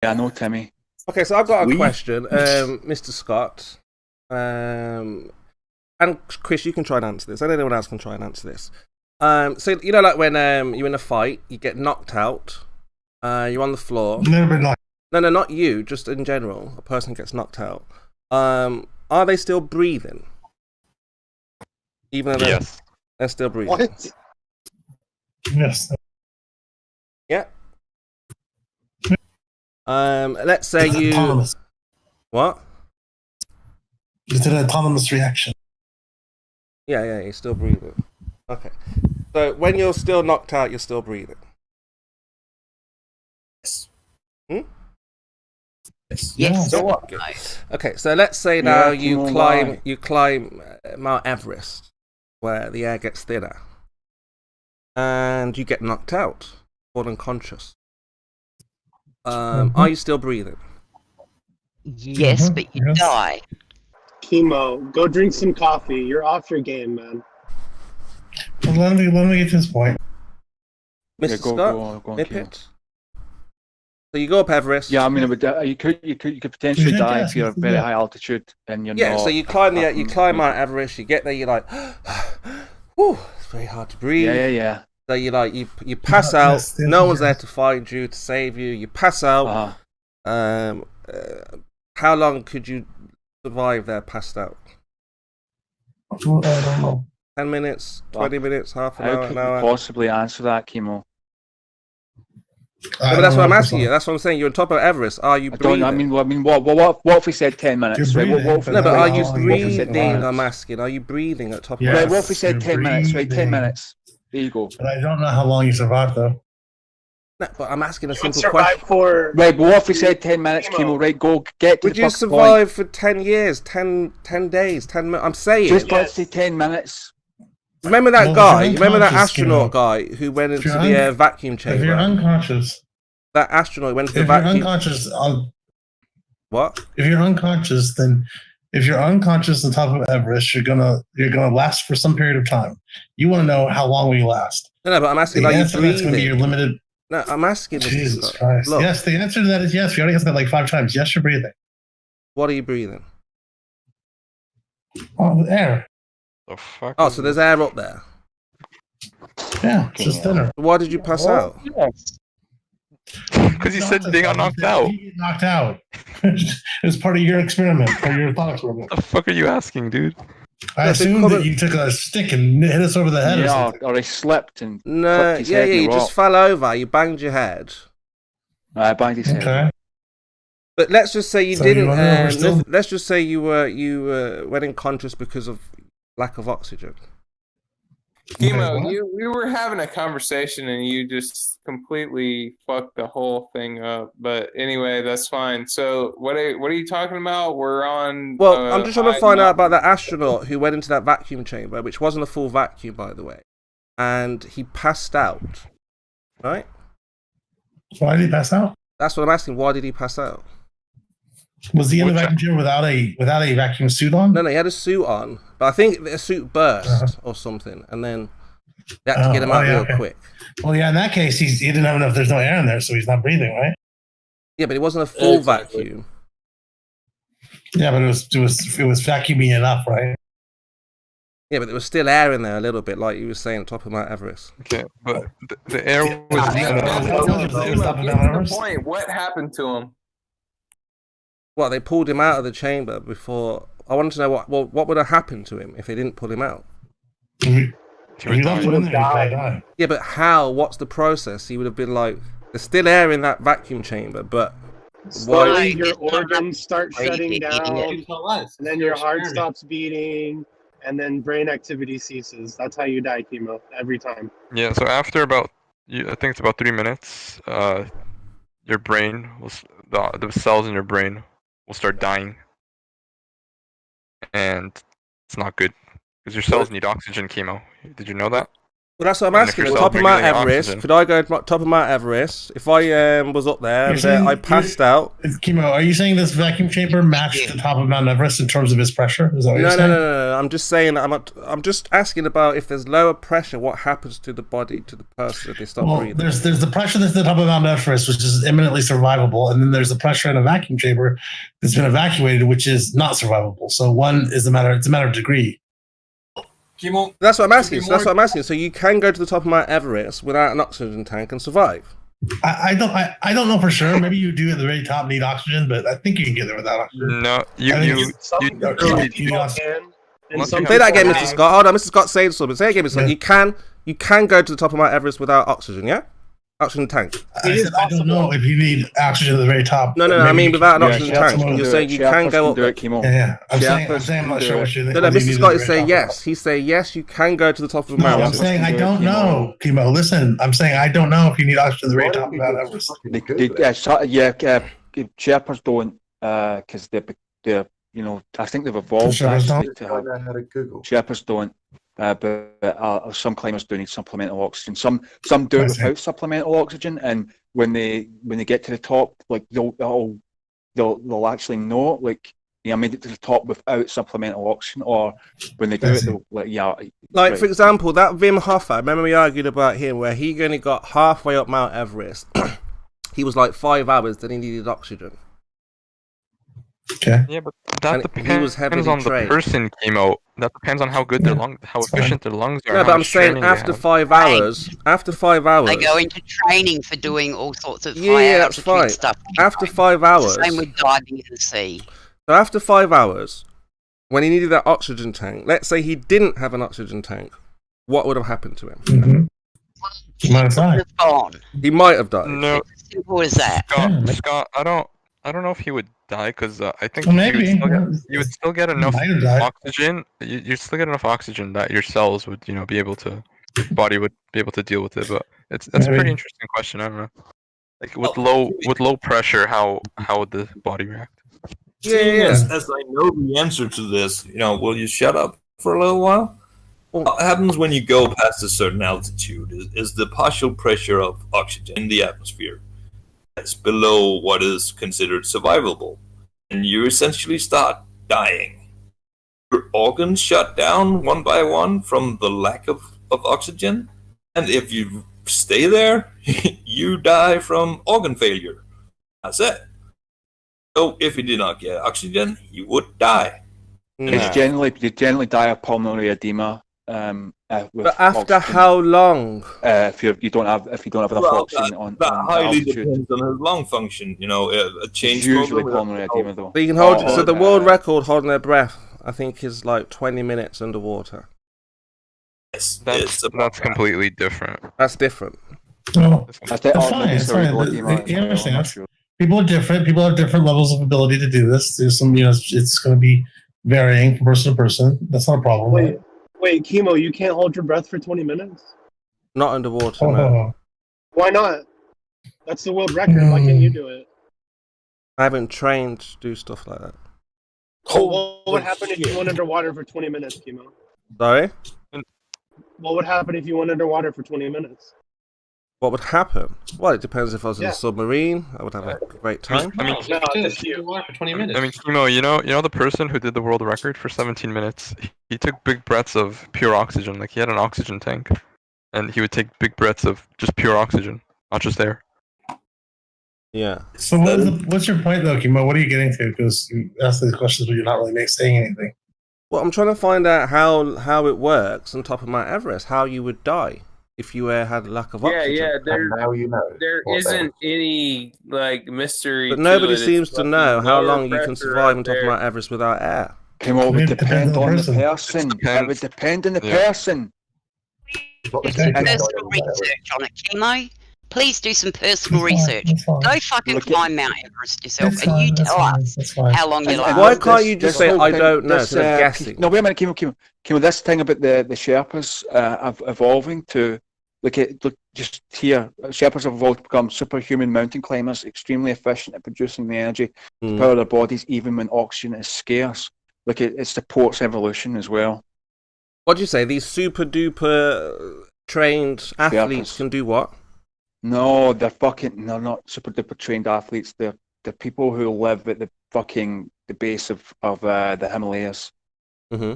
Yeah, I know, Timmy. Okay, so I've got a We question, Mr. Scott, and Chris. You can try and answer this. And anyone else can try and answer this. So you know, like when you're in a fight, you get knocked out. You're on the floor. Never been like. No, no, not you. Just in general, a person gets knocked out. Are they still breathing? Even though yes. they're still breathing. What? Yes. Yeah. Let's say It's you. autonomous. What? It's an autonomous reaction. Yeah, yeah, you're still breathing. Okay. So when you're still knocked out, you're still breathing. Yes. Hmm? Yes. Yes. Yeah. So what? Okay, so let's say now Yeah, you climb Mount Everest, where the air gets thinner, and you get knocked out, fall unconscious. Are you still breathing? Yes, but you Yes. die. Chemo, go drink some coffee. You're off your game, man. Well, let me get to this point. Mr. Yeah, Scott, go on, nip Kim. it. So you go up Everest. Yeah, I mean, you could potentially Yeah, die yes, if you're at yes, very yeah. high altitude and you're Yeah, not. so you climb Mount Everest. You get there, you're like, whew, it's very hard to breathe. Yeah, yeah, yeah. So you pass out. Yes, yes, No one's yes. there to find you, to save you. You pass out. Uh-huh. How long could you survive there, passed out? Well, I don't know. 10 minutes, 20 minutes, half an How hour, could an you hour? possibly answer that, Chemo? No, but that's what I'm asking you. That's what I'm saying. You're on top of Everest. Are you I breathing? don't. I mean, what if we said 10 minutes? You're Right? breathing, What if, but No, but how are you long you what if we said 10 breathing? minutes? I'm asking. Are you breathing at top Yes. of Right, Everest? what if we said you're 10 minutes? Right, 10 breathing. minutes. There you go. But I don't know how long you survive though. No, but I'm asking a You would simple survive question. for. Right, but what if we said 10 minutes, Chemo? Right, go get to Would the you fucking point. survive for 10 years, 10 days, 10 minutes? I'm saying. Just Yes. let's say 10 minutes. Remember that Well, if guy? you're Remember that unconscious, astronaut guy who went if into you're the un- vacuum If you're chamber? unconscious, That astronaut went into the if you're vacuum. unconscious, What? if you're unconscious, then if you're unconscious on top of Everest, you're gonna last for some period of time. You want to know how long will you last? No, but I'm asking, The are you answer to that's going to be your breathing? limited. No, I'm asking. Mr. Jesus Scott. Christ! Look, Yes, the answer to that is yes. We already answered that like 5 times. Yes, you're breathing. what are you breathing? Oh, air. The fuck? Oh, so there's air up there. Yeah, it's just thinner. Why did you pass out? Because you said they got knocked out. You get knocked out. It was part of your experiment, or your thought experiment. What the fuck are you asking, dude? I Yeah, assumed but- that you took a stick and hit us over the head or Yeah, something. or he slipped and No, clipped his yeah, head in you the just rock. fell over. You banged your head. I banged his head. Okay. But let's just say you So didn't. you wanna know we're still- Let's just say you went unconscious because of lack of oxygen. Chemo, what? we were having a conversation and you just completely fucked the whole thing up. But anyway, that's fine. So what are you talking about? We're on. Well, I'm just trying to high find out about mountain. that astronaut who went into that vacuum chamber, which wasn't a full vacuum, by the way, and he passed out. Right? Why did he pass out? That's what I'm asking. Why did he pass out? Was he in the Which- vacuum chamber without a vacuum suit on? No, he had a suit on, but I think the suit burst Uh-huh. or something, and then they had to get him Oh, out yeah, real okay. quick. Well, yeah, in that case, he didn't have enough. There's no air in there, so he's not breathing, right? Yeah, but it wasn't a full Exactly. vacuum. Yeah, but it was vacuuming enough, right? Yeah, but there was still air in there a little bit, like you were saying, top of Mount Everest. Okay, but the air was Yeah, deep yeah, enough. yeah. Chemo, get to the point. What happened to him? Well, they pulled him out of the chamber before. I wanted to know what would have happened to him if they didn't pull him out. If He was you don't dying. put in there, he's gonna die. Yeah, but how? What's the process? He would have been like, there's still air in that vacuum chamber, but Slowly, Why? your organs start Wait, shutting idiot. down, and then your heart stops beating, and then brain activity ceases. That's how you die, chemo, every time. Yeah, so after about, I think it's about 3 minutes, your brain the cells in your brain will start dying, and it's not good because your cells need oxygen. Chemo. Did you know that? Well, that's what I'm And if asking. you're The top of Mount self-regulating Everest. oxygen- Could I go to top of Mount Everest if I was up there You're and saying I passed out? Chemo, are you saying this vacuum chamber matched the top of Mount Everest in terms of its pressure? Is that what you're No, saying? no. I'm just saying that I'm just asking about if there's lower pressure, what happens to the body, to the person if they stop Well, breathing? there's the pressure that's at the top of Mount Everest, which is eminently survivable, and then there's the pressure in a vacuum chamber that's been evacuated, which is not survivable. So one is it's a matter of degree. Chemo, That's what I'm asking. to be So that's more- what I'm asking. So you can go to the top of Mount Everest without an oxygen tank and survive. I don't know for sure. Maybe you do at the very top need oxygen, but I think you can get there without oxygen. No, you I think you Some you- people you- can, and Unless some you Say that people again, Mr. have- Scott. Hold on, Mr. Scott saying something. Say it again, Mr. Scott. Yeah. You can go to the top of Mount Everest without oxygen, yeah? Oxygen tank. I said, I don't know if you need oxygen at the very top. No, but I maybe mean you without an Yeah, oxygen Sherpas tank. can You're do saying it. you can Sherpas go up do there. it, Chemo. Yeah. I'm Sherpas saying I'm not can sure do what it. you think. No, what you Mr. need Scott at is the very saying top. yes. He's saying yes, you can go to the top of the No, mountain. I'm saying I do it, don't Chemo. know, Chemo. Listen, I'm saying I don't know if you need oxygen at the very top of Mount Everest. Sherpas don't, because they're, you know, I think they've evolved Sherpas actually to I have. know how to Google. Sherpas don't, but some climbers do need supplemental oxygen. Some do I it see. without supplemental oxygen, and when they get to the top, like they'll actually know, like, yeah, I made it to the top without supplemental oxygen, or when they do I it, see. they'll like, yeah. Like, right. for example, that Wim Hof, I remember we argued about him, where he only got halfway up Mount Everest. He was like 5 hours, then he needed oxygen. Okay. Yeah, but that And he depends was heavily on the trained. person, Chemo. That depends on how good their Yeah, lung, how it's fine. efficient their lungs are. No, how but I'm much saying training they after have. 5 hours, They go into training for doing all sorts of Yeah, high that's altitude fine. stuff. After 5 It's hours, the same with diving in the sea. so after 5 hours, when he needed that oxygen tank, let's say he didn't have an oxygen tank, what would have happened to him? Mm-hmm. You might have died. It's gone. He might have died. No, It's as simple as that. Scott, I don't know if he would die, because I think Well, you maybe. would still get enough Might have died. oxygen. You'd still get enough oxygen that your cells would, you know, be able to, your body would be able to deal with it. But that's a Maybe. pretty interesting question. I don't know. Like with low pressure, how would the body react? Yeah. As I know the answer to this, will you shut up for a little while? What happens when you go past a certain altitude is the partial pressure of oxygen in the atmosphere that's below what is considered survivable, and you essentially start dying. Your organs shut down one by one from the lack of oxygen, and if you stay there, you die from organ failure. That's it. So if you did not get oxygen, you would die. You Nah. generally die of pulmonary edema. With But after oxygen, how long? if you don't have enough oxygen on That highly altitude. depends on his lung function. A change It's usually program- pulmonary edema though. But you can hold. Oh, so the world record holding their breath, I think, is like 20 minutes underwater. Yes, That's completely different. That's different. Well, That's that's fine. It's fine. You understand? People are different. People have different levels of ability to do this. There's some, it's going to be varying from person to person. That's not a problem. Wait, Chemo, you can't hold your breath for 20 minutes? Not underwater, Oh, no. Why not? That's the world record. Why can't you do it? I haven't trained to do stuff like that. What would happen if you went underwater for 20 minutes, Chemo? Sorry? What would happen if you went underwater for 20 minutes? What would happen? Well, it depends. If I was in Yeah. a submarine, I would have a great time. I mean, No, just you. for 20 minutes. I mean, Chemo, you know the person who did the world record for 17 minutes. He took big breaths of pure oxygen. Like he had an oxygen tank, and he would take big breaths of just pure oxygen, not just air. Yeah. So what's your point though, Kimo? What are you getting to? Because you ask these questions, but you're not really saying anything. Well, I'm trying to find out how it works on top of Mount Everest. How you would die if you had a lack of oxygen. And now you know. There what isn't any mystery. But to nobody it. It's seems to fucking know how lower long you can pressure survive on top out of Mount Everest without air. Chemo It would depends depend on on the the person. It depends. would depend on the Yeah. person. What the Do some heck is personal going on there? research on it, Chemo. Please do some personal That's fine, research. that's fine. Go fucking Look at- climb Mount Everest yourself, That's and you fine, that's tell fine, us that's fine. how long you And- last. and Why this- can't you just this say, whole "I thing- don't know," this, instead of guessing? No, wait a minute, Chemo, this thing about the Sherpas evolving to look, just here. Sherpas have evolved to become superhuman mountain climbers, extremely efficient at producing the energy to Mm. power their bodies, even when oxygen is scarce. Look, it supports evolution as well. What do you say? These super duper trained athletes Sherpas. can do what? No, they're fucking. No, not super duper trained athletes. They're people who live at the base of the Himalayas. Mm-hmm.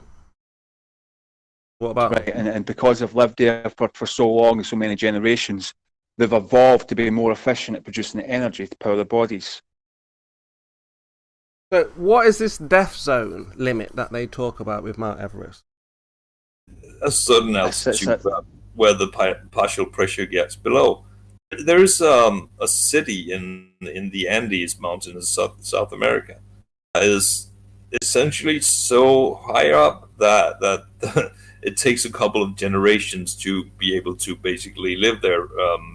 What about? Right, and because they've lived there for so long, so many generations, they've evolved to be more efficient at producing the energy to power their bodies. So, what is this death zone limit that they talk about with Mount Everest? A certain altitude where the partial pressure gets below. There is a city in the Andes mountain in South America that is essentially so high up that it takes a couple of generations to be able to basically live there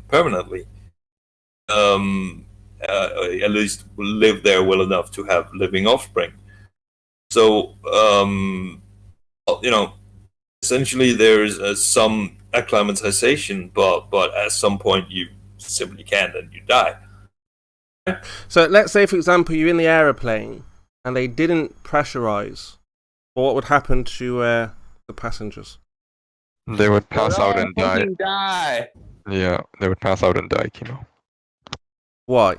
permanently. At least live there well enough to have living offspring. So, essentially there is some acclimatization, but at some point you simply can't and you die. So let's say, for example, you're in the aeroplane and they didn't pressurize. What would happen to the passengers? They would pass out and die. Die. Yeah, they would pass out and die, Chemo. Why?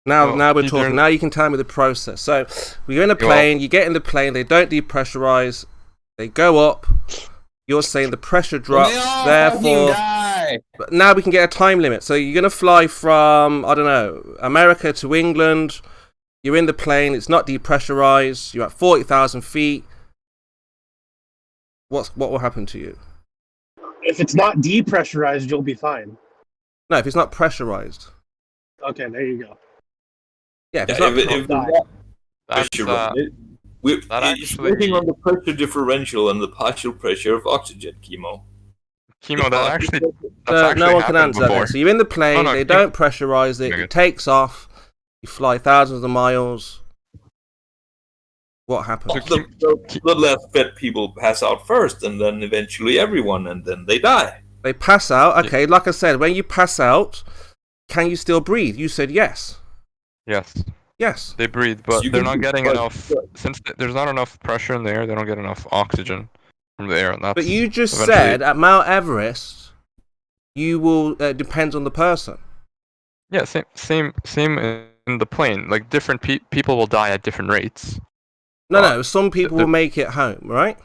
Now we're either- talking. Now you can tell me the process. So you're in a plane. You get in the plane. They don't depressurize. They go up. You're saying the pressure drops. They all Therefore, fucking die. but now we can get a time limit. So you're gonna fly from, I don't know, America to England. You're in the plane. It's not depressurized. You're at 40,000 feet. What will happen to you? If it's not depressurized, you'll be fine. No, if it's not pressurized. Okay, there you go. Yeah, if it's Yeah, not. if die. That's, pressure, that it's actually- working on the pressure differential and the partial pressure of oxygen, Chemo. Chemo, that actually, that's So actually no one can happened answer that. before. Then. So you're in the plane. Oh, no, they Kim- don't pressurize it. Okay. It takes off. You fly thousands of miles. What happens? The less fit people pass out first, and then eventually everyone, and then they die. They pass out. Okay, like I said, when you pass out, can you still breathe? You said yes. Yes, Yes. they breathe, but You they're can not breathe, getting but- enough. Since there's not enough pressure in the air, they don't get enough oxygen from the air. And that's But you just eventually- said at Mount Everest, you will depends on the person. Yeah, same in the plane. Like different people will die at different rates. No. Some people the- will make it home, right?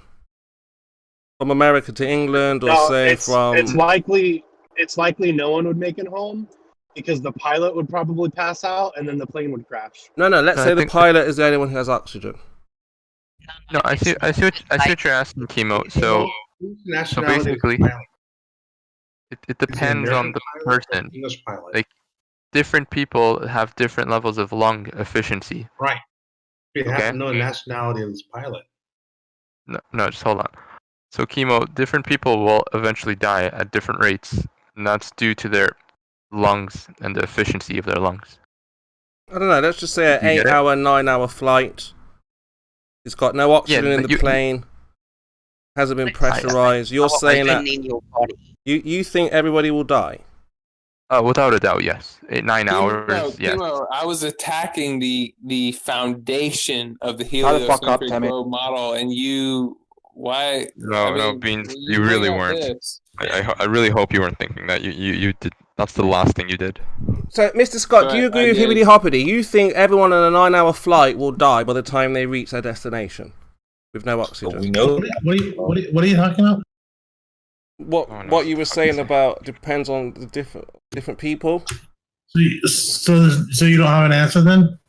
From America to England, or No, say it's from. likely no one would make it home because the pilot would probably pass out and then the plane would crash. No. Let's No, I say the think- pilot is the only one who has oxygen. No, I see what you're asking, Chemo. So basically, it depends on the person. English pilot. Like, different people have different levels of lung efficiency. Right. You have Okay. to know the nationality of this pilot. No, just hold on. So, Chemo, different people will eventually die at different rates, and that's due to their lungs and the efficiency of their lungs. I don't know. Let's just say an You get it? 8-hour, 9-hour flight. It's got no oxygen in but the plane. Hasn't been pressurized. You're saying that in your body. you think everybody will die. Without a doubt, yes. 9 hours, yes. Kimo, I was attacking the foundation of the How the fuck up, heliocentric Timmy? globe model, and you. Why? No, Beans, you bring really up weren't. this. I really hope you weren't thinking that. You did. That's the last thing you did. So, Mr. Scott, do you Right, agree I with did. Hibbity Hoppity? You think everyone on a 9-hour flight will die by the time they reach their destination with no But oxygen? we know What are you talking about? What you were saying about depends on the different people. So you don't have an answer then?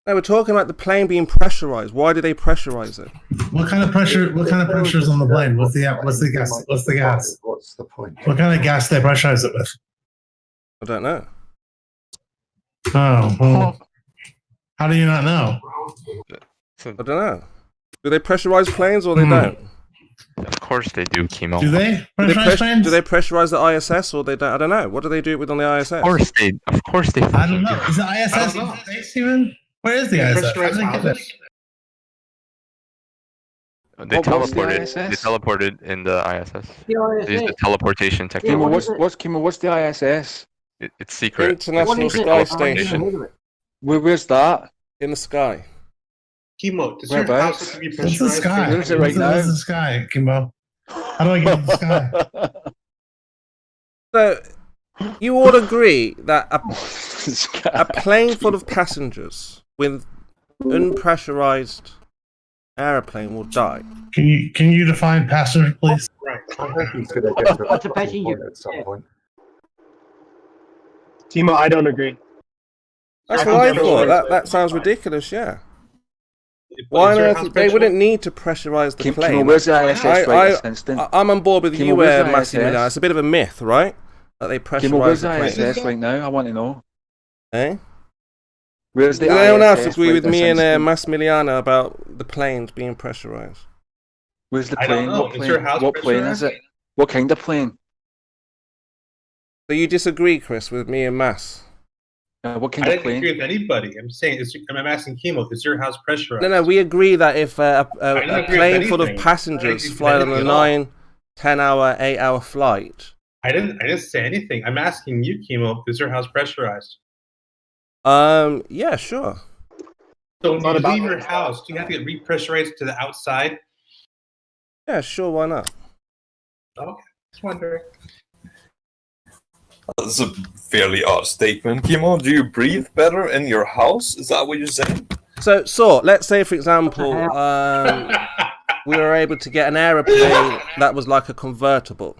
No, we're talking about the plane being pressurized. Why do they pressurize it? What kind of pressure? What kind of pressure is on the plane? What's the gas? What's the gas? What's the point? What kind of gas do they pressurize it with? I don't know. Oh, well, how do you not know? I don't know. Do they pressurize planes or they don't? Of course they do, Chemo. Do they Do they, pressurize planes? do they pressurize the ISS or they don't? I don't know. What do they do with on the ISS? Of course they. I don't know. Is the I ISS don't know. space even? Where is the ISS? How Pressurized did they get houses? They What's the teleported. ISS? They teleported in the ISS. They used the teleportation Chemo, technology. what's the ISS? It's secret. International It's Sky secret Station teleportation. Where's that? in the sky. Chemo, does your Whereabouts? house have to be What's the pressurized? sky? Where is it right now? What's the sky, Kimbo? How do I get to the sky? So, you all agree that a plane full of passengers with unpressurized aeroplane will die. Can you define passenger, please? Right. I think he's going to get to What's a a passenger? point at some point. Timo, I don't agree. That's I what I think thought. everyone's That sounds ridiculous, yeah. But Why is on there a earth? house They pressure? wouldn't need to pressurize the plane. Kimo, where's the ISS right this instant? I'm on board with Kimo, you, where's the Massimiliano. ISS? It's a bit of a myth, right? That they Kimo, pressurize where's the the plane. ISS right now? I want to know. Eh? Where's the Does anyone else ISS agree right with this me and instant? Massimiliano about the planes being pressurized? Where's the I don't plane? know. What Is your plane? house What plane is it? What kind of plane? So you disagree, Chris, with me and Mass? What kind I of didn't plane? agree with anybody. I'm saying, I'm asking Kimo, is your house pressurized? No, we agree that if I a don't agree with plane full of anything. passengers I don't agree with fly on a anything at all. 9, 10-hour, 8-hour flight, I didn't say anything. I'm asking you, Kimo, is your house pressurized? yeah, sure. So when Not you about leave your that. house, do you have to get repressurized to the outside? Yeah, sure, why not? Okay, just wondering. That's a fairly odd statement, Kimo. Do you breathe better in your house? Is that what you're saying? So let's say, for example, we were able to get an aeroplane that was like a convertible.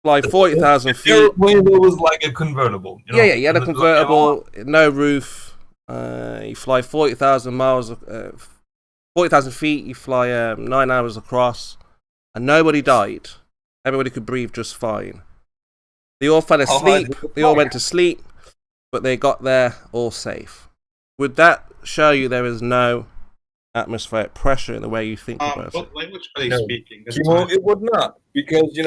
Fly 40,000 feet. Airplane that was like a convertible. You know? Yeah, you had a convertible, no roof. You fly 40,000 miles, 40,000 feet. You fly 9 hours across, and nobody died. Everybody could breathe just fine. They all fell asleep. They all went to sleep, but they got there all safe. Would that show you there is no atmospheric pressure in the way you think about it? What language are they speaking? That's Kimo, fine. it would not, because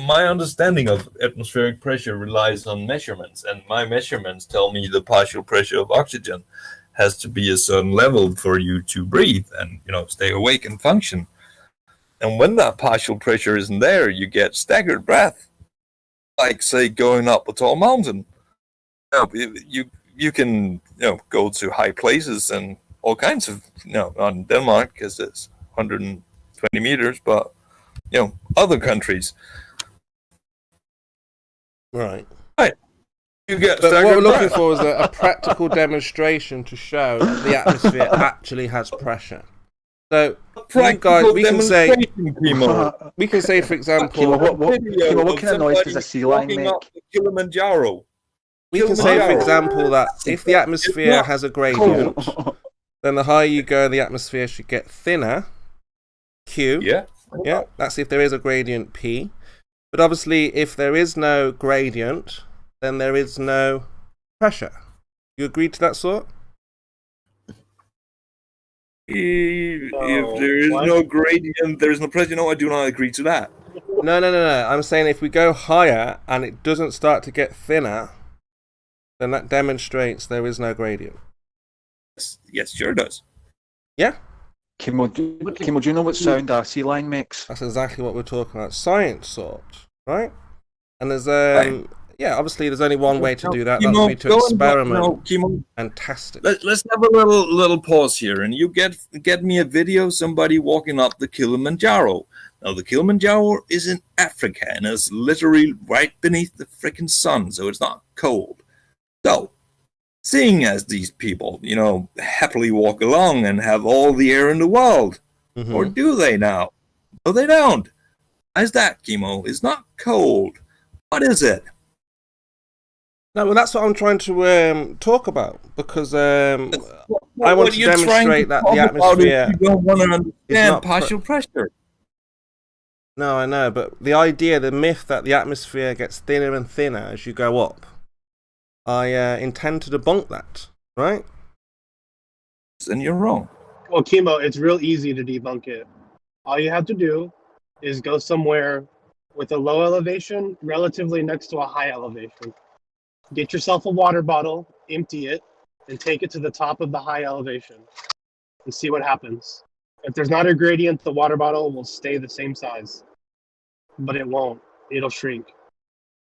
my understanding of atmospheric pressure relies on measurements, and my measurements tell me the partial pressure of oxygen has to be a certain level for you to breathe and stay awake and function. And when that partial pressure isn't there, you get breath, like say going up a tall mountain. You can go to high places and all kinds of on Denmark because it's 120 meters, but other countries. Right. You get But what we're staggered looking breath. for is a practical demonstration to show that the atmosphere actually has pressure. So, you guys, we can say, for example, Kimo, what kind of noise does a sea lion make? Kilimanjaro. we can say, for example, that if the atmosphere has a gradient, then the higher you go, the atmosphere should get thinner. Q. Yeah, that's if there is a gradient P. But obviously, if there is no gradient, then there is no pressure. You agree to that sort? If there is no gradient, there is no pressure. No, I do not agree to that. No. I'm saying if we go higher and it doesn't start to get thinner, then that demonstrates there is no gradient. Yes, sure does. Yeah? Kimo, do you know what sound a sea lion makes? That's exactly what we're talking about. Science sort, right? And there's yeah, obviously there's only one way to do that. That would be to experiment and test it. Let's have a little pause here, and you get me a video of somebody walking up the Kilimanjaro. Now the Kilimanjaro is in Africa and is literally right beneath the freaking sun, so it's not cold. So, seeing as these people, happily walk along and have all the air in the world, or do they now? No, they don't. Why is that, Kimo? It's not cold. What is it? No, well, that's what I'm trying to talk about, because I want to demonstrate that the atmosphere You don't want to understand not partial pressure. No, I know, but the myth that the atmosphere gets thinner and thinner as you go up, I intend to debunk that, right? And you're wrong. Well, Kimo, it's real easy to debunk it. All you have to do is go somewhere with a low elevation, relatively next to a high elevation. Get yourself a water bottle, empty it, and take it to the top of the high elevation and see what happens. If there's not a gradient, the water bottle will stay the same size, but it won't. It'll shrink.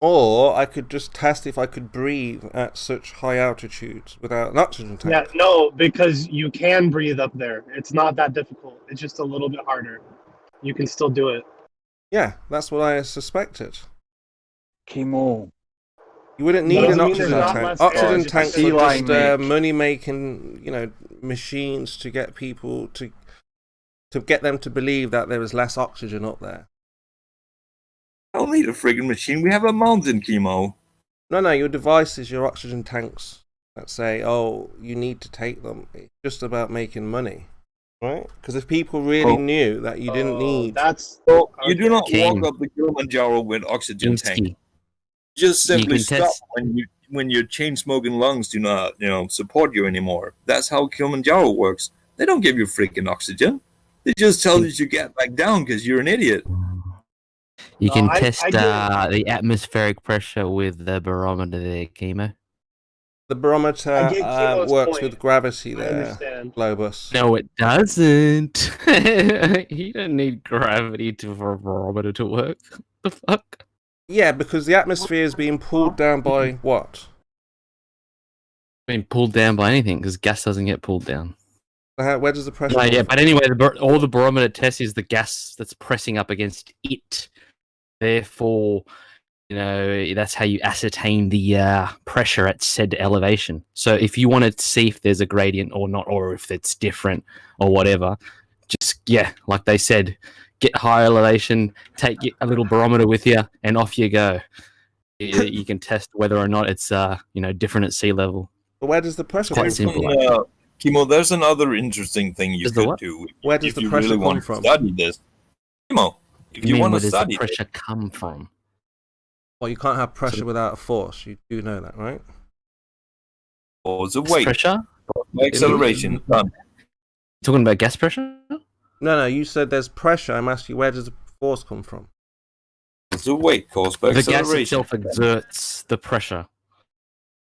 Or I could just test if I could breathe at such high altitudes without an oxygen tank. Yeah, no, because you can breathe up there. It's not that difficult. It's just a little bit harder. you can still do it. Yeah, that's what I suspected. Chemo. You wouldn't need Doesn't an mean there's oxygen not tank. less air, Oxygen just tanks because are sea just lion make. money-making, machines to get people to get them to believe that there is less oxygen up there. I don't need a friggin' machine. We have a mountain, Chemo. No, your devices, your oxygen tanks that say, "Oh, you need to take them." It's just about making money, right? Because if people really knew that you didn't need, That's So you do not King. walk up the Kilimanjaro with oxygen tank. Insky. Just simply can stop test- when your chain smoking lungs do not, support you anymore. That's how Kilimanjaro works. They don't give you freaking oxygen. They just tell you to get back down because you're an idiot. You can I test get it. the atmospheric pressure with the barometer there, Chemo. the barometer I get Chemo's works point. with gravity I there, understand. Globus. No, it doesn't. You don't need gravity for a barometer to work. The fuck? Yeah, because the atmosphere is being pulled down by what? Being pulled down by anything because gas doesn't get pulled down. Where does the pressure? No, come yeah, from? but anyway, all the barometer tests is the gas that's pressing up against it. Therefore, that's how you ascertain the pressure at said elevation. So if you want to see if there's a gradient or not, or if it's different or whatever, just, like they said, get higher elevation, take a little barometer with you, and off you go. You can test whether or not it's different at sea level. But where does the pressure Quite come simple. from? Chemo, there's another interesting thing you Does the could what? do Where does if the you pressure really come want from? to study this. Chemo, if You you mean want where to does the study pressure this, come from? Well, you can't have pressure without a force. You do know that, right? or the weight, Pressure? acceleration, done. Talking about gas pressure? No, you said there's pressure. I'm asking you, where does the force come from? The weight caused by The gas acceleration. itself exerts the pressure.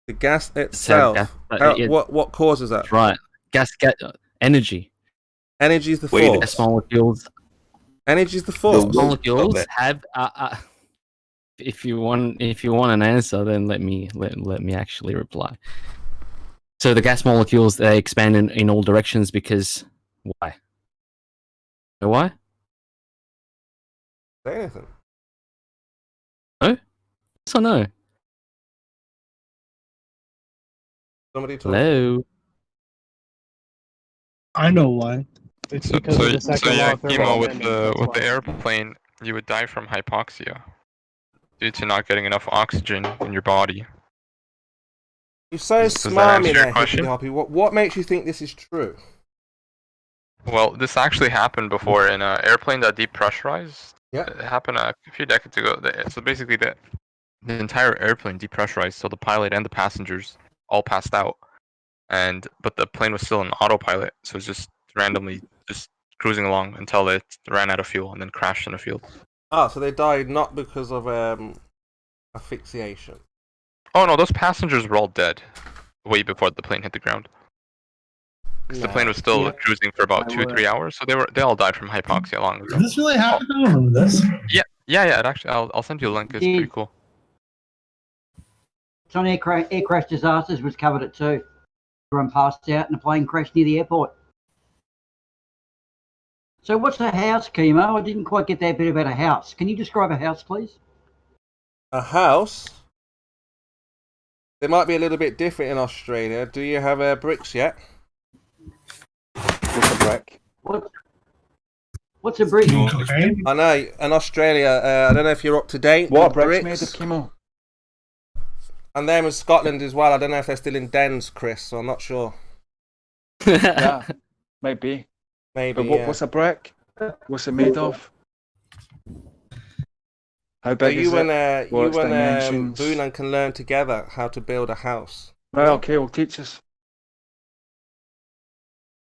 The gas itself. gas- What causes that? That's right. Gas energy. Energy is the Wait, force. Gas molecules. Energy is the force. The- Molecules it. have. If you want an answer, then let me actually reply. So the gas molecules, they expand in all directions because why? Know why? Say anything. Yes or no? Somebody talk. Hello. I know why. It's So, because so, of the so second law yeah, of Chemo, with thermodynamics. the That's with why. the airplane, you would die from hypoxia due to not getting enough oxygen in your body. You're so Does that smarmy answer your there, question? Hippity Hoppy. What makes you think this is true? Well, this actually happened before in an airplane that depressurized. Yeah. It happened a few decades ago. So basically, the entire airplane depressurized, so the pilot and the passengers all passed out, but the plane was still in autopilot, so it's just randomly just cruising along until it ran out of fuel and then crashed in a field. Ah, so they died not because of asphyxiation. Oh no, those passengers were all dead way before the plane hit the ground. 'Cause the plane was still cruising for about 2-3 hours, so they all died from hypoxia long ago. Did this really happen? I don't remember this. Yeah. It actually, I'll send you a link. It's pretty cool. It's on air crash disasters was covered it too. Everyone passed out and a plane crashed near the airport. So what's a house, Chemo? I didn't quite get that bit about a house. Can you describe a house, please? A house? They might be a little bit different in Australia. Do you have bricks yet? What's a brick? What's a brick? Okay. I know, in Australia, I don't know if you're up to date. What with bricks made of, Chemo? And them in Scotland as well. I don't know if they're still in dens, Chris, so I'm not sure. Yeah, might be. Maybe, But yeah. what's a brick? What's it made of? How So big is you it? and What's you and dimensions? Boonan can learn together how to build a house. Right, okay, well, teach us.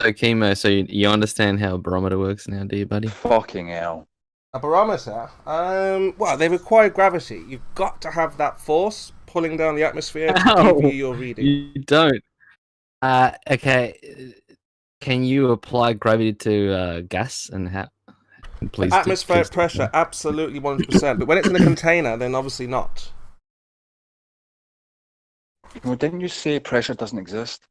So Chemo, so you understand how a barometer works now, do you, buddy? Fucking hell. A barometer? Well, they require gravity. You've got to have that force pulling down the atmosphere to give you your reading. You don't. Okay. Can you apply gravity to gas and how? Please. Atmospheric please. pressure, absolutely 100%. But when it's in a container, then obviously not. Well, didn't you say pressure doesn't exist?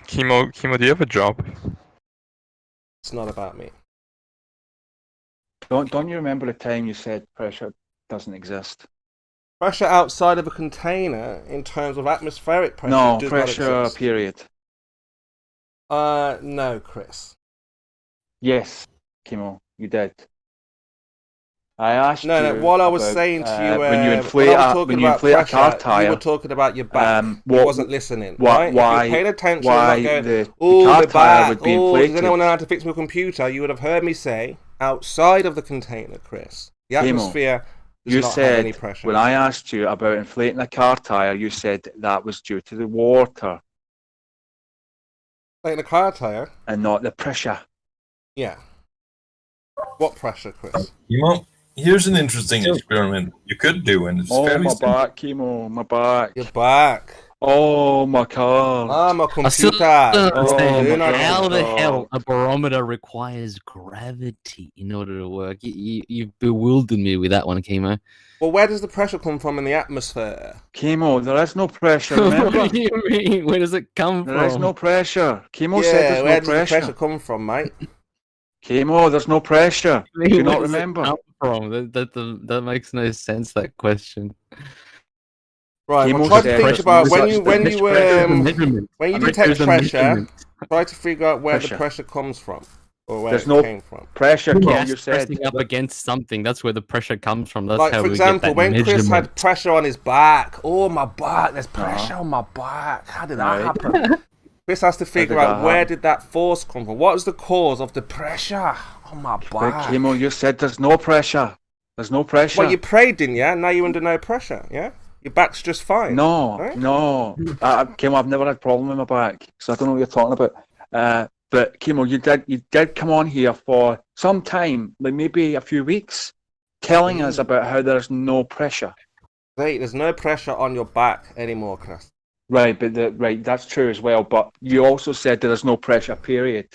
Chemo, do you have a job? It's not about me. Don't you remember the time you said pressure doesn't exist? Pressure outside of a container, in terms of atmospheric pressure, No, does pressure, not exist. period. No, Chris. Yes, Kimo, you did. I asked you. No. What I was about, saying to you, when you when inflate, I was talking about a car pressure, tire, you were talking about your back. You wasn't listening. Why? Right? If you were paying attention, Why not going, the "Oh, car my tire back. would be Oh, inflated? does anyone know how to fix my computer?" You would have heard me say, outside of the container, Chris, the atmosphere does you not said, have any pressure. when I asked you about inflating a car tire, you said that was due to the water. Inflating a car tire? And not the pressure. Yeah. What pressure, Chris? Here's an interesting experiment you could do, and it's fairly my simple. back, Kimo, my back. Your back. Oh, my car. Ah, my I still computer. don't Oh, understand my how the God. hell a barometer requires gravity in order to work. You bewildered me with that one, Chemo. Well, where does the pressure come from in the atmosphere? Chemo, there is no pressure, remember? What do you mean? Where does it come from? There is no pressure. Chemo Yeah, said there's where no does the pressure come from, mate? Chemo, there's no pressure. Do you Where not does it remember? come from? That makes no sense, that question. Right, Chemo well, try to said think there's about no when such you thing. when you I detect measured the pressure, measurement. try to figure out where Pressure. the pressure comes from or where There's it no came from. pressure, Chemo, Gas you said. pressing up against something. That's where the pressure comes from. That's Like, how for we example, get that when Chris measurement. had pressure on his back. Oh, my back. There's pressure on my back. How did that Right. happen? Chris has to figure did out that where happen? did that force come from. What is the cause of the pressure on my But back? Chemo, you said there's no pressure. There's no pressure. Well, you prayed, didn't you? Now you're under no pressure, yeah? Your back's just fine. No, right? no. Chemo, I've never had a problem with my back, so I don't know what you're talking about. But Chemo, you did come on here for some time, like maybe a few weeks, telling us about how there's no pressure. Right, there's no pressure on your back anymore, Chris. Right, but that's true as well. But you also said there's no pressure. Period.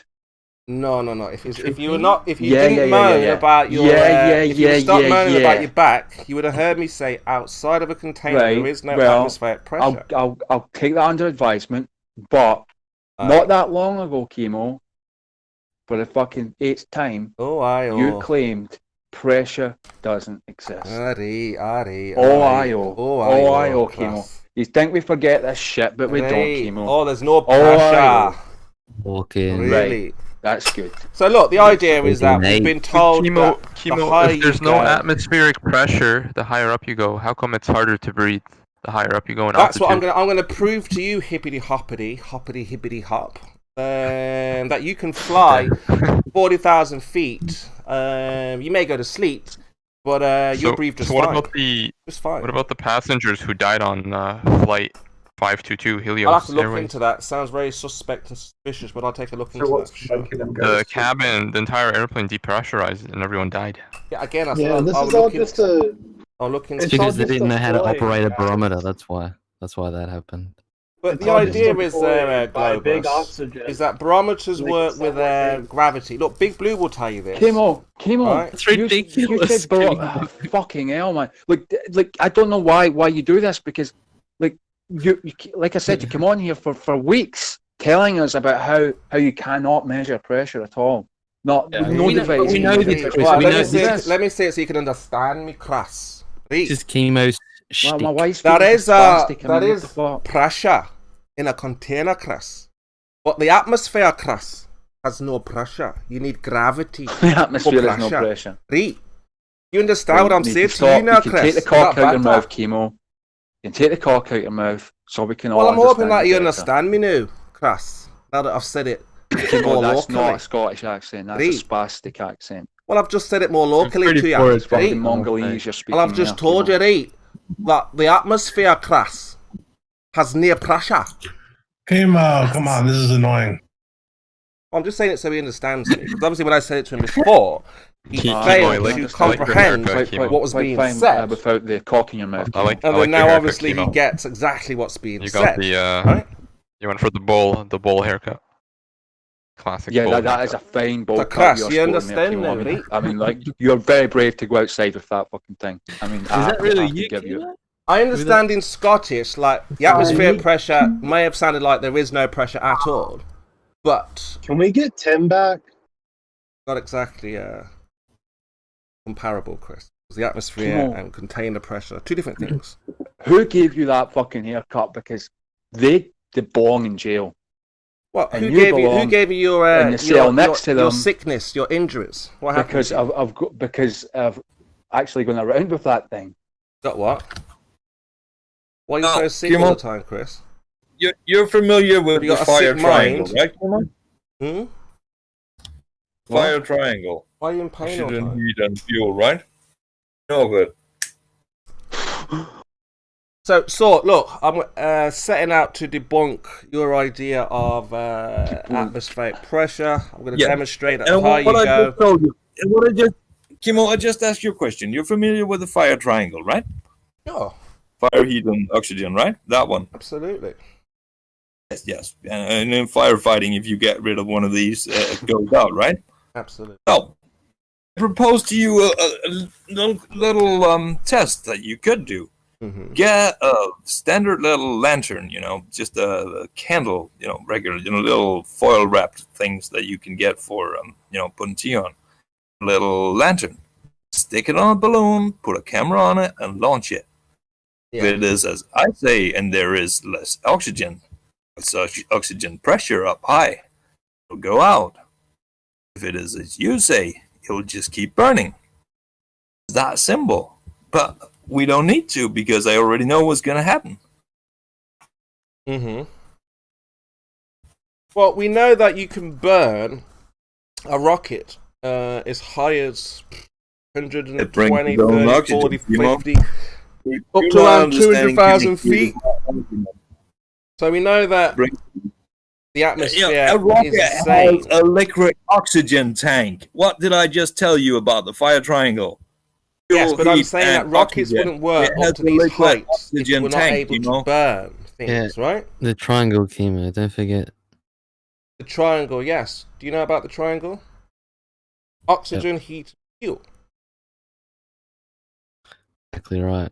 No. If you were not, if you Yeah, didn't yeah, moan yeah. about your, if you stopped moaning about your back, you would have heard me say outside of a container there is no atmospheric pressure. I'll take that under advisement, but not that long ago, Chemo, for the fucking 8th time, you claimed pressure doesn't exist. Chemo. You think we forget this shit, but we don't, Chemo. Oh, there's no pressure. Walking. Really? Right. That's good. So look, the idea is that we've been told that the higher if there's you no go, atmospheric pressure, the higher up you go. How come it's harder to breathe the higher up you go in That's altitude? what I'm gonna prove to you, hippity hippity hop, that you can fly 40,000 feet. You may go to sleep, but you'll breathe just what fine. about the Just fine. what about the passengers who died on flight 522 Helios I'll have to look Airways? into that. Sounds very suspect and suspicious, but I'll take a look into what's that. For sure. making them go The to sleep? cabin, the entire airplane depressurized and everyone died. Yeah, again, I Yeah, said this I'll is all look just into. a. I'll look into. It's It's all because they just didn't know how to a operate a guys. barometer. That's why that happened. But It's the all just idea a is, ploy by big Globus, oxygen. is that barometers Make work it with sound like gravity. Look, Big Blue will tell you this. Chemo, Right? It's you ridiculous. said, fucking hell, man. Like I don't know why you do this, because like you like I said, you come on here for weeks telling us about how you cannot measure pressure at all. No device. we know this, Chris. Right, We let, know me see this. it, let me see it so you can understand me, class. This is Chemo's Well, my shtick. wife's That speaking is spastic, I that mean, what is the fuck? pressure in a container, Chris. But the atmosphere, Chris, has no pressure. You need gravity. The atmosphere for has no pressure. Right. You understand what I'm You saying can to you stop, now, you can Chris? take the Is cock that out your better? mouth, Chemo. You can take the cock out your mouth, so we can all Well, I'm hoping understand that you better. understand me now, Chris. Now that I've said it Chemo, more that's locally. not a Scottish accent. That's Right. a spastic accent. Well, I've just said it more locally pretty to you. poor It's fucking Right? Mongolese you're speaking. Well, I've just there, told Chemo. you, right, that the atmosphere, Chris, has near pressure. Come on, this is annoying. I'm just saying it so he understands me. Because obviously when I said it to him before, he Chemo, failed I like- to I like your comprehend haircut, Chemo. what was Quite being fine, said. without the cock in your mouth. I like And your then now haircut, obviously he Chemo. gets exactly what's being You got said. the right? you went for the bowl haircut. Classic Yeah, bowl that is a haircut. fine ball So, cut Chris, you're you sporting understand there, now, Chemo. right? I mean, like, you're very brave to go outside with that fucking thing. I mean, Is that really you, give you. Chemo? I understand in Scottish, like, the atmospheric pressure may have sounded like there is no pressure at all. But Can we get Tim back? not exactly, comparable, Chris. The atmosphere and container pressure, two different things. Who gave you that fucking haircut? Because they belong in jail. What? And Who gave you your in the cell next to them? Your sickness, your injuries? What happened? Because I've actually gone around with that thing. Got what? Why are you so sick all the time, Chris? You're familiar with the fire triangle, right? Hmm? Fire triangle. Why are you in pain all the time? Heat and fuel, right? No good. So look, I'm setting out to debunk your idea of atmospheric pressure. I'm going to demonstrate that high you go. Just told you, Kimo, I just asked you a question. You're familiar with the fire triangle, right? Sure. Fire, heat, and oxygen, right? That one. Absolutely. Yes. And in firefighting, if you get rid of one of these, it goes out, right? Absolutely. So, I propose to you a little test that you could do. Mm-hmm. Get a standard little lantern, just a candle, regular, little foil wrapped things that you can get for, putting tea on. Little lantern. Stick it on a balloon, put a camera on it, and launch it. Yeah. If it is as I say, and there is less oxygen, it's oxygen pressure up high, it'll go out. If it is as you say, it'll just keep burning. It's that simple. But we don't need to, because I already know what's going to happen. Mm-hmm. Well, we know that you can burn a rocket as high as 120, 30, 40, 50, up to around 200,000 feet. So we know that the atmosphere a rocket is has a liquid oxygen tank. What did I just tell you about the fire triangle? Yes, but I'm saying that rockets wouldn't work up to these heights if you were not able to burn things, right? The triangle, Kimo, don't forget. The triangle, yes. Do you know about the triangle? Oxygen, heat, fuel. Exactly right.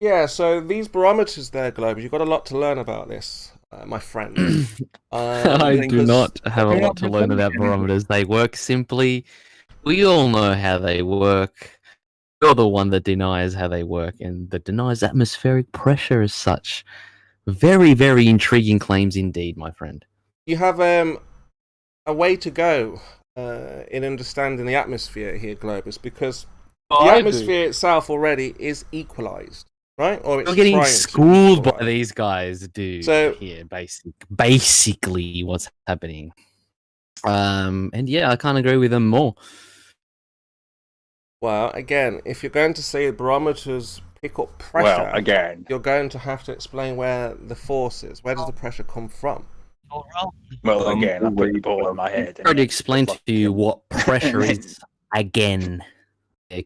Yeah, so these barometers there, Globus, you've got a lot to learn about this, my friend. I do not have a lot to learn about barometers. They work simply. We all know how they work. You're the one that denies how they work and that denies atmospheric pressure as such. Very, very intriguing claims indeed, my friend. You have a way to go in understanding the atmosphere here, Globus, because the atmosphere itself already is equalized, right? Or it's You're getting schooled by these guys, dude. So here, basically, what's happening. And yeah, I can't agree with them more. Well, again, if you're going to say barometers pick up pressure, you're going to have to explain where the force is. Where does the pressure come from? Well, again, I put the ball in my head. I already explained to you what pressure is again.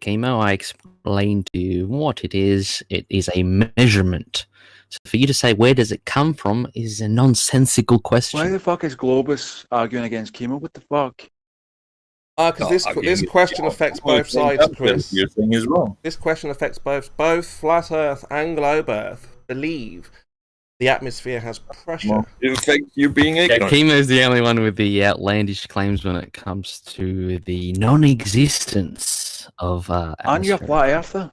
Kimo, I explained to you what it is. It is a measurement. So for you to say where does it come from is a nonsensical question. Why the fuck is Globus arguing against Kimo? What the fuck? Because this question affects both sides, Chris. Your thing is wrong. This question affects both Flat Earth and Globe Earth believe the atmosphere has pressure. Well, it affects you being ignorant. Kimo's the only one with the outlandish claims when it comes to the non-existence of And you're a flat earther?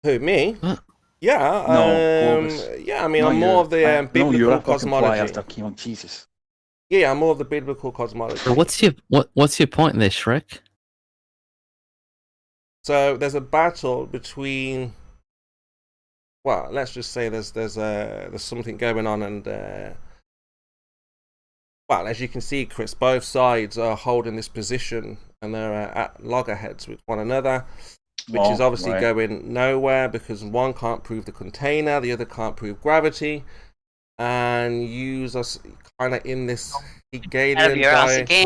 Who, me? Huh? Yeah. Yeah, I mean, I'm more of the biblical cosmology. Jesus. Yeah, I'm more of the biblical cosmology. So what's your point there, Shrek? So there's a battle between. Well, let's just say there's something going on, and well, as you can see, Chris, both sides are holding this position, and they're at loggerheads with one another, which is obviously going nowhere because one can't prove the container, the other can't prove gravity, and use us kind of in this Hegelian dialectic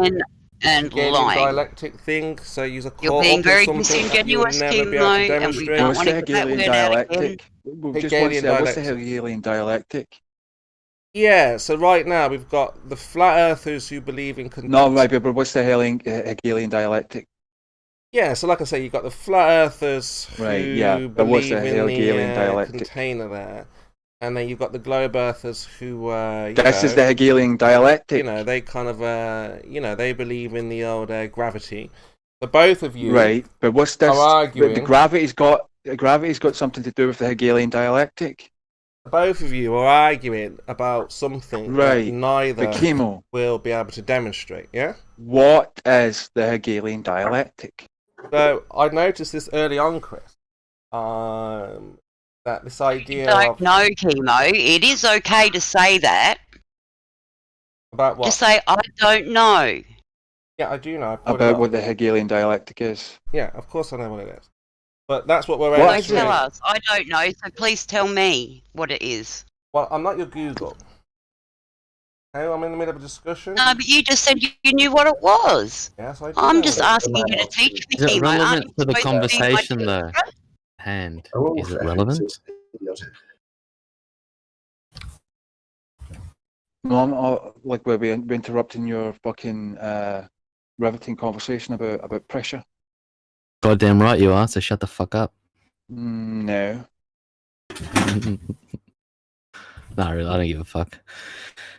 thing. So use a You're being very disingenuous, Kimo, and we don't want to put that word out again. What's the Hegelian dialectic? Yeah, so right now we've got the flat earthers who believe in... No, right, but what's the Hegelian dialectic? Yeah, so like I say, you've got the flat earthers who believe in the container there. And then you've got the globe earthers who... this is the Hegelian dialectic. You know, they kind of, they believe in the old gravity. The both of you, right? But what's this? are arguing. The gravity's got something to do with the Hegelian dialectic. Both of you are arguing about something Right. that neither But Chemo, will be able to demonstrate. Yeah. what is the Hegelian dialectic? So I noticed this early on, Chris. That this idea I of don't know, Chemo. It is okay to say that. about what? Just say, I don't know. Yeah, I do know. I brought it About up. what the Hegelian dialectic is. Yeah, of course I know what it is. But that's what we're What Don't is it? tell us. I don't know, so please tell me what it is. Well, I'm not your Google. Okay, I'm in the middle of a discussion. No, but you just said you knew what it was. Yes, I do. I'm know just what it is. asking you to teach me, Is it Chemo. Aren't relevant you to the supposed to be my conversation, though? teacher? Hand. Oh, Is it relevant? No, I'm like we're interrupting your fucking riveting conversation about pressure. Goddamn right you are, so shut the fuck up. No. Not really, I don't give a fuck.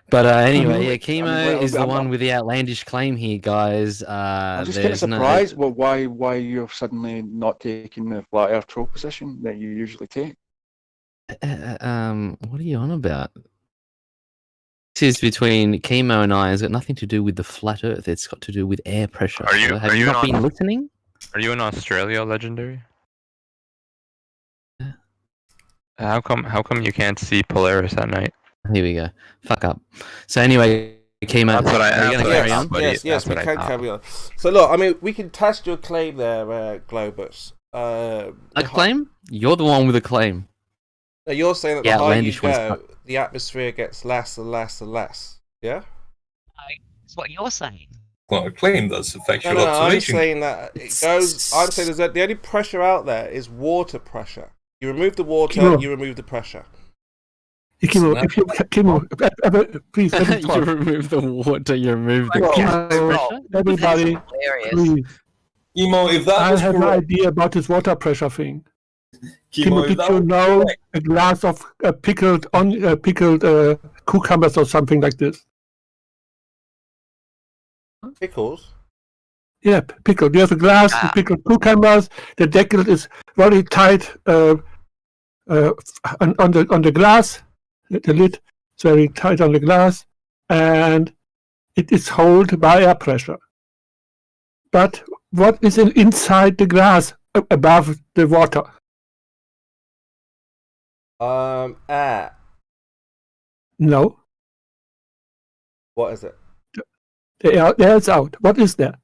But anyway, yeah, Chemo well, is the I'm one not- with the outlandish claim here, guys. I'm just getting surprised why you're suddenly not taking the flat earth troll position that you usually take. What are you on about? This is between Chemo and I. It's got nothing to do with the flat earth. It's got to do with air pressure. Are you- So have are you you not been not- listening? Are you in Australia, Legendary? Yeah. How come you can't see Polaris at night? Here we go. Fuck up. So anyway, Chemo, That's what I- are you that's going to what I carry thought, on? buddy. Yes, That's we what I can thought. carry on. So look, I mean, we can test your claim there, Globus. A claim? You're the one with a claim. You're saying that Yeah, the higher you outlandish one's go, the atmosphere gets less and less and less. Yeah? That's what you're saying. Well, a claim that's a factual No, I'm observation. saying that it goes. I'm saying that the only pressure out there is water pressure. You remove the water, Chemo. you remove the pressure. Chemo, please let me You talk. remove the water, you remove the Well, gas pressure. Everybody, Hilarious. please. Emo, if that I was have no correct, idea about this water pressure thing. Chemo, Chemo, if did that you was know correct, a glass of pickled cucumbers or something like this? Pickles. Yeah, pickled. You have a glass with pickled cucumbers. The decal is very tight on the glass. The lid is very tight on the glass, and it is held by air pressure. But what is inside the glass above the water? Air. No, What is it? the air is out. What is there?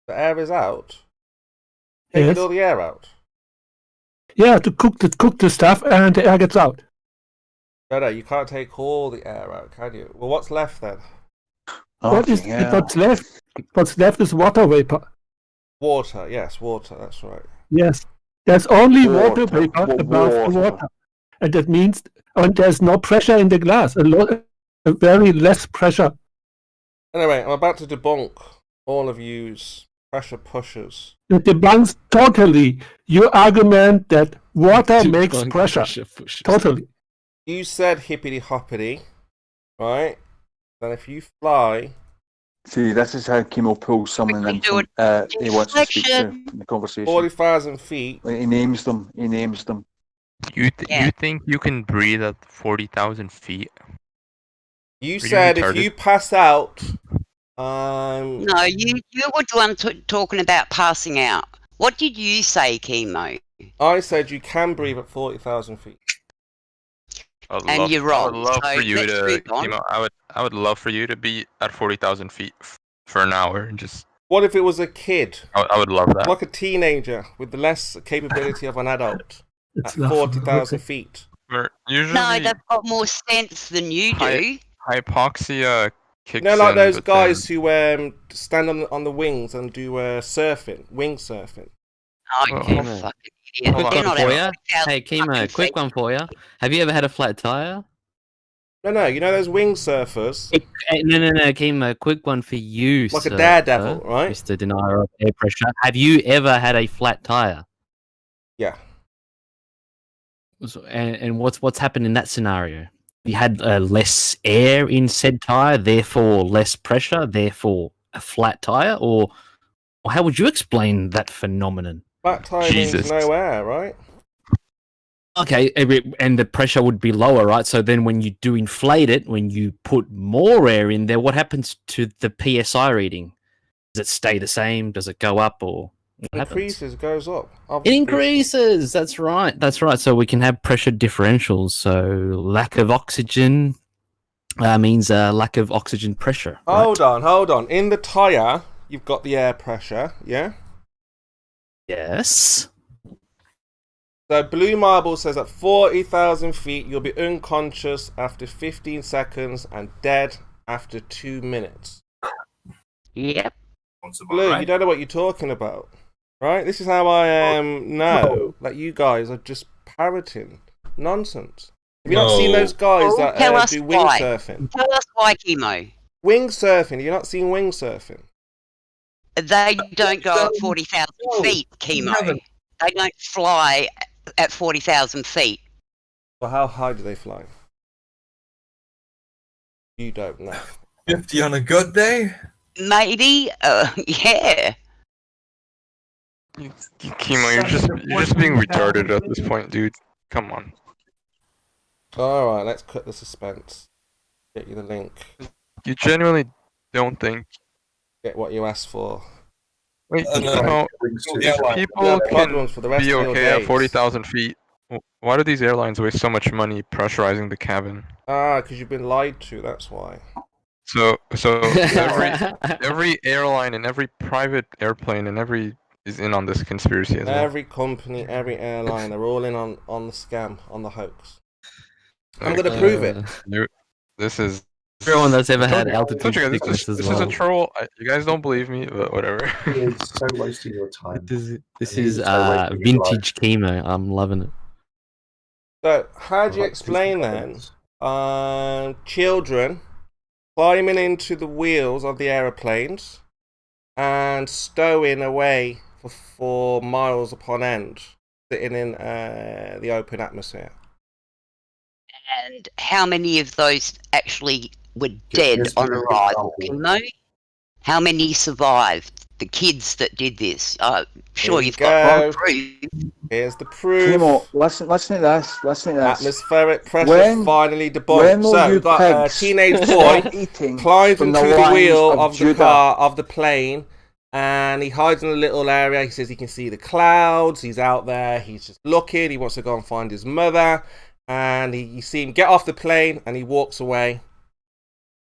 The air is out. Taking Yes. all the air out. Yeah, to cook the stuff, and the air gets out. No, you can't take all the air out, can you? Well, what's left then? What's left? What's left is water vapor. Water. Yes, water. That's right. Yes, there's only water Water. vapor above the Water. water, and that means there's no pressure in the glass. A very less pressure. Anyway, I'm about to debunk all of you's pressure pushers. It debunks totally your argument that water makes Debunk pressure. pushers. Totally. You said hippity hoppity, right? Then if you fly, See, this is how Chemo pulls someone We in can do from, he wants to speak to deflection. in the conversation. 40,000 feet, Like, he names them. You Yeah. you think you can breathe at 40,000 feet? you you said if retarded? you pass out, No, you were the one talking about passing out. What did you say, Chemo? I said you can breathe at 40,000 feet. And you're I would wrong, love so for you let's to, move on. you know, I would love for you to be at 40,000 feet for an hour and just. What if it was a kid, I would love that. like a teenager, with the less capability of an adult, at It's laughable. 40,000 feet? Usually, No, they've got more sense than you do. hypoxia kicks You know, like in, those but guys who stand on the wings and do surfing, wing surfing. Oh, Well, you Chemo. fucking idiot. Hold They're on. not For out ya? of Hey, Chemo, quick one for you. Have you ever had a flat tire? No, you know those wing surfers? No, Chemo, quick one for you, Like a sir, daredevil, right? Mr. Denier of air pressure. Have you ever had a flat tire? Yeah. And what's happened in that scenario? You had less air in said tire, therefore less pressure, therefore a flat tire, or How would you explain that phenomenon? Flat tire means no air, right? Okay, and the pressure would be lower, right? So then when you do inflate it, when you put more air in there, what happens to the PSI reading? Does it stay the same? Does it go up, or what increases, goes up? It increases. That's right. That's right. So we can have pressure differentials. So lack of oxygen means lack of oxygen pressure. Hold on. In the tire, you've got the air pressure, yeah? Yes. So Blue Marble says at 40,000 feet, you'll be unconscious after 15 seconds and dead after 2 minutes. Yep. Blue, you don't know what you're talking about, right? This is how I know that you guys are just parroting nonsense. Have you not seen those guys that do windsurfing? Tell us why, Chemo. Wing surfing. Have you not seen wing surfing? They don't go at 40,000 feet, Chemo. They don't fly at 40,000 feet. Well, how high do they fly? You don't know. 50 on a good day? Maybe, yeah. Chemo, you're just being retarded at this point, dude. Come on. Alright, let's cut the suspense. Get you the link. You genuinely don't think... Get what you asked for. Wait, no, people can be okay at 40,000 feet. Why do these airlines waste so much money pressurizing the cabin? Because you've been lied to, that's why. So every airline and every private airplane and every is in on this conspiracy as well. Every company, every airline, they're all in on the scam, on the hoax. I'm going to prove it. This is... Everyone that's ever had altitude sickness as well. This is a troll. You guys don't believe me, but whatever. It's so wasting your time. This is vintage Chemo. I'm loving it. So, how do you explain then children climbing into the wheels of the aeroplanes and stowing away for miles upon end, sitting in the open atmosphere? And how many of those actually were dead on arrival? Chemo? How many survived? The kids that did this. Sure, you've got proof. Here's the proof. Chemo, listen to this. Listen to this. Atmospheric pressure finally debunked. So we've got a teenage boy climbs into the wheel of the car, of the plane, and he hides in a little area. He says he can see the clouds. He's out there. He's just looking. He wants to go and find his mother. And you see him get off the plane, and he walks away.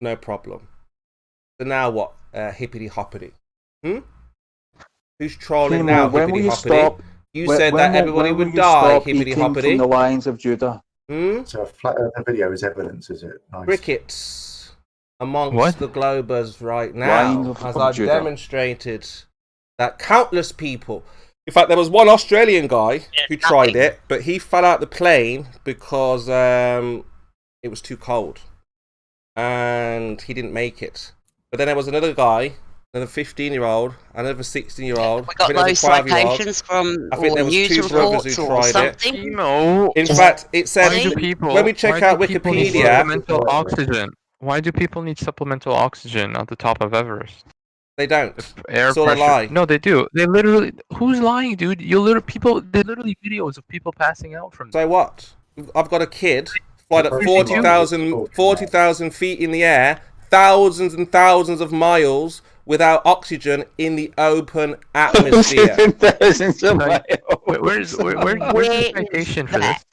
No problem. So now what? Hippity hoppity. Who's trolling now? Hippity hoppity. You said that everybody would die. Hippity hoppity. From the Lions of Judah. So a flat earth video is evidence, is it? Nice. Crickets amongst the globers right now, as I've demonstrated that countless people. In fact, there was one Australian guy who tried it, but he fell out the plane because it was too cold. And he didn't make it. But then there was another guy, another 15-year-old, another 16-year-old. We got those citations from news reports or something. In fact, it said, when we check out Wikipedia... Why do people need supplemental oxygen at the top of Everest? They don't. It's all a lie. No, they do. They literally. Who's lying, dude? They literally videos of people passing out from. So what? I've got a kid flight at 40,000 feet in the air, thousands and thousands of miles without oxygen in the open atmosphere. Thousands of miles. Where's the citation for this?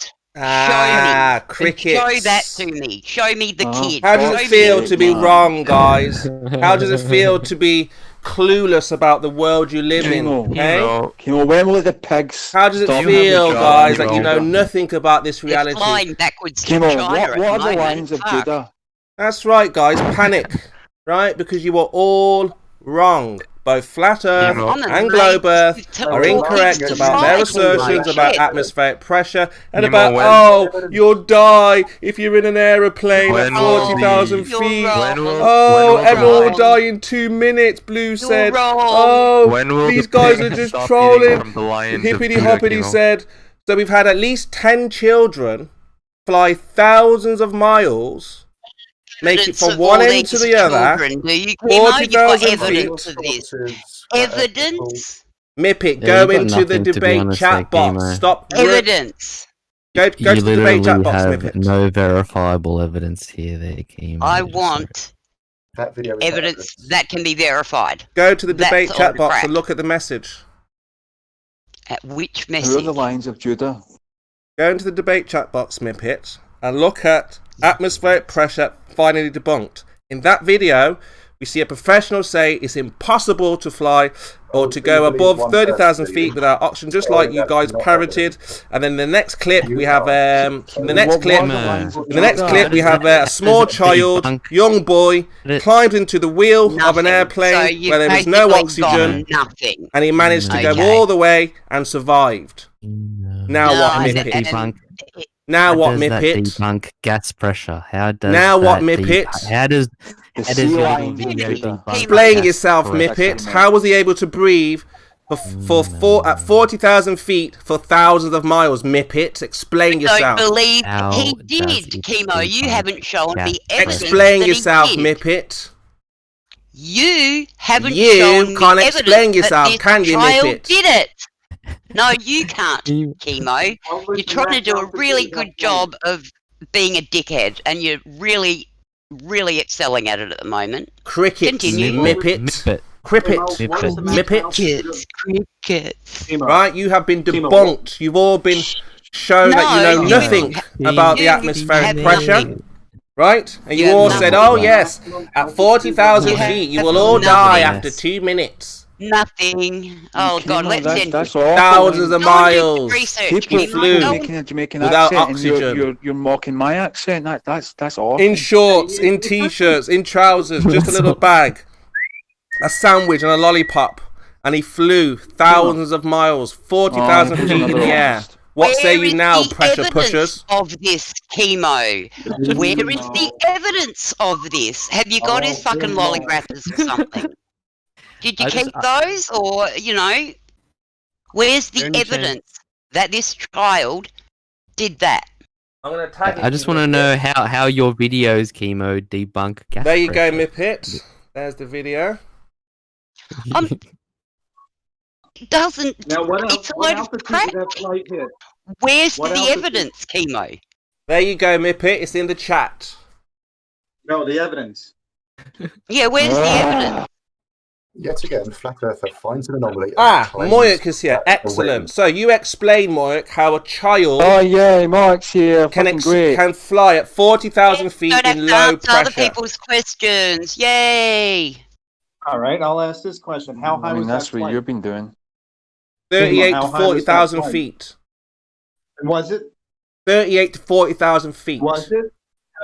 Crickets. Show that to me. Show me the kid. How does it feel to be wrong, guys? How does it feel to be clueless about the world you live in? Chemo, when will the pigs? How does it feel, guys, that you know nothing about this reality? It's flying backwards to Chemo, China. what are the Lions of Judah? That's right, guys. Panic, right? Because you were all wrong. Both Flat Earth and Globe Earth are incorrect about their assertions about atmospheric pressure and about, you'll die if you're in an aeroplane at 40,000 feet. Everyone will die in 2 minutes, Blue said. These guys are just trolling. Hippity Hoppity said. So we've had at least 10 children fly thousands of miles make it evidence from of one all end to these the other, children, do you, Chemo? You've got 40,000 evidence feet. of this. Evidence? Mip it, Yeah, go you've got into the nothing, to be debate honest, chat there, box. Chemo. Stop. Evidence. Go to You the debate chat literally box, have Mip it. no verifiable evidence here, there, Chemo. I want That video is evidence that can be verified. Go to the debate That's chat all box crap. and look at the message. At which Who are message? the lines of Judah? Go into the debate chat box, Mip it, and look at atmospheric pressure finally debunked. In that video, we see a professional say it's impossible to fly or to go above 30,000 feet without oxygen, just like you guys parroted. And then the next clip we have a small child, young boy, climbed into the wheel of an airplane where there was no oxygen, and he managed to go all the way and survived. Now what, Mip it? Now what, Mip it? Debunk gas pressure. How does now what, Mip debunk? it? How does your video debunk Explain gas yourself, pressure? Mip it. How was he able to breathe at 40,000 feet for thousands of miles? Mip it. Explain yourself. I don't believe he did, Chemo. You haven't shown the evidence. Explain that yourself, he did. Mip it. You haven't You shown can't me explain evidence yourself, that this can you, child Mip it? did it. No, you can't, Chemo. You're trying to do a really good job of being a dickhead, and you're really, really excelling at it at the moment. Crickets, Continue. Mip it. Cricket, Mip it. Crickets. Right, you have been debunked. You've all been shown that you know nothing about the atmospheric pressure. Right? And you all said, oh yes, at 40,000 feet you will all die after 2 minutes. Nothing. Oh God, let's end. That's all. Thousands of miles. People flew making a Jamaican without accent, oxygen. And you're mocking my accent. That's awful. In shorts, in t-shirts, in trousers, just a little bag, a sandwich and a lollipop, and he flew thousands of miles, 40,000 feet in the air. What say you now, pressure pushers? Of this, Chemo. Where is the evidence of this? Have you got his fucking lolly wrappers or something? Did you keep those, or where's the evidence that this child did that? I'm gonna tag I just want to know how your videos, Chemo, debunk gas There you pressure. go, Mip it. There's the video. It doesn't. Now, what else? It's a load of crap. Where's the evidence, Chemo? There you go, Mip it. It's in the chat. No, the evidence. Yeah, where's the evidence? Yet again, Flat Earther finds an anomaly. Moyek is here. Excellent. So you explain, Moyek, how a child Moyek's here. can fly at 40,000 feet Don't have in to low answer other pressure. people's questions. Yay! All right, I'll ask this question: How high was that that's what flight? you've been doing. 38 How to high was that 40,000 flight? feet. And was it? 38 to 40,000 feet. Was it?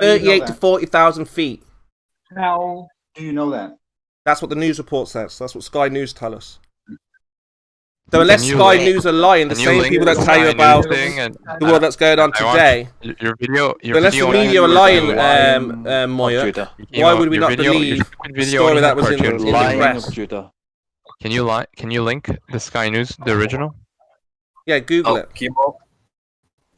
How do you know 38 to that? 40,000 feet. How do you know that? That's what the news report says. That's what Sky News tell us. So unless Sky News are lying, the same people that tell you about the world that's going on today. Your video. Unless the media are lying, Moya, why would we not believe the story that was in the press? Can you link the Sky News, the original? Yeah, Google it. Chemo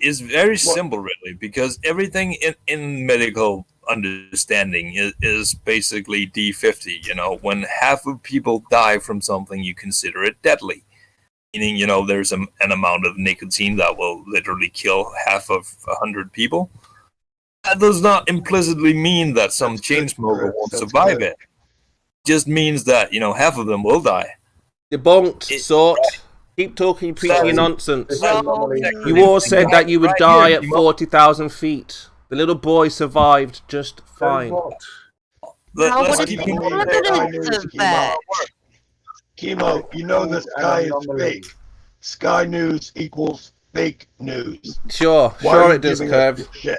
is very simple, really, because everything in medical understanding is basically D50. You know, when half of people die from something, you consider it deadly. Meaning, you know, there's an amount of nicotine that will literally kill half of 100 people. That does not implicitly mean that some chain smoker won't survive it. It just means that, you know, half of them will die. Debunked, sort. Keep talking, preaching your nonsense. You all said that you would die at 40,000 feet. The little boy survived just fine. What is the evidence of that? Chemo, you know the sky is fake. Sky News equals fake news. Sure it does, Curve. Shit.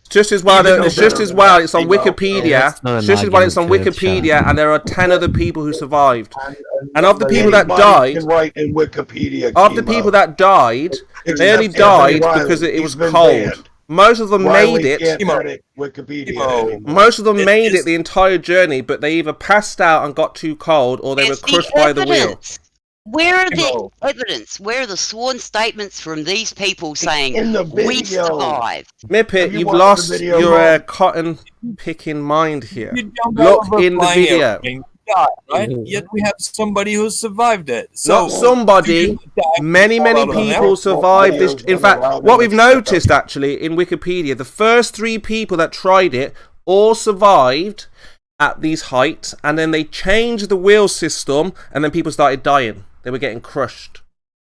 Just as well, it's just as well. It's on Wikipedia. Just as well, it's on Wikipedia, and there are 10 other people who survived. And of the people that died, in Wikipedia, of the people that died, they only died because it was cold. Most of them made it. Most of them made it the entire journey, but they either passed out and got too cold, or they were crushed by the wheel. Where are the evidence? Where are the sworn statements from these people saying in the we video. survived? Mippet, you've watched lost the video, your Mom? cotton picking mind here. You jump Look out of a in the flying video. airplane, die, right? Yet we have somebody who survived it. So Not somebody. Many people survived this. In fact, what we've noticed actually in Wikipedia, the first 3 people that tried it all survived at these heights, and then they changed the wheel system, and then people started dying. They were getting crushed.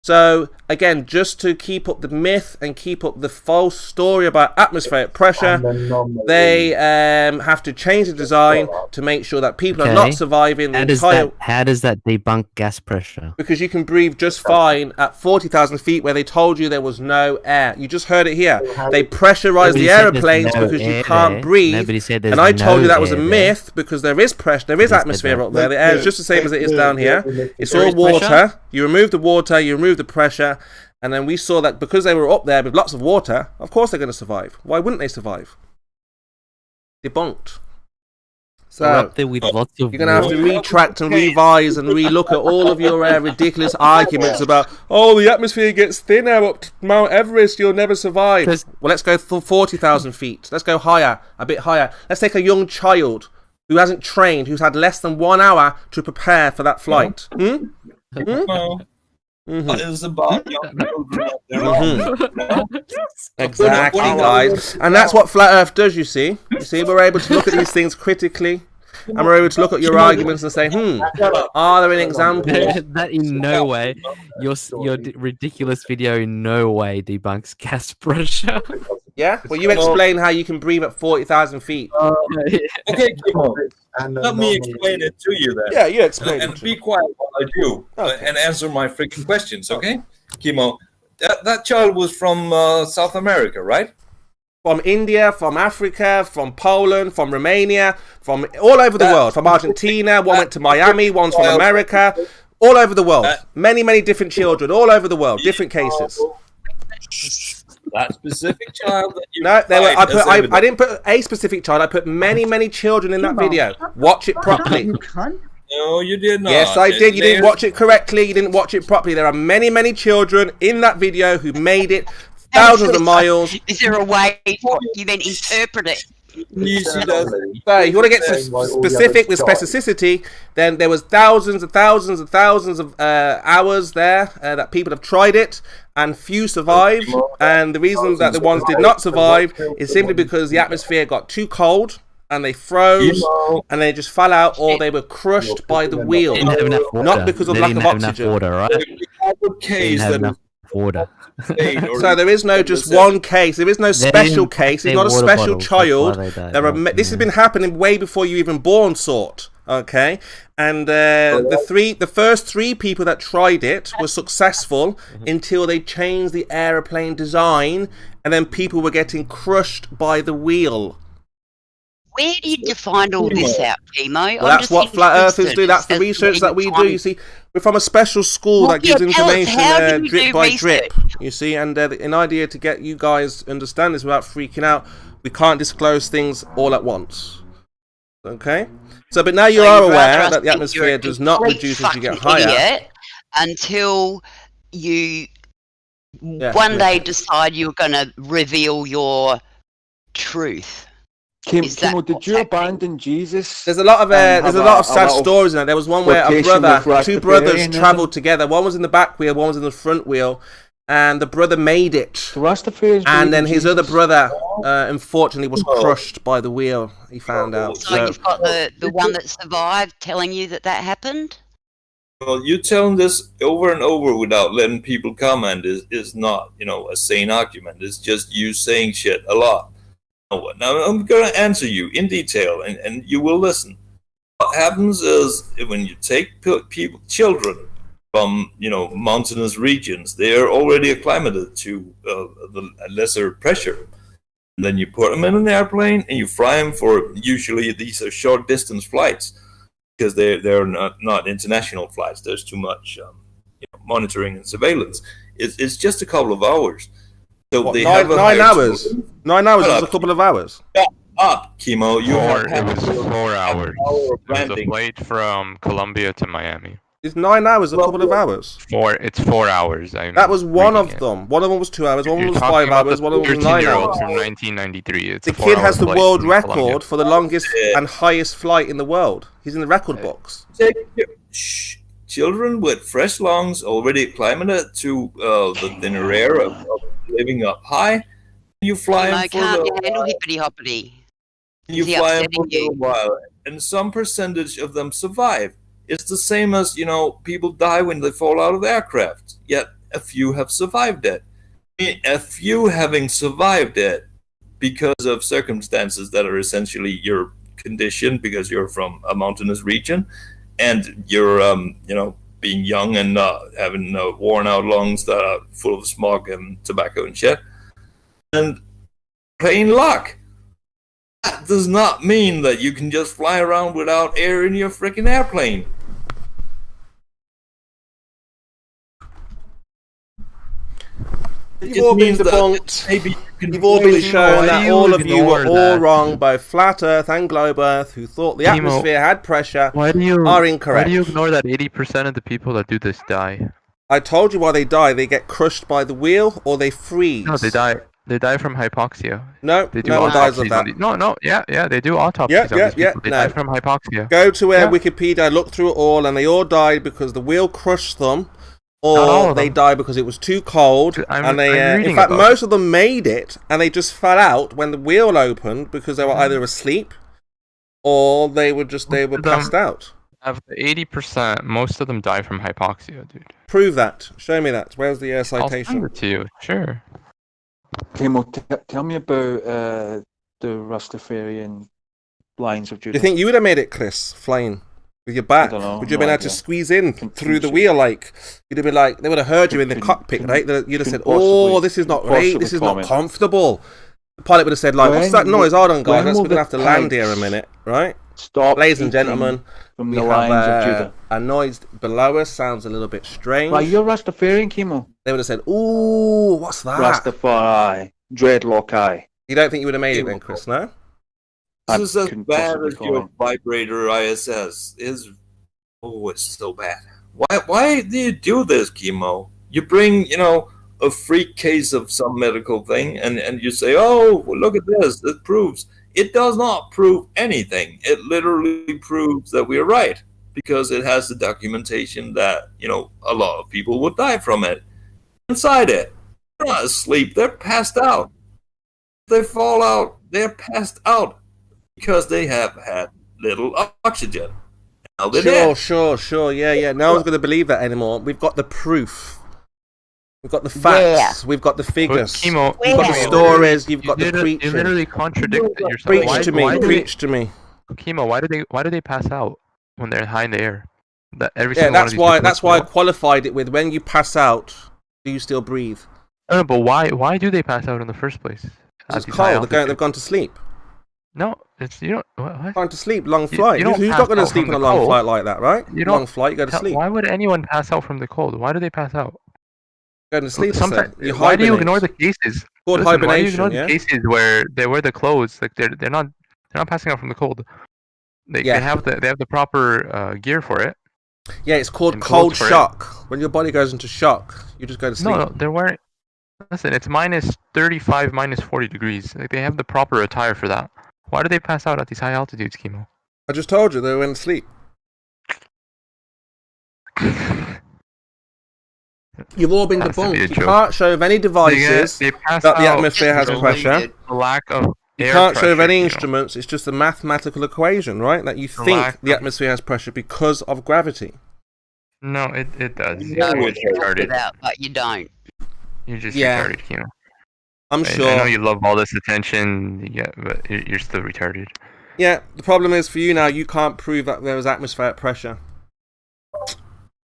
So, again, just to keep up the myth and keep up the false story about atmospheric pressure, they have to change the design to make sure that people are not surviving the entire... How does that debunk gas pressure? Because you can breathe just fine at 40,000 feet where they told you there was no air. You just heard it here. They pressurized the aeroplanes because you can't breathe. And I told you that was a myth because there is pressure, there is atmosphere up there. The air is just the same as it is down here. It's all water. You remove the water, you remove the pressure, and then we saw that because they were up there with lots of water, of course they're going to survive. Why wouldn't they survive? Debunked. So up there with lots of you're going to have to retract and revise and relook at all of your ridiculous arguments about, oh, the atmosphere gets thinner up to Mount Everest, you'll never survive. Well, let's go for 40,000 feet. Let's go higher, a bit higher. Let's take a young child who hasn't trained, who's had less than 1 hour to prepare for that flight. It's about Exactly, guys. And that's what Flat Earth does, you see. You see, we're able to look at these things critically, and we're able to look at your arguments and say, are there any examples? That in no way, your ridiculous video in no way debunks gas pressure. Yeah? Well, you explain how you can breathe at 40,000 feet. Okay, Kimo. Let me explain it to you then. Yeah, you explain and be quiet while I do and answer my freaking questions, okay? Kimo, that child was from South America, right? From India, from Africa, from Poland, from Romania, from all over the world. From Argentina, one went to Miami, one's from America. All over the world. Many, many different children, all over the world, different cases. That specific child that you I didn't put a specific child. I put many, many children in that video. Watch it properly. No, you did not. Yes, I did. You didn't watch it correctly. You didn't watch it properly. There are many, many children in that video who made it thousands of miles. Is there a way you then interpret it? So if you want to get specific with specificity, then there was thousands and thousands and thousands of hours there that people have tried it, and few survived. And the reason that the ones did not survive is simply because the atmosphere got too cold and they froze and they just fell out, or they were crushed by the wheel, not because of lack of oxygen. Water, right? Water. So there is no just one case. There is no special case. It's not a special child. This has been happening way before you even born, sort. Okay, and the first 3 people that tried it were successful until they changed the aeroplane design, and then people were getting crushed by the wheel. Where did you find all this out, Kimo? Well, that's what flat earthers do. That's the research that we do. You see, we're from a special school that gives information drip by drip. You see, and an idea to get you guys to understand this without freaking out, we can't disclose things all at once. Okay? So, but now you are aware that the atmosphere does not reduce as you get higher. Until you one day decide you're going to reveal your truth. Kimo, did you abandon Jesus? There's a lot of sad stories in it. There was one where two brothers travelled together. One was in the back wheel, one was in the front wheel, and the brother made it. And then his other brother, unfortunately, was crushed by the wheel. He found out. So you've got the one that survived telling you that happened? Well, you telling this over and over without letting people comment is not, a sane argument. It's just you saying shit a lot. Now, I'm going to answer you in detail, and you will listen. What happens is when you take children from, mountainous regions, they are already acclimated to the lesser pressure. And then you put them in an airplane and you fly them for, usually these are short distance flights, because they're not international flights. There's too much monitoring and surveillance. It's just a couple of hours. So what, 9 hours? 9 hours is a couple of hours. Shut up, Kimo. It was 4 hours. It was a flight from Colombia to Miami. It's 9 hours, a couple of hours. It's 4 hours. That was one of them. One of them was 2 hours. One of them was 5 hours. One of them was 9 hours. From 1993. It's the kid has the world record for the longest and highest flight in the world. He's in the record books. Children with fresh lungs already acclimated to the thinner air of living up high. You fly I them for can't a handle while. hippity hoppity. You Is he fly them upsetting for a you? little while, and some percentage of them survive. It's the same as, people die when they fall out of aircraft, yet a few have survived it. A few having survived it because of circumstances that are essentially your condition, because you're from a mountainous region, and you're, being young and having worn out lungs that are full of smog and tobacco and shit. And plain luck. That does not mean that you can just fly around without air in your freaking airplane. You've all been debunked. You've all been shown that all of you were all wrong, both Flat Earth and Globe Earth, who thought the atmosphere had pressure, are incorrect. Why do you ignore that 80% of the people that do this die? I told you why they die. They get crushed by the wheel or they freeze. No, they die. They die from hypoxia. No, they do no one dies of autopsies that. No, yeah, they do autopsies on these people. They die from hypoxia. Go to Wikipedia, look through it all, and they all died because the wheel crushed them, or they died because it was too cold. And they, in fact, most of them made it, and they just fell out when the wheel opened because they were either asleep, or they were passed out. Of the 80%, most of them die from hypoxia, dude. Prove that. Show me that. Where's the citation? I'll send it to you. Sure. Kimo, tell me about the Rastafarian lines of Judah. Do you think you would have made it, Chris, flying with your back? Would you have been able to squeeze in through the wheel? Like you'd have been like, they would have heard you in the cockpit, right? You'd have said, "Oh, this is not right. This is not comfortable." The pilot would have said, "Like, what's that noise? Hold on, guys. We're going to have to land here a minute, right?" Stop, ladies and gentlemen. From the lines of Judah. A noise below us sounds a little bit strange. Well, you're Rastafarian, Kimo. They would have said, "Ooh, what's that?" Rastafari, dreadlock eye. You don't think you would have made it then, Chris? No. This is as bad as your vibrator ISS is. Oh, it's so bad. Why do you do this, Kimo? You bring, a freak case of some medical thing, and you say, "Oh, well, look at this. It proves." It does not prove anything. It literally proves that we're right, because it has the documentation that, a lot of people would die from it. Inside it. They're not asleep. They're passed out. They fall out. They're passed out because they have had little oxygen. Now they're dead. Sure. Yeah. No one's going to believe that anymore. We've got the proof. We've got the facts. We've got the figures. Kimo, you've got the stories. You've got the preaching. You literally contradicted yourself. Preach to me. Kimo, why do they pass out when they're high in the air? That's why I qualified it with, when you pass out, do you still breathe? No, but why do they pass out in the first place? It's cold. They've gone to sleep. No, it's what? Gone to sleep. Long flight. Who's not going to sleep on a long flight like that, right? Long flight. You go to sleep. Why would anyone pass out from the cold? Why do they pass out? Going to sleep. Why do you ignore the cases? Called hibernation. Why do you ignore the cases where they wear the clothes? Like they're not passing out from the cold. They have the proper gear for it. Yeah, it's called cold shock. When your body goes into shock, you just go to sleep. No, they're wearing. Listen, it's minus 35, minus 40 degrees. Like they have the proper attire for that. Why do they pass out at these high altitudes, Kimo? I just told you they went to sleep. You've all been debunked. You can't show of any devices that the atmosphere has pressure. Lack of you can't show of any instruments. It's just a mathematical equation, right? That you think the atmosphere has pressure because of gravity. No, it does. You're retarded, but you don't. You're just retarded, Kimo. I'm sure. I know you love all this attention, but you're still retarded. Yeah, the problem is for you now, you can't prove that there was atmospheric pressure.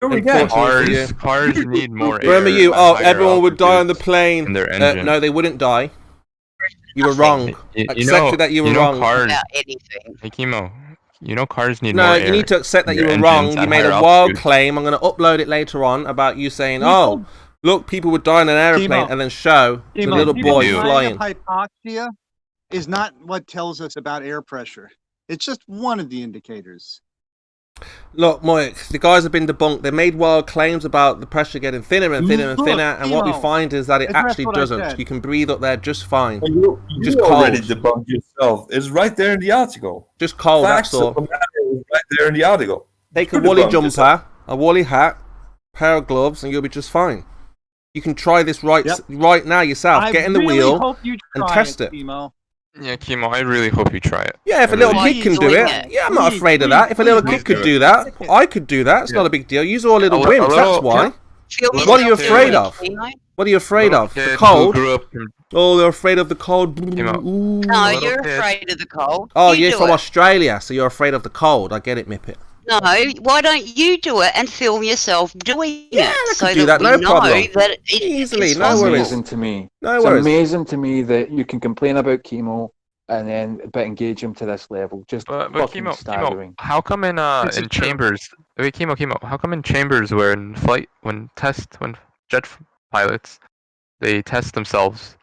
Cars need more air. Remember you? Oh, everyone would die on the plane. No, they wouldn't die. You were wrong. Accepted that you were wrong. Hey, Kimo, cars need more air. No, you need to accept that you were wrong. You made a wild claim. I'm going to upload it later on about you saying, "Oh, look, people would die in an airplane," and then show the little boy flying. Hypoxia is not what tells us about air pressure. It's just one of the indicators. Look, Mike, the guys have been debunked. They made wild claims about the pressure getting thinner and thinner and thinner, and what we find is that it actually doesn't. You can breathe up there just fine. You just already cold. debunked yourself. It's right there in the article. Just cold, Facts that's all. of the matter is right there in the article. Take a You woolly debunked jumper, yourself. a woolly hat, pair of gloves, and you'll be just fine. You can try this right now yourself. Get in the wheel and test it. Yeah, Chemo, I really hope you try it. Yeah, if a little kid can do it, yeah, I'm not afraid of that. If a little kid could do that, I could do that. It's not a big deal. Use all little wimps, that's why. What are you afraid of? What are you afraid of? The cold? Oh, they're afraid of the cold. Ooh. No, you're afraid of the cold. Oh, You you're do from it. Australia, so you're afraid of the cold. I get it, Mippet. No, why don't you do it and film yourself doing it? I so could do that that, we no problem. know that it Easily, is no possible. worries. Amazing to me. No it's worries. amazing to me that you can complain about chemo and then but engage him to this level. Just But fucking Chemo, staggering. how come in chambers? Wait, Chemo, how come in chambers where when jet pilots, they test themselves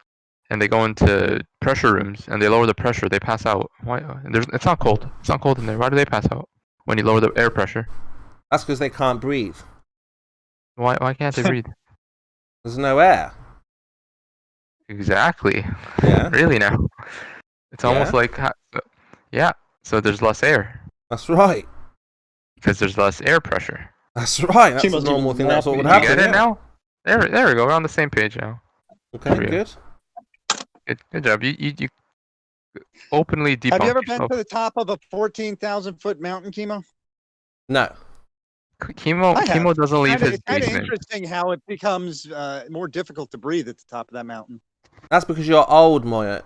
and they go into pressure rooms and they lower the pressure, they pass out? Why? It's not cold. It's not cold in there. Why do they pass out when you lower the air pressure? That's because they can't breathe. Why can't they breathe? There's no air. Exactly. Yeah. Really now. It's almost Yeah. like yeah. So there's less air. That's right. Because there's less air pressure. That's right. That's a normal thing. That's what would happen. You get it yeah. now? There we go. We're on the same page now. Okay, There we go. good. Good job. You openly debunked Have you ever been yourself. to the top of a 14,000-foot mountain, Chemo? No. Chemo doesn't leave his It's kind of basement. interesting how it becomes more difficult to breathe at the top of that mountain. That's because you're old, Moyak.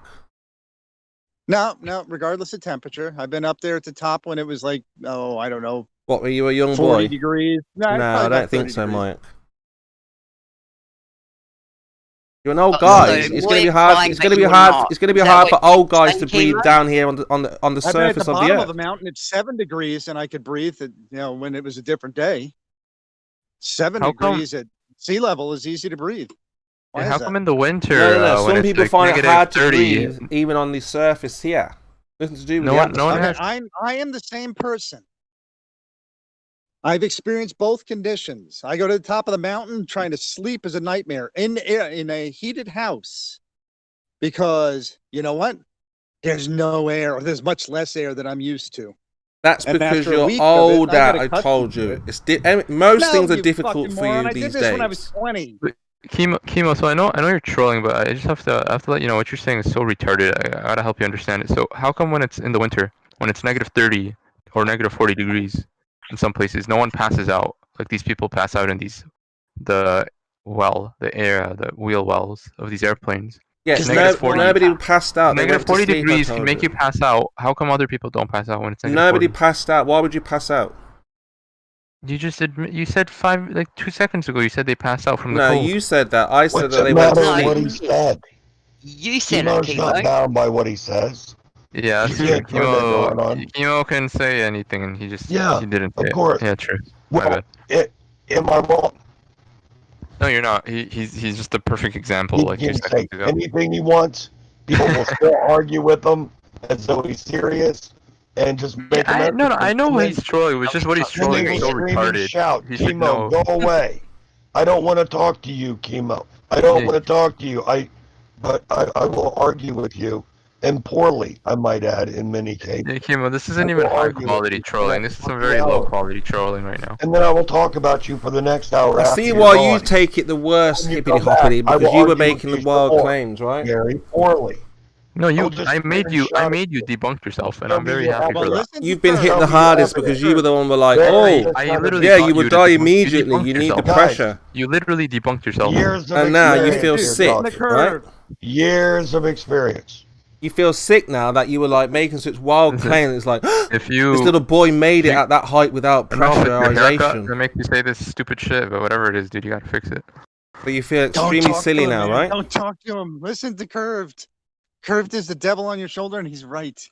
No, regardless of temperature. I've been up there at the top when it was like, I don't know. What, were you a young 40 boy? degrees. No, No, probably I about don't think 30 so, degrees. Moyak. You're an old So guy. It's going to be hard. flying, It's going to but be you're hard. not. It's going to be Is that hard for what old guys to you're breathe saying, down here on the I've been at the surface of the bottom of earth. a mountain at 7 degrees, and I could breathe. When it was a different day. 7 How come- degrees at sea level is easy to breathe. Why How is come that? in the winter? No. when Some it's people like find it negative hard to 30, breathe, even on the surface here. Nothing to do with No the one- no one atmosphere. has- I am the same person. I've experienced both conditions. I go to the top of the mountain, trying to sleep is a nightmare in a heated house, because you know what? There's no air, or there's much less air than I'm used to. That's And because after a you're week of it, old. I That got I accustomed told to you. it. It's most No, things are you difficult fucking for moron. you I did these this when I was days. 20. Chemo. So I know you're trolling, but I just have to let you know what you're saying is so retarded. I gotta help you understand it. So how come when it's in the winter, when it's negative 30 or negative 40 degrees in some places, no one passes out? Like these people pass out in the wheel wells of these airplanes. Yes, Negative 40 nobody passed out. They Negative went to 40 sleep, I degrees told can make you pass out. How come other people don't pass out when it's negative Nobody 40? passed out. Why would you pass out? You just you said 2 seconds ago. You said they passed out from the No, cold. you said that. I said What's that it they went to matter what he sleep. said? You said it, Chemo's not Chemo. bound by what he says. Yeah, that's You true. can't turn that going on. Chemo can say anything, and he Yeah, didn't. of say it. course. Yeah, true. My Well, bad. am I wrong? No, you're not. He's just the perfect example. He Like 2 can seconds say ago. anything he wants. People will still argue with him as though he's serious and just make him. I know he's trolling. It was just what he's And they trolling is will so scream and retarded. shout, He should Chemo, know. go away. I don't want to talk to you, Chemo. I don't want to talk to you. But I will argue with you, and poorly, I might add, in many cases. Yeah, Chemo, this isn't I even will high argue with quality you. trolling. This is some very Yeah. low quality trolling right now. And then I will talk about you for the next hour. I after see you're why gone. you take it the worst, When you hippity come back, hoppity, I because will you were argue making with the you wild more, claims, right? Gary, poorly. No, Don't just I made scream you. and shout I at made you debunk yourself, and Tell I'm me very you happy have for a- that. listen You've been to hit Tell the me hardest you have because a- you were the one who were like, Very- oh, I literally yeah, thought you would had die debunked- immediately. debunked You need the yourself. Guys, pressure. You literally debunked yourself. Years of And now you experience feel here, sick, Doc. right? Years of experience. You feel sick now that you were like making such wild claims. It's like, If you this little boy made it at that height without I know, but your haircut pressurization. that makes you say this stupid shit, but whatever it is, dude, you gotta fix it. But you feel Don't extremely talk silly to him, now, man. right? Don't talk to him. Listen to Curved. Curved is the devil on your shoulder, and he's right.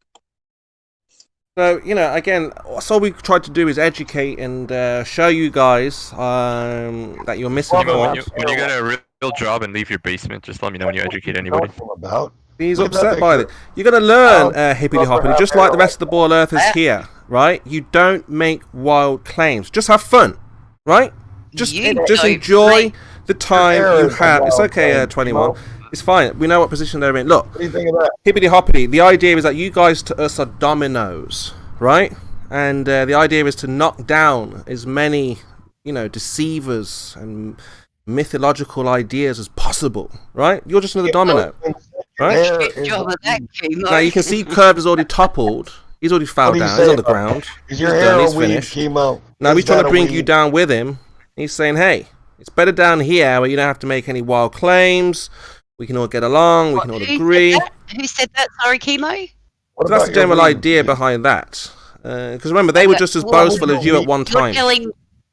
So, again, that's all we tried to do is educate and show you guys that you're misinformed. When you get a real job and leave your basement, just let me know when you educate anybody. About. He's Look at that upset by it. picture. You're going to learn, hippity hoppity, just like the rest of the Ball Earthers here. right? You don't make wild claims. Just have fun, right? Just enjoy the time you have. It's okay, 21. It's fine. We know what position they're in. Look, What do you think of that? hippity hoppity. The idea is that you guys to us are dominoes, right? And the idea is to knock down as many, deceivers and mythological ideas as possible, right? You're just another domino, right? Now you can see Curve has already toppled. He's already fell down. He's on the ground. Is your hair He's a weed, finished. chemo? Now he's Is trying that to a bring weed? you down with him. He's saying, hey, it's better down here where you don't have to make any wild claims. We can all get along. We can all agree. Who said that? Sorry, Chemo? So that's the general idea behind that. Because remember, they were just as boastful as you at one time.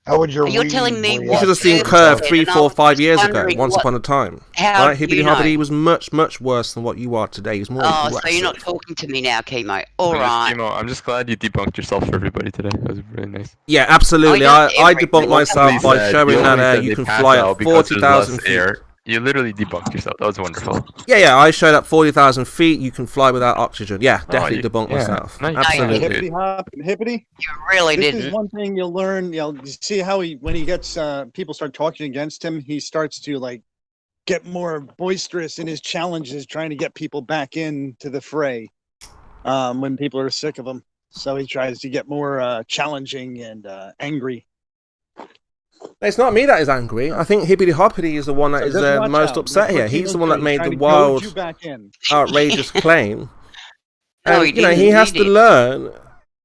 How would your You're telling me You should have seen Curve 3, 4, 5 years ago, once upon a time. How Right? Hippity Hoppity was much, much worse than what you are today. He's more Oh, so aggressive. you're not talking to me now, Chemo. All right. Chemo, I'm just glad you debunked yourself for everybody today. That was really nice. Yeah, absolutely. Oh, I debunked myself by showing that you can fly at 40,000 feet. You literally debunked yourself. That was wonderful. Yeah, I showed up 40,000 feet. You can fly without oxygen. Yeah, definitely debunked myself. No, you Absolutely. Hippity hop and hippity. You really This didn't. is one thing you'll learn. You see how when he gets people start talking against him, he starts to get more boisterous in his challenges, trying to get people back into the fray when people are sick of him. So he tries to get more challenging and angry. It's not me that is angry. I think Hippity Hoppity is the one that is most upset here. He's the one that made the wild, outrageous claim. No, And, he has to learn,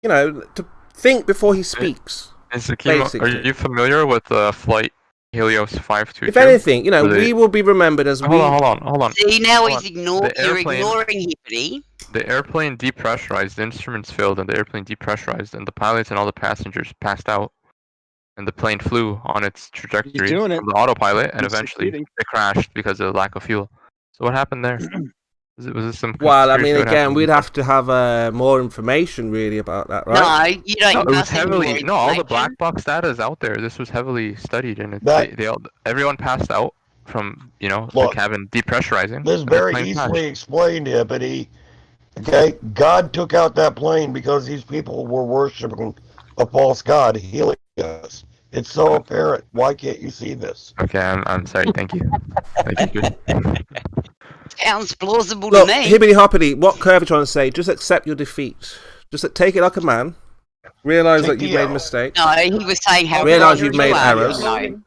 to think before he speaks. Mr. Chemo, are you familiar with Flight Helios 522? If anything, we will be remembered as Hold on. See, now Hold he's on. you're ignoring Hippity. The airplane depressurized, the instruments failed, and the airplane depressurized, and the pilots and all the passengers passed out. And the plane flew on its trajectory from the autopilot, and eventually it crashed because of the lack of fuel. So what happened there? Was it some? Well, I mean, again, we'd have to have more information really about that, right? No, you don't. No, it was heavily. No, all the black box data is out there. This was heavily studied, and everyone passed out from the cabin depressurizing. This is very easily explained, Hippity. Okay, God took out that plane because these people were worshiping a false god, Helios. It's so apparent. Why can't you see this? Okay, I'm sorry. Thank you. Thank you. Sounds plausible Look, to me. Hippity Hoppity, what Curve is trying to say? Just accept your defeat. Just take it like a man. Realize that you've made mistakes. No, he was saying how. Realize you've made errors, and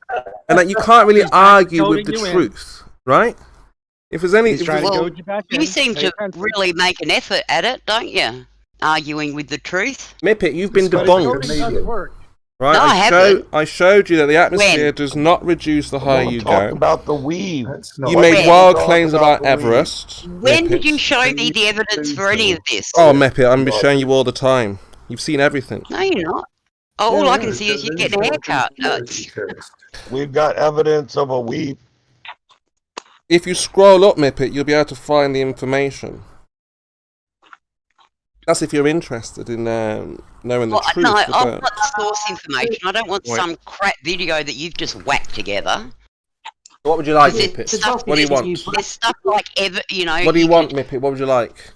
that you can't really argue with the truth, right? If there's any, You seem to really make an effort at it, don't you? Arguing with the truth. Mippet, you've been debunked. Right, No, I haven't. I showed you that the atmosphere does not reduce the higher you Talk go. about the weave. You made wild claims about Everest. When did you show me the evidence for any of this? Oh, Mippet, I'm showing you all the time. You've seen everything. No, you're not. All I can see is you getting a haircut. We've got evidence of a weave. If you scroll up, Mippet, you'll be able to find the information. That's if you're interested in knowing the truth. No, I want the source information. I don't want some crap video that you've just whacked together. What would you like, There's Mippet? stuff- What do you want? There's stuff like What do you want, Mippet? What would you like?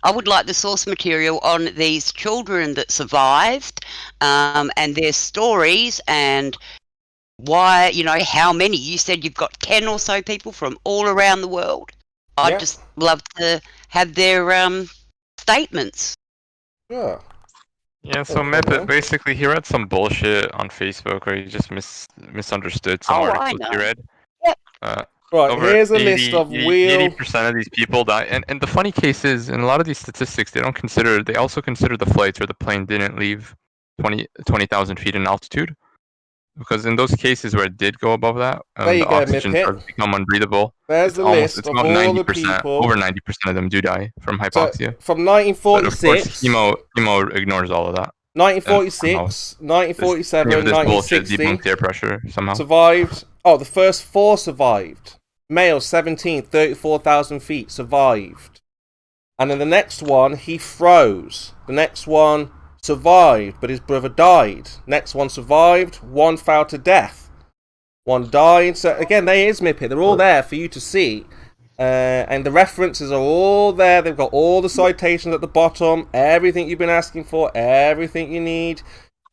I would like the source material on these children that survived, and their stories, and why, how many. You said you've got 10 or so people from all around the world. I'd just love to have their statements. Yeah. Yeah, so Method, basically, he read some bullshit on Facebook, or he just misunderstood some articles he read. Right, here's a list of 80% of these people die, and the funny case is, in a lot of these statistics, they also consider the flights where the plane didn't leave 20,000 feet in altitude, because in those cases where it did go above that, the oxygen starts to become unbreathable. There's the list of all the people. Over 90% of them do die from hypoxia. So, from 1946, but of course, chemo ignores all of that. 1946, 1947, 1960. Debunked air pressure somehow. Survived. Oh, the first 4 survived. Male, 17, 34,000 feet, survived. And then the next one, he froze. The next one survived, but his brother died. Next one survived, one fell to death. One died. So again, there is Mippet. They're all there for you to see. And the references are all there. They've got all the citations at the bottom, everything you've been asking for, everything you need.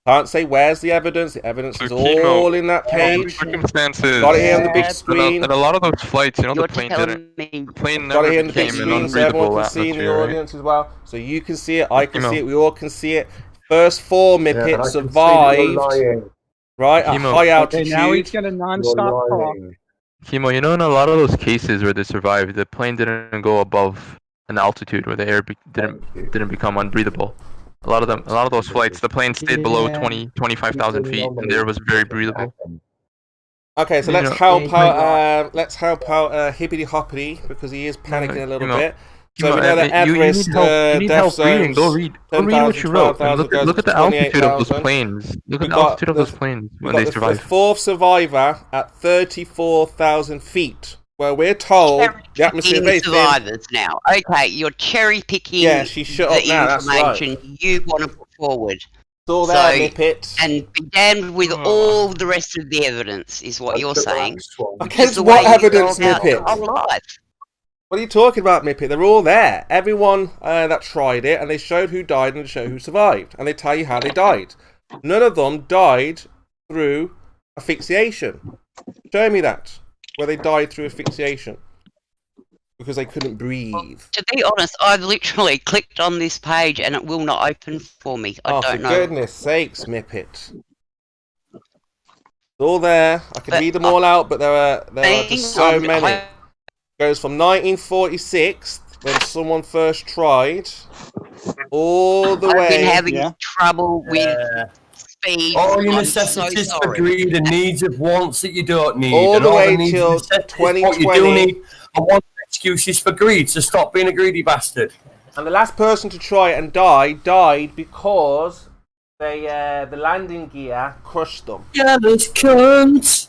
Can't say where's the evidence. The evidence is all in that page. Circumstances. Got it here on the big screen. And a lot of those flights, you know, the plane Got never it here on the big became an screen, so everyone unbreathable can see in the atmosphere, right? audience as well. So you can see it, I can see it, we all can see it. First 4 Yeah, and I Mippets can see that survived, you're lying. right, at Chemo. high Okay, altitude. now he's gonna non-stop You're talk. lying. Chemo, you know, in a lot of those cases where they survived, the plane didn't go above an altitude where the air didn't become unbreathable. A lot of those flights, the plane stayed below 25,000 feet, and the air was very breathable. Okay, so let's help out. Hibbity Hoppity because he is panicking a little bit. So we know that Everest death zones. Go read what you wrote. Look at the altitude of those planes. Look at the altitude of those planes when they survive. The 4th survivor at 34,000 feet, where we're told the atmosphere is very thin. Survivors now. Okay, you're cherry picking. Yeah, she shut up now. That's right. Information you want to put forward. It's all there, Mippet. And be damned with all the rest of the evidence, is what you're saying. Against what evidence, Mippet? What are you talking about, Mippet? They're all there. Everyone that tried it, and they showed who died and they showed who survived. And they tell you how they died. None of them died through asphyxiation. Show me that, where they died through asphyxiation. Because they couldn't breathe. To be honest, I've literally clicked on this page and it will not open for me. I don't know. For goodness sakes, Mippet. It's all there. I can read them all out, but there are just so many. It goes from 1946, when someone first tried, all the way. I've been having trouble with speed. All your necessities for greed and needs of wants that you don't need. All and the all way the needs till and necessities 2020. what you do need. And one excuses for greed, so stop being a greedy bastard. And the last person to try it and died because they the landing gear crushed them. Jealous cunts.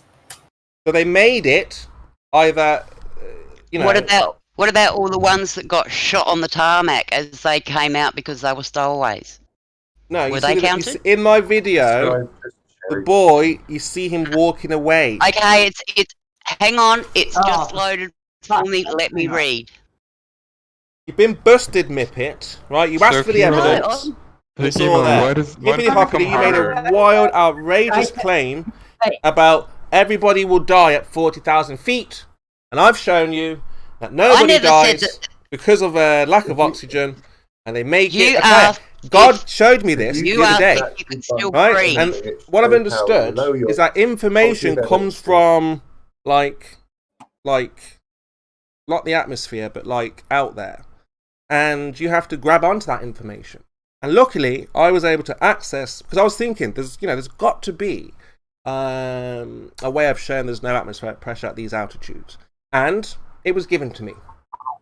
So they made it either, you know. What about all the ones that got shot on the tarmac as they came out because they were stowaways? No, were they counted? In my video, the boy, you see him walking away. Okay, it's hang on, it's just loaded for me. Let me read. You've been busted, Mippet, right? You asked for the evidence. It's all there. Hippity Hoppity, you made a wild, outrageous claim about everybody will die at 40,000 feet. And I've shown you that nobody dies because of a lack of oxygen. And they make it... Okay, God showed me this the other day. Right? And what I've understood is that information comes from, like, not the atmosphere, but, like, out there. And you have to grab onto that information. And luckily, I was able to access, because I was thinking, there's got to be a way of showing there's no atmospheric pressure at these altitudes. And it was given to me.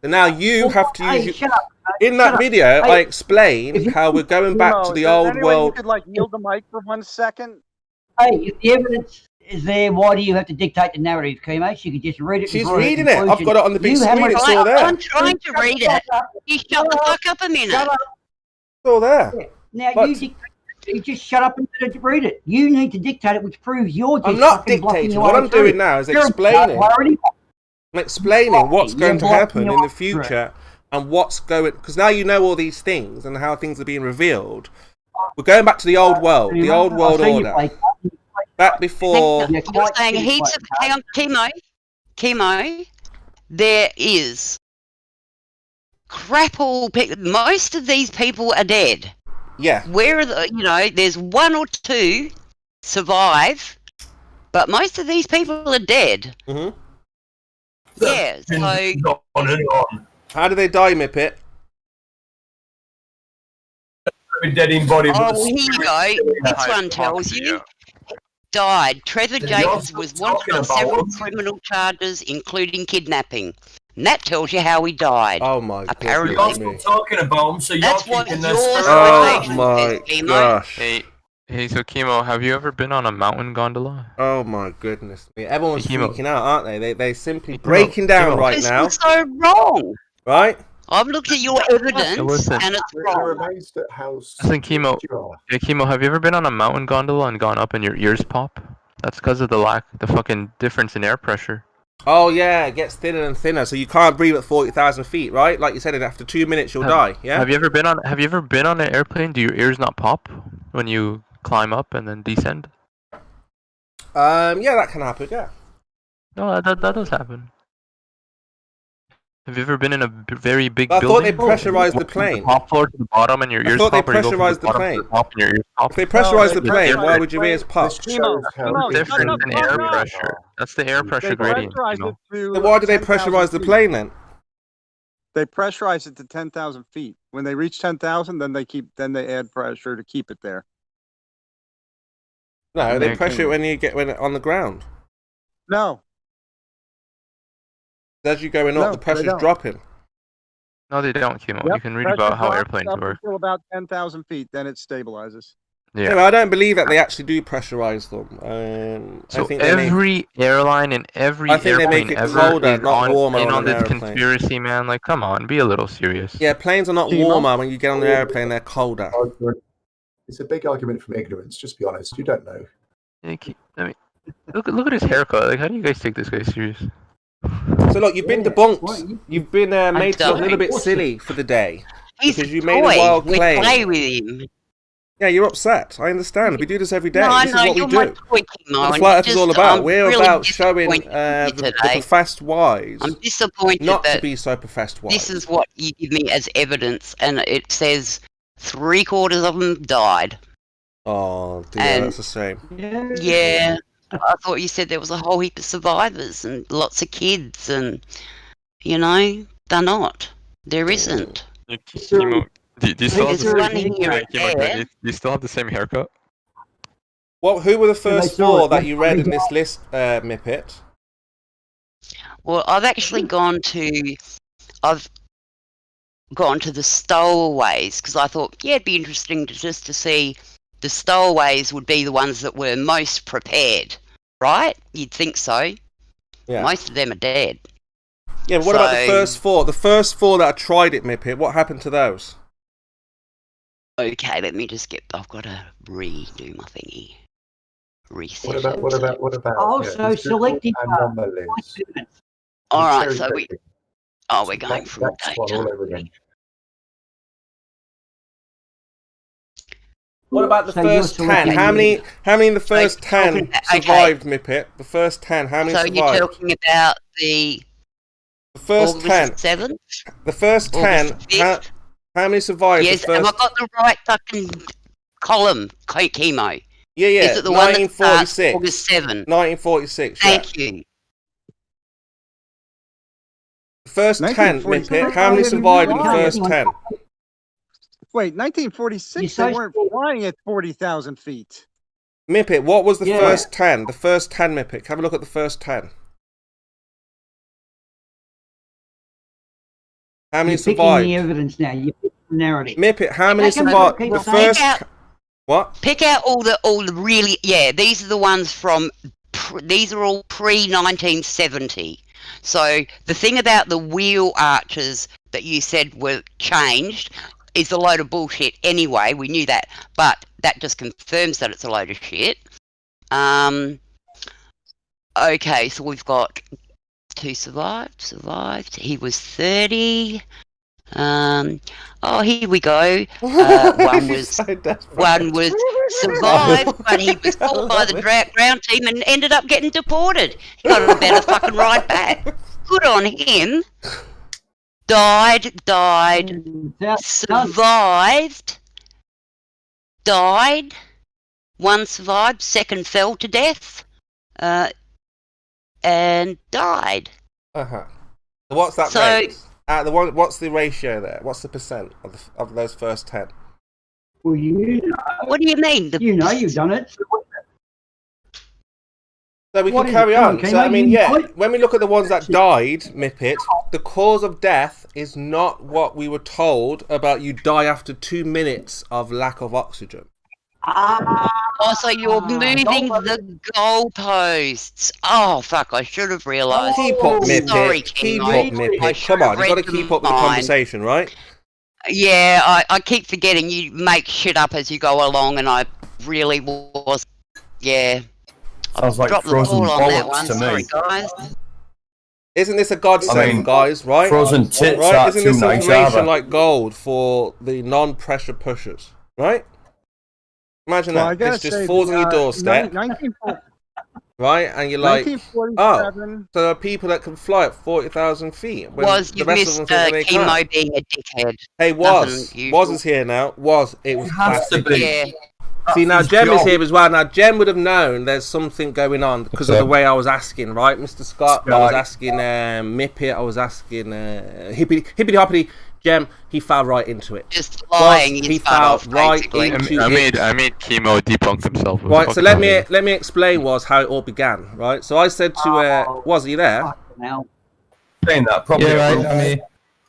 And now you have to use... In that video, I explain how we're going back to the old world. You could, like, yield the mic for 1 second? Hey, if the evidence is there, why do you have to dictate the narrative, Kimo? She could just read it. She's reading it. I've got it on the big screen. It's all there. I'm trying to read it. You shut the fuck up a minute. Shut up. It's all there. Yeah. Now, you just shut up and read it. You need to dictate it, which proves you're just I'm not dictating. What I'm doing now is explaining. I'm explaining what's going to happen in the future and what's going... Because now you know all these things and how things are being revealed. We're going back to the old world, the old world order. Back before... You're saying heaps of... Hang on, Chemo, there is... crap all... Most of these people are dead. Yeah. Where are the... there's 1 or 2 survive, but most of these people are dead. Mm-hmm. Yeah, so... On and on. How do they die, Mippet? Dead in body. Oh, here you go. This one tells you. Died. Trevor Jacobs was wanted on several criminal charges, including kidnapping. And that tells you how he died. Oh my god. Apparently. You're talking about him, so that's what your Oh my gosh. Hey, so Chemo, have you ever been on a mountain gondola? Oh my goodness. Everyone's freaking out, aren't they? They're simply breaking down right now. It's so wrong. Right? I've looked at your evidence and it's wrong. Listen, Chemo, have you ever been on a mountain gondola and gone up and your ears pop? That's because of the fucking difference in air pressure. Oh yeah, it gets thinner and thinner, so you can't breathe at 40,000 feet, right? Like you said, after 2 minutes you'll die. Yeah. Have you ever been on an airplane? Do your ears not pop when you climb up and then descend? Yeah, that can happen. Yeah. No, that does happen. Have you ever been in a very big I building? thought they pressurized the plane. From the top floor to the bottom, and your ears I thought they pop. Or you go from pressurized the bottom plane. to the top and your ears pop. If they pressurized the plane, why would your ears pop? That's different than air pressure. That's the air pressure gradient. You know? Then why do they pressurize the plane then? They pressurize it to 10,000 feet. When they reach 10,000, then they add pressure to keep it there. No, they pressure it when it on the ground. No. As you're going up, the pressure's dropping. No, they don't, Kimo. Yep, You can read pressure about how drops airplanes up work. until about 10,000 feet, then it stabilizes. Yeah, I don't believe that they actually do pressurize them. So I think every airline and every airplane ever colder, is not warmer in on on an this airplane. conspiracy, man. Like, come on, be a little serious. Yeah, planes are not warmer when you get on the airplane; they're colder. It's a big argument from ignorance. Just be honest. You don't know. I mean, look at his haircut. Like, how do you guys take this guy serious? So look, you've been debunked. You've been made to look a little bit silly for the day because you made a wild claim. Play with him. Yeah, you're upset. I understand. We do this every day. No, this is what we you're do. my twinkie, What the Mo, Flat Earth is and all just, about. I'm We're really about showing disappointed the today. professed wise. I'm disappointed not to that be so professed wise. This is what you give me as evidence, and it says 3/4 of them died. Oh dear, And- that's a shame. Yeah, I thought you said there was a whole heap of survivors and lots of kids, and they're not. There isn't. Kimo, do you still have the There's one same? here and Kimo, there. do you still have the same haircut? Well, who were the first saw four it. that you read in this list, Mippet? Well, I've gone to the stowaways because I thought, it'd be interesting to see the stowaways would be the ones that were most prepared, right? You'd think so. Yeah. Most of them are dead. Yeah, but what about the first four? The first four that tried it, Mippet, what happened to those? Okay, let me just I've got to redo my thingy. Reset. What about? Also, selective anomalies. All right, Cherry so picking. we're going from That's one all over again. What about the So first you're 10? selecting- How many in the first 10 okay. survived, Mippet? The first 10, how many So survived? you're talking about the first August 10. 7th? The first 10, August how many survived? Yes, the first... have I got the right fucking column, chemo? Yeah, yeah. Is it the one that starts 1946. August 7? 1946, yeah. Thank you. The first 10, Mippet, how many survived in the first 10? Wait, 1946, they weren't flying at 40,000 feet. Mippet, what was the first 10? The first 10, Mippet. Have a look at the first 10. How many You're picking survived? the evidence now. You're picking the narrative. Mippet, how many survived? The first... What? Pick out all the really, these are the ones from, these are all pre-1970. So the thing about the wheel arches that you said were changed is a load of bullshit anyway. We knew that, but that just confirms that it's a load of shit. Okay, so we've got 2 survived. He was 30. Here we go. One was survived, but he was caught by the ground team and ended up getting deported. He got a better fucking ride back. Good on him. Died, survived, died. One survived, second fell to death, and died. Uh-huh. So what's that So- rate? What's the ratio there? What's the percent of those first 10? Well, What do you mean? you've done it. So we What can is carry it? on. Okay, So I mean, maybe- when we look at the ones that died, Mippet, the cause of death is not what we were told about you die after 2 minutes of lack of oxygen. Oh, so you're moving the goalposts. Oh, fuck, I should have realised. Keep up, Sorry, Mippet. Keep Kimo. up, I Mippet. should Come have on, you've got to read keep them up the mine. conversation, right? Yeah, I keep forgetting you make shit up as you go along, and I really was. Yeah. Sounds like Dropped the frozen ball on that bollocks one. to Sorry, me. guys. Isn't this a godsend, I mean, guys? Right? frozen tits right? aren't Isn't this too nice, information are they? like gold for the non-pressure pushers? Right? Imagine Well, I that. gotta This just say, falls on your doorstep. 1940 right? And you're like, oh, 1947. so there are people that can fly at 40,000 feet. when Was the you rest of missed them think they can't. Chemo being a dickhead? Hey, Was is here now. It was has to classic. be. Yeah. See, now his Jem is job. here as well. Now Jem would have known there's something going on because of the way I was asking, right, Mr. Scott? I was asking Mippet. I was asking Hippity Hoppity. Jem, he fell right into it. Just lying. He fell right into I it. made Chemo debunk himself. It was Right, so fucking amazing. let me explain how it all began. Right, so I said to Was, are you there? Now. Saying that, probably Yeah, a right, room. I mean,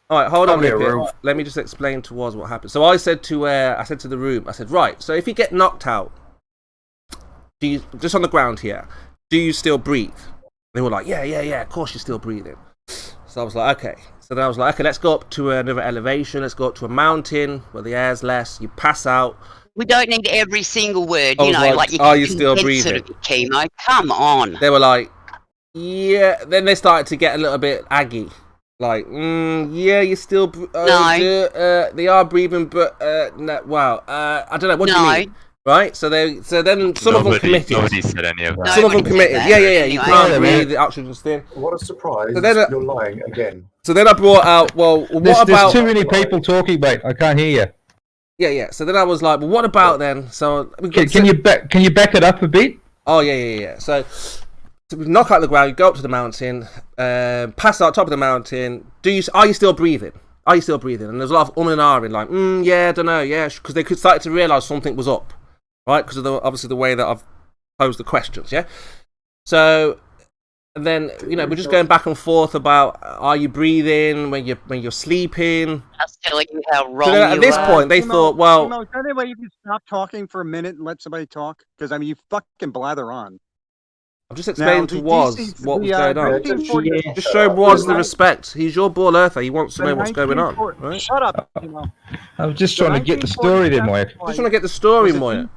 All right, hold on, Probably a Mippet. room. Let me just explain to Was what happened. So I said to the room, I said, right, so if you get knocked out, do you just on the ground here, do you still breathe? They were like, yeah, of course you're still breathing. So I was like, okay. So then I was like, okay, let's go up to another elevation. Let's go up to a mountain where the air's less. You pass out. We don't need every single word, I you was know, like, like you are can you still condense it breathing? a bit, Chemo. Come on. They were like, yeah. Then they started to get a little bit aggy. Like, yeah, you're still. No. They are breathing, but no. Wow. I don't know. What do you mean? Right. So then some of them committed. Nobody said any of that. Some of them committed. Yeah. You can't breathe. The oxygen's thin. What a surprise. So then, You're lying again. So then I brought out. Well, what there's about? too many people talking, mate. I can't hear you. Yeah. So then I was like, well, what about then? So Can you back it up a bit? Oh yeah. So we knock out the ground. You go up to the mountain. Pass out top of the mountain. Are you still breathing? Are you still breathing? And there's a lot of and ahhing, like, yeah, I don't know, yeah, because they could start to realise something was up, right? Because of obviously the way that I've posed the questions, yeah. So, and then we're just going back and forth about are you breathing when you're sleeping. That's telling you how wrong So at this point, they thought, well, Timo, is there any way you can stop talking for a minute and let somebody talk? Because I mean, you fucking blather on. I'm just explaining to Was what was going on. 1940 Just show Was the respect. He's your ball earther. He wants to know what's going on. Right? Shut up, Timo. I was just trying to get the story there, Moya. Just trying to get the story, Moya.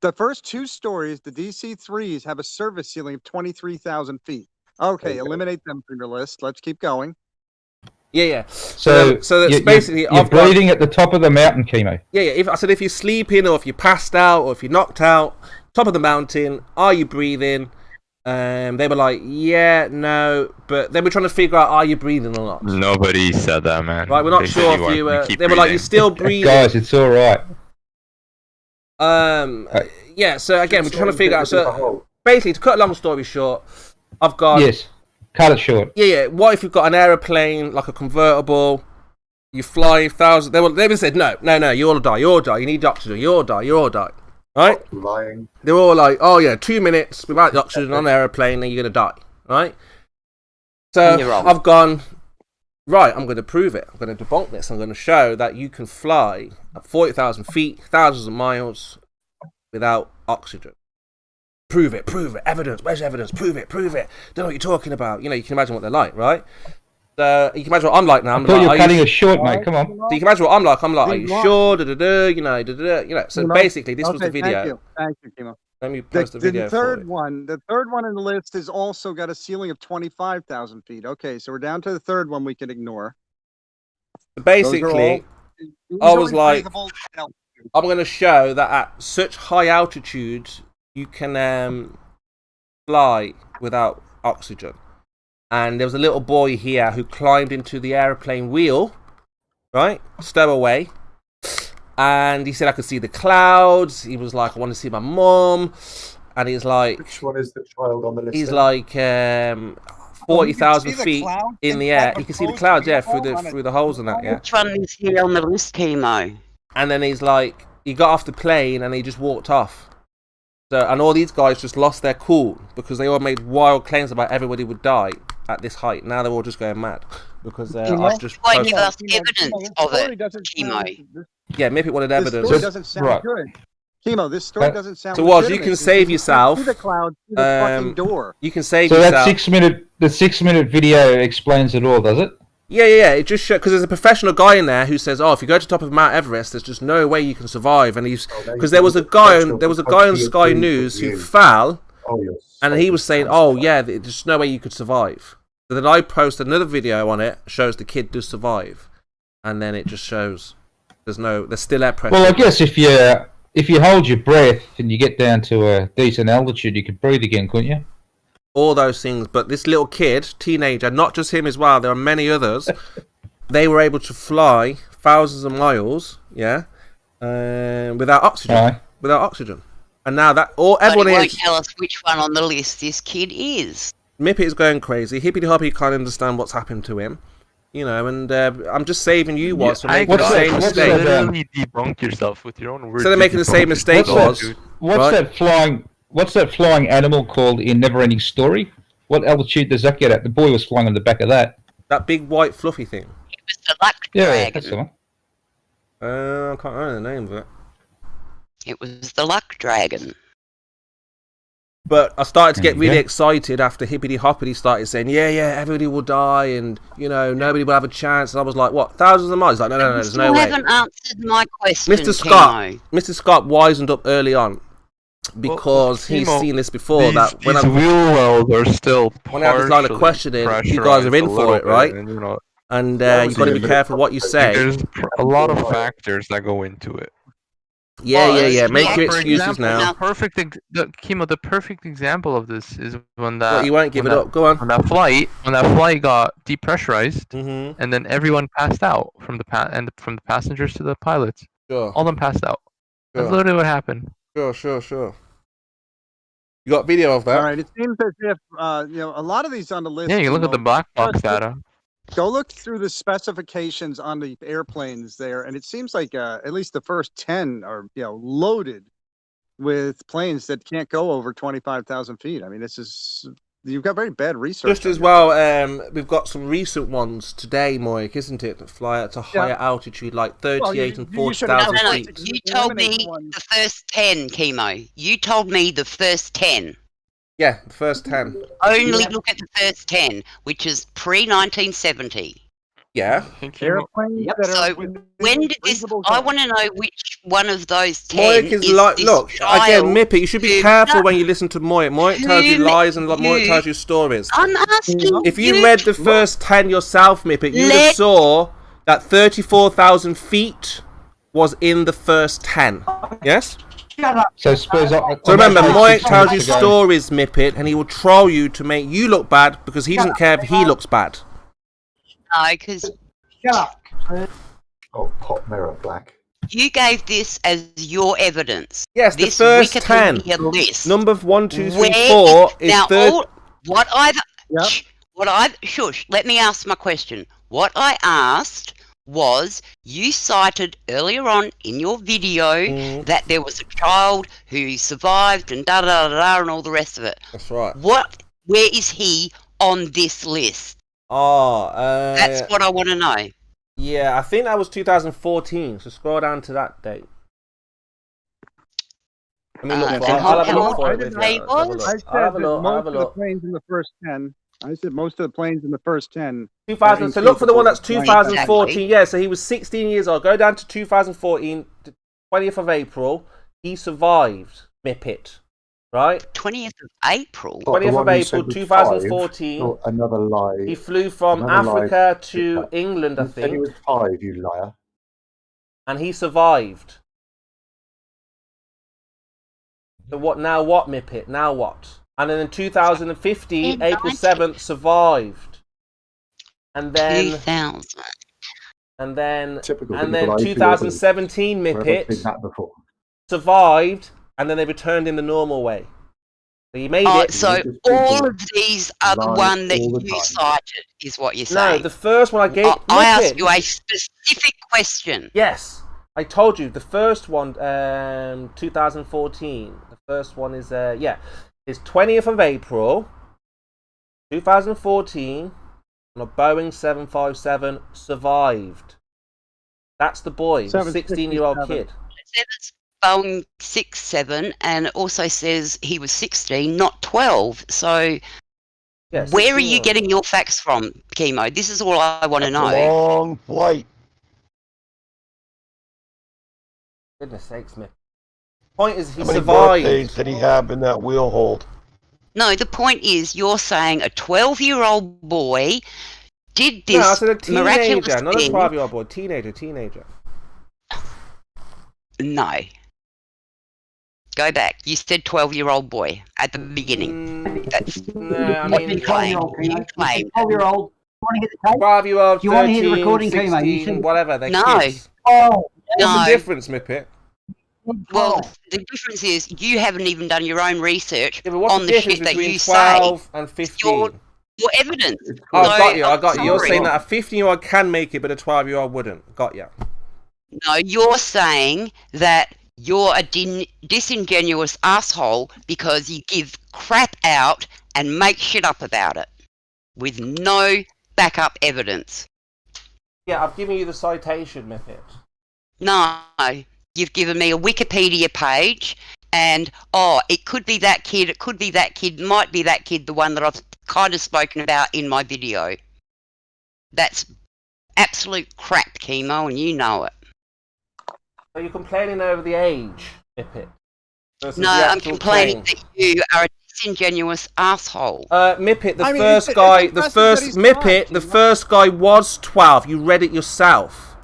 The first two stories, the DC-3s, have a service ceiling of 23,000 feet. Okay, eliminate them from your list. Let's keep going. Yeah. So that's basically you're breathing at the top of the mountain, Chemo. Yeah. I said if you're sleeping or if you're passed out or if you're knocked out, top of the mountain, are you breathing? They were like, yeah, no, but they were trying to figure out, are you breathing or not? Nobody said that, man. Right, we're not They sure said if you. keep They were like, breathing. you're still breathing. Guys, it's all right. Yeah. So again, we're trying to figure out. So basically, to cut a long story short, I've got. Yes. Cut it short. Yeah. What if you've got an aeroplane like a convertible? You fly 1,000. They said no. You all die. You need oxygen. You all die. Right? Lying. They're all like, oh yeah, 2 minutes without the oxygen on the aeroplane, and you're gonna die. Right? So I've gone. Right, I'm going to prove it. I'm going to debunk this. I'm going to show that you can fly at 40,000 feet, thousands of miles, without oxygen. Prove it. Evidence. Where's evidence? Prove it. Don't know what you're talking about. You can imagine what they're like, right? So you can imagine what I'm like now. I thought you were cutting us short, mate. Come on. So you can imagine what I'm like. Are you sure? So basically, this was the video. Thank you, Kimo. Let me post the video. The third one in the list has also got a ceiling of 25,000 feet. Okay, so we're down to the third one we can ignore. Basically, I was like, I'm going to show that at such high altitudes, you can fly without oxygen. And there was a little boy here who climbed into the airplane wheel, right? Stowaway. And he said I could see the clouds. He was like, I want to see my mom. And he's like... Which one is the child on the list? He's like 40,000 feet in the air. You can see the clouds, yeah, through the holes in that, yeah. Which one is here on the list, Chemo? And then he's like, he got off the plane and he just walked off. So, and all these guys just lost their cool because they all made wild claims about everybody would die at this height. Now they're all just going mad because I've just... Why give us evidence of it, Chemo? Yeah, maybe wanted evidence. This story doesn't sound good. Chemo, this story doesn't sound so was you can save yourself. See the cloud through the fucking door. You can save so yourself. So the 6 minute video explains it all, does it? Yeah. It just shows because there's a professional guy in there who says, "Oh, if you go to the top of Mount Everest, there's just no way you can survive." And he's because there was a guy on Sky News who fell, and he was saying, "Oh yeah, there's no way you could survive." So then I post another video on it, shows the kid does survive, and then it just shows there's still air pressure. Well, I guess if you hold your breath and you get down to a decent altitude, you could breathe again, couldn't you? All those things, but this little kid, teenager, not just him as well, there are many others, they were able to fly thousands of miles, without oxygen. Without oxygen. And now that everyone but it won't tell us which one on the list this kid is. Mippet is going crazy. Hippity Hoppy can't understand what's happened to him. And I'm just saving you from making the same mistake. Literally debunk yourself with your own words. So they're making the same mistake, What's that flying animal called in Neverending Story? What altitude does that get at? The boy was flying on the back of that. That big white fluffy thing. It was the luck dragon. That's the one. I can't remember the name of it. It was the luck dragon. But I started to get really excited after Hippity Hoppity started saying, yeah, everybody will die and, nobody will have a chance. And I was like, what, thousands of miles? He's like, no, there's no way. You haven't answered my question, Mr. Scott wisened up early on because he's seen this before. These wheel wells are still when I have this line of questioning, you guys are in for it, right? And you've got to be careful what you say. There's a lot of factors that go into it. Yeah. Make your excuses now. The perfect example of this is when that. Well, you won't give it up. Go on. When that flight got depressurized, and then everyone passed out from the passengers to the pilots. Sure. All of them passed out. That's literally what happened. Sure. You got video of that? All right. It seems as if a lot of these on the list. Yeah, you look at the black box data. Go look through the specifications on the airplanes there, and it seems like at least the first 10 are loaded with planes that can't go over 25,000 feet. I mean, you've got very bad research. Just as well, we've got some recent ones today, Moik, isn't it? That fly at a higher altitude, like 38 and 40,000 feet. You told me the first 10, Chemo. You told me the first 10. Yeah, the first 10. Only look at the first 10, which is pre-1970. Yeah. So when did this? I want to know which one of those 10 Moik is like. Look, again, Mippy, you should be careful when you listen to Moik. Moik tells you lies and Moik tells you stories. I'm asking. If you read the first 10 yourself, Mippy, you would have saw that 34,000 feet was in the first 10. Yes. So remember, Moik tells you stories, Mippet, and he will troll you to make you look bad because he doesn't care if he looks bad. No, because Hot mirror, black. You gave this as your evidence. Yes, this the first 10. List. Number 1, 2, 3, 4 is now 30. Shush. Let me ask my question. What I asked was you cited earlier on in your video that there was a child who survived and and all the rest of it. That's right. Where is he on this list? That's what I want to know. Yeah, I think that was 2014. So scroll down to that date. I mean, look, I'll have a look for it. I'll have a look. Most of the planes in the first 10. I said most of the planes in the first 10. 2000. So look for the one that's 2014. Exactly. Yeah, so he was 16 years old. Go down to 2014, 20th of April. He survived Mippet, right? 20th of April? 20th of April, 2014. Oh, another lie. He flew from Africa to England, I think. He was 5, you liar. And he survived. So what now? What, Mippet? Now what? And then in 2015, April 7th, survived. And then 2000. And then 2017, Mippet survived, and then they returned in the normal way. So he made it. So all of these are the one that you cited, is what you're saying? No, the first one I gave. I asked you a specific question. Yes, I told you the first one, 2014. The first one is is 20th of April, 2014, on a Boeing 757, survived. That's the boy, the 16-year-old kid. It says it's Boeing 67, and it also says he was 16, not 12. So where are you getting your facts from, Chemo? This is all I want to know. Long flight. Goodness sakes, Smith. Point is, he How many survived. birthdays did he have in that wheel hold? No, the point is you're saying a 12-year-old boy did this No, I said a miraculous teenager, not a thing. 12-year-old boy. Teenager. No. Go back. You said 12-year-old boy at the beginning. That's No, I mean... you claimed. 12-year-old. You want to hear the tape? 12-year-old, Do you want to hear the 13, recording, Kimo? 16, You said whatever, they're No. kids. Oh, What's no. the difference, Mippet? Well, the difference is you haven't even done your own research Yeah, but what's on the difference shit that between you 12 say. and 15? Your evidence. Oh, So, I got you. You're sorry. saying that a 15-year-old can make it, but a 12-year-old wouldn't. Got you. No, you're saying that you're a disingenuous asshole because you give crap out and make shit up about it with no backup evidence. Yeah, I've given you the citation, Mippet. No, you've given me a Wikipedia page and, it could be that kid, it could be that kid, might be that kid, the one that I've kind of spoken about in my video. That's absolute crap, Chemo, and you know it. Are you complaining over the age, Mippet? No, I'm complaining that you are a disingenuous asshole. Mippet, the first guy was 12. You read it yourself.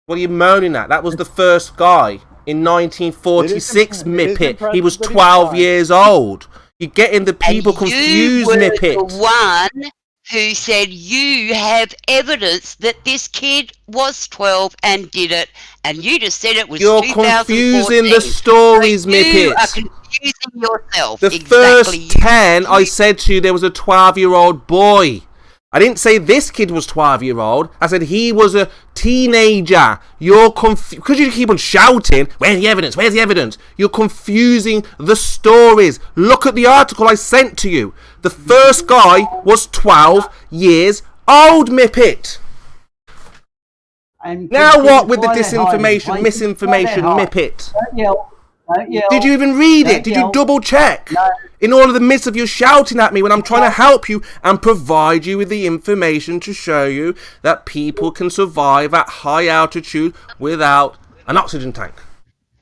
What are you moaning at? That was the first guy in 1946, Mippet. He was 12 years old. You're getting the people confused, Mippet. You were the one who said you have evidence that this kid was 12 and did it, and you just said it was 2014. You're confusing the stories, Mippet. You are confusing yourself. The first 10, I said to you there was a 12-year-old boy. I didn't say this kid was 12-year-old. I said he was a teenager. You're confused because you keep on shouting, where's the evidence? Where's the evidence? You're confusing the stories. Look at the article I sent to you. The first guy was 12 years old, Mippet. Now what with the disinformation, misinformation, Mippet? Don't yell. Did you even read it? Did you double check? No. In all of the midst of you shouting at me when I'm trying to help you and provide you with the information to show you that people can survive at high altitude without an oxygen tank.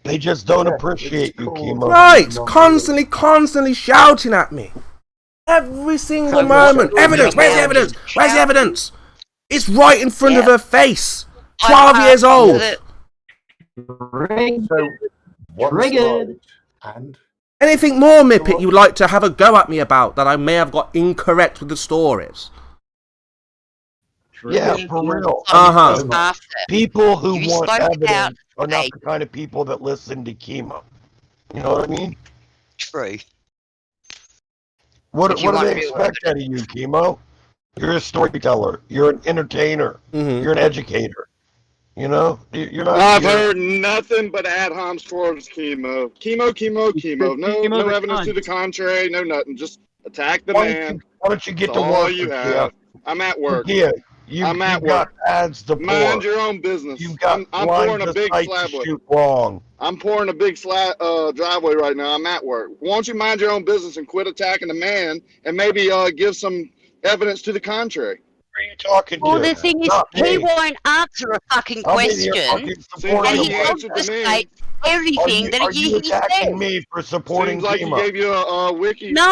They just don't appreciate you, Chemo. Right, constantly shouting at me. Every single moment. Evidence, where's the evidence? Where's the evidence? It's right in front of her face. 12 years old. Triggered. And anything more, Mippet, you'd like to have a go at me about that I may have got incorrect with the stories? Yeah, for real. People who want evidence are not the kind of people that listen to Chemo. You know what I mean? True. What do they expect out of you, Chemo? You're a storyteller. You're an entertainer. You're an educator. You know, you're not. I've heard nothing but ad homs towards Chemo. Chemo. No evidence to the contrary. No nothing. Just attack the man. Why don't you get That's to all work? you have. I'm at work. Yeah, I'm at got work. ads to pour. Mind your own business. You've got I'm pouring a lines big of sight slab. to shoot wrong. I'm pouring a big driveway right now. I'm at work. Why don't you mind your own business and quit attacking the man and maybe give some evidence to the contrary? Who are you talking to? Well, the thing is, he won't answer a fucking question, and he wants to state everything that he said. Attacking me for supporting Seems like Chemo. he gave you a wiki. No,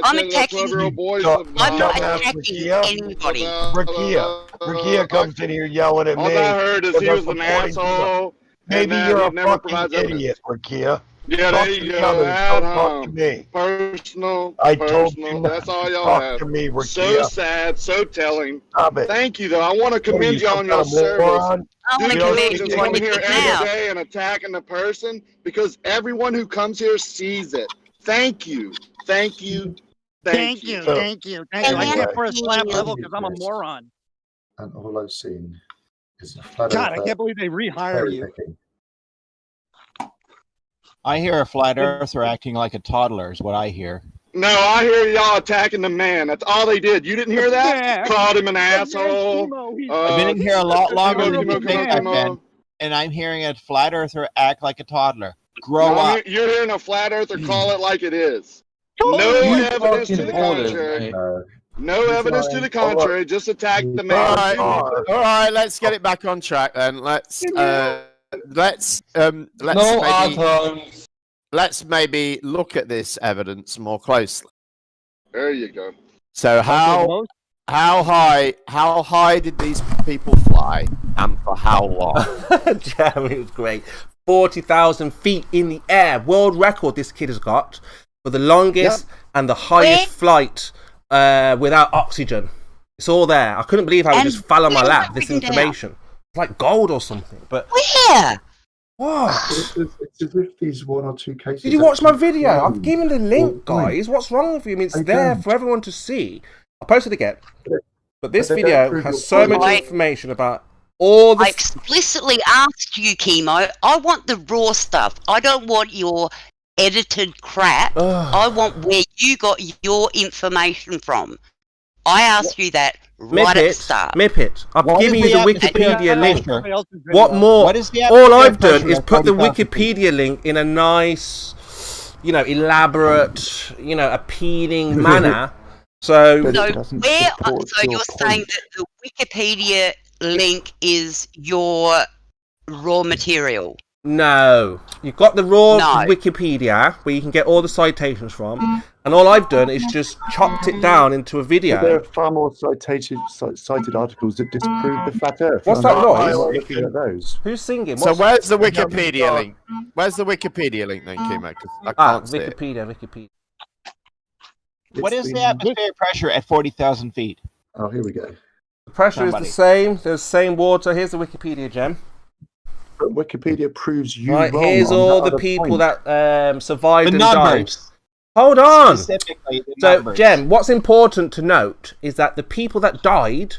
I'm attacking you. I'm not attacking anybody. Rakia comes in here yelling at me. All I heard is he was an asshole. Maybe you're a fucking idiot, Rakia. Yeah, there you go. Talk to me. Personal. I told you. That's all y'all Talk have. to me, Rakia. So sad, so telling. Stop it. Thank you, though. I want to commend you on your service. I want to commend you on coming here it every now. day and attacking the person because everyone who comes here sees it. Thank you. Thank you. Thank you. I can't press slap level because I'm a moron. And all I've seen is a flat God, I can't believe they rehire you. I hear a flat earther acting like a toddler is what I hear. No, I hear y'all attacking the man. That's all they did. You didn't hear that? Yeah. Called him an asshole. I've been in here a lot longer than you think I've Chemo. been, and I'm hearing a flat earther act like a toddler. Grow up. You're hearing a flat earther call it like it is. No evidence to the contrary. No evidence to the contrary. Just attack the man. All right, let's get it back on track then. Let's maybe let's maybe look at this evidence more closely. There you go. So how high did these people fly, and for how long? Jeremy, it was great. 40,000 feet in the air. World record this kid has got for the longest and the highest flight without oxygen. It's all there. I couldn't believe how it just fell on my lap, this information. It's like gold or something. But where? What? It's as if these one or two cases. Did you watch my video? I've given the link, guys. What's wrong with you? I mean, it's there for everyone to see. I'll post it again. But this video has so much information about all the... I explicitly asked you, Chemo. I want the raw stuff. I don't want your edited crap. I want where you got your information from. I asked you that right at the start. Mip-it. I've given you the Wikipedia link. What more? What is the all I've done is put the Wikipedia link in a nice, elaborate, appealing manner. So you're saying that the Wikipedia link is your raw material? No, you've got the raw Wikipedia where you can get all the citations from, and all I've done is just chopped it down into a video. But there are far more cited articles that disprove the flat Earth. What's that noise? Looking at those. Who's singing? So where's the Wikipedia link? Where's the Wikipedia link then, Kimo? I can't see it. Wikipedia. What is the atmospheric pressure at 40,000 feet? Oh, here we go. The pressure is the same. There's the same water. Here's the Wikipedia gem. But Wikipedia proves you right, wrong. Here's all the people that survived and died. Hold on. Specifically, the so, numbers. Jem, what's important to note is that the people that died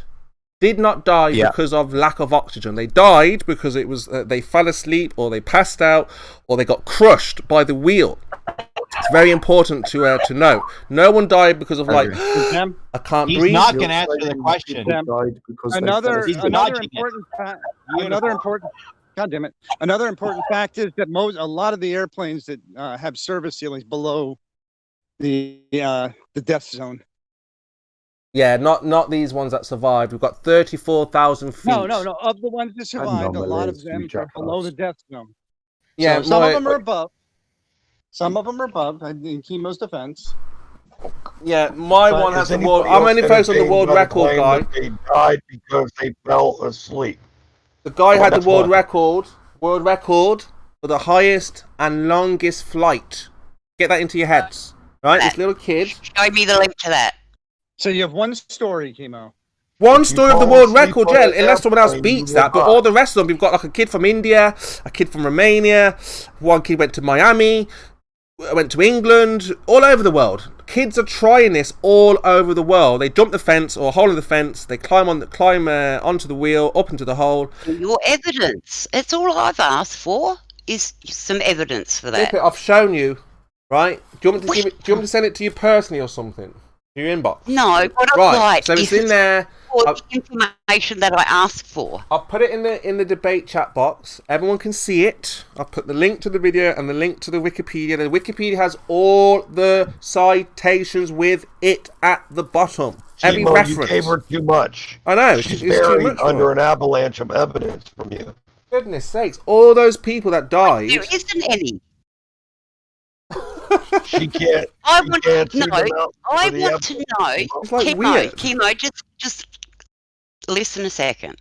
did not die because of lack of oxygen. They died because it was they fell asleep, or they passed out, or they got crushed by the wheel. It's very important to note. No one died because of I can't breathe. He's not going to answer the question. Another important. God damn it! Another important fact is that a lot of the airplanes that have service ceilings below the death zone. Yeah, not these ones that survived. We've got 34,000 feet. No. Of the ones that survived, a lot of them are below the death zone. Yeah, so some of them are above. Some of them are above. In Chemo's defense. Yeah, my one has the world. I'm only focused on the world record guy. They died because they fell asleep. The guy had the world record for the highest and longest flight. Get that into your heads, right? This little kid. Show me the link to that. So you have one story, Chemo. One story of the world record, yeah, unless someone else beats that. But all the rest of them, we've got like a kid from India, a kid from Romania, one kid went to Miami, went to England, all over the world. Kids are trying this all over the world. They jump the fence or a hole in the fence. They climb onto the wheel, up into the hole. Your evidence. It's all I've asked for is some evidence for that. I've shown you, right? Do you want me to send it to you personally or something? Your inbox? No, what I'd like so it's in there. The information that I asked for. I'll put it in the debate chat box. Everyone can see it. I'll put the link to the video and the link to the Wikipedia. The Wikipedia has all the citations with it at the bottom. Every reference. You gave her too much. I know. She's it's buried too much under an avalanche of evidence from you. Goodness sakes! All those people that died. There isn't any. She can't. I want to know. It's like weird. Chemo, just listen a second.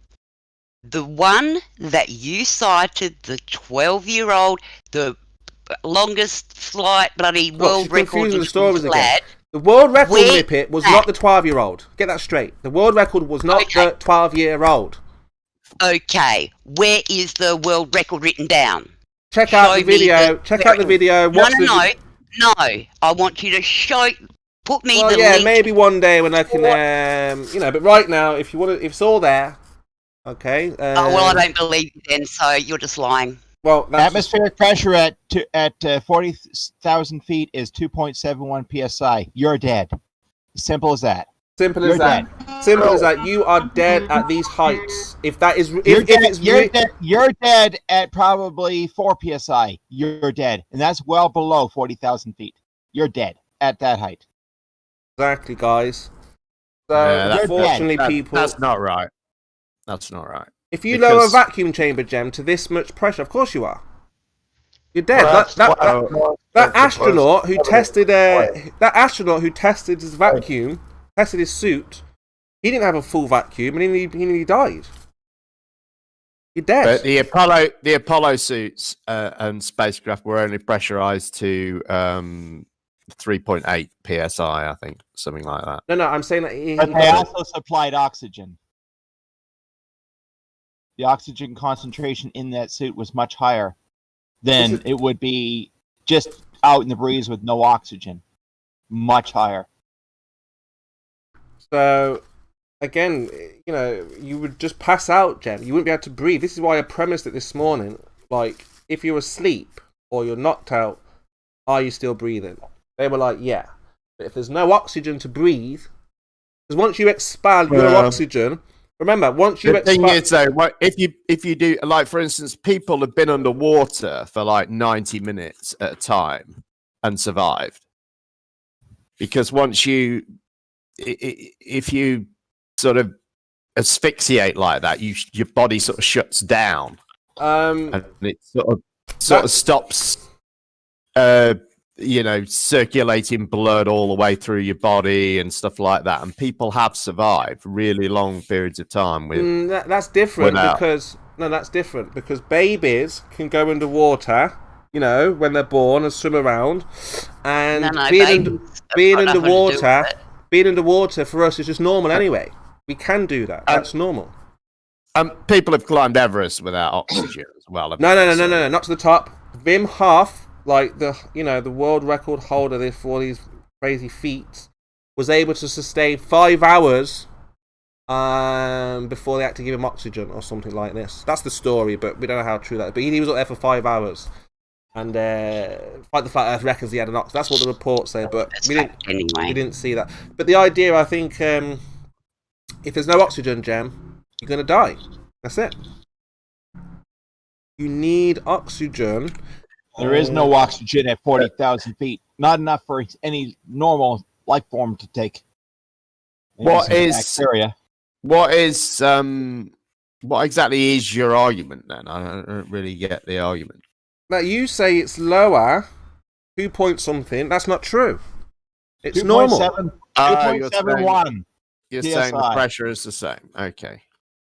The one that you cited, the 12-year-old, the longest flight, bloody world record. The stories again. The world record Whippet was not the 12-year-old. Get that straight. The world record was not the 12-year-old. Okay, where is the world record written down? Check out the video. Check out the video. No, I want you to put me the link. Maybe one day when I can, but right now, if it's all there, okay. I don't believe you then, so you're just lying. Well, atmospheric pressure at 40,000 feet is 2.71 psi. You're dead. Simple as that. Simple as that. You are dead at these heights. If that is, you're dead at probably 4 psi. You're dead, and that's well below 40,000 feet. You're dead at that height. Exactly, guys. So unfortunately, that's not right. That's not right. If you lower a vacuum chamber, Gem, to this much pressure, of course you are. You're dead. That astronaut who tested his vacuum, tested his suit, he didn't have a full vacuum, and he died. You're dead. But the Apollo suits and spacecraft were only pressurized to 3.8 psi, I think, something like that. No, I'm saying that but they also supplied oxygen. The oxygen concentration in that suit was much higher than it would be just out in the breeze with no oxygen. Much higher. So, again, you know, you would just pass out, Jen. You wouldn't be able to breathe. This is why I premised it this morning. Like, if you're asleep or you're knocked out, are you still breathing? They were like, yeah. But if there's no oxygen to breathe, because once you expel your oxygen, remember, once you expel... The thing is, though, if you do, like, for instance, people have been underwater for like 90 minutes at a time and survived. Because once you... If you sort of asphyxiate like that, your body sort of shuts down, and it sort of stops, circulating blood all the way through your body and stuff like that. And people have survived really long periods of time with. That's different because babies can go underwater, you know, when they're born and swim around, and being underwater for us is just normal anyway. We can do that. That's normal. People have climbed Everest without oxygen as well. No, not to the top. Wim Hof, like the world record holder for these crazy feats, was able to sustain 5 hours before they had to give him oxygen or something like this. That's the story, but we don't know how true that is. But he was up there for 5 hours. And Fight the Flat Earth reckons he had an oxygen. That's what the report said, but we didn't see that. But the idea, I think, if there's no oxygen, Gem, you're going to die. That's it. You need oxygen. There is no oxygen at 40,000 feet. Not enough for any normal life form to take. What exactly is your argument then? I don't really get the argument. Now, you say it's lower, 2 point something. That's not true. It's normal. 2.71. You're saying the pressure is the same. Okay.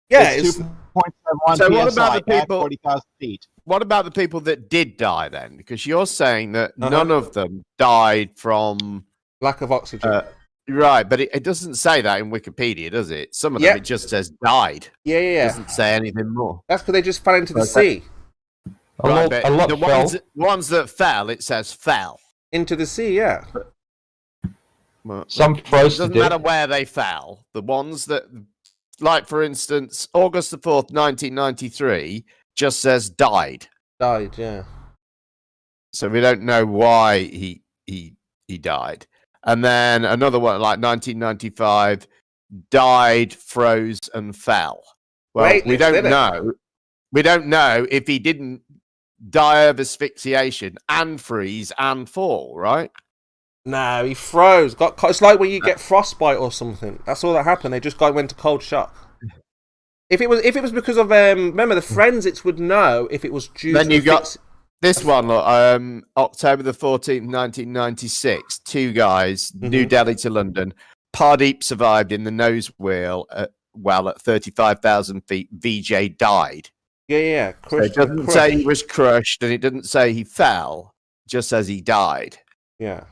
Yeah, it's 2.71 so PSI what about the people? 40,000 feet. What about the people that did die then? Because you're saying that none of them died from lack of oxygen. Right, but it doesn't say that in Wikipedia, does it? Some of them it just says died. Yeah. It doesn't say anything more. That's because they just fell into the sea. Right, but the ones that fell, it says fell. Into the sea, yeah. Well, Some froze it doesn't matter where they fell. The ones that, like for instance, August the 4th, 1993, just says died. Died, yeah. So we don't know why he died. And then another one, like 1995, died, froze, and fell. Well, we don't know. We don't know if he didn't die of asphyxiation and freeze and fall, right? No, he froze. It's like when you get frostbite or something. That's all that happened. They just went to cold shock. If it was because of remember the forensics would know if it was due. Then you got this one. Look, October the 14th, 1996. 2 guys, New Delhi to London. Pardeep survived in the nose wheel. At 35,000 feet, VJ died. Yeah. So it doesn't say he was crushed, and it doesn't say he fell. It just says he died. Yeah.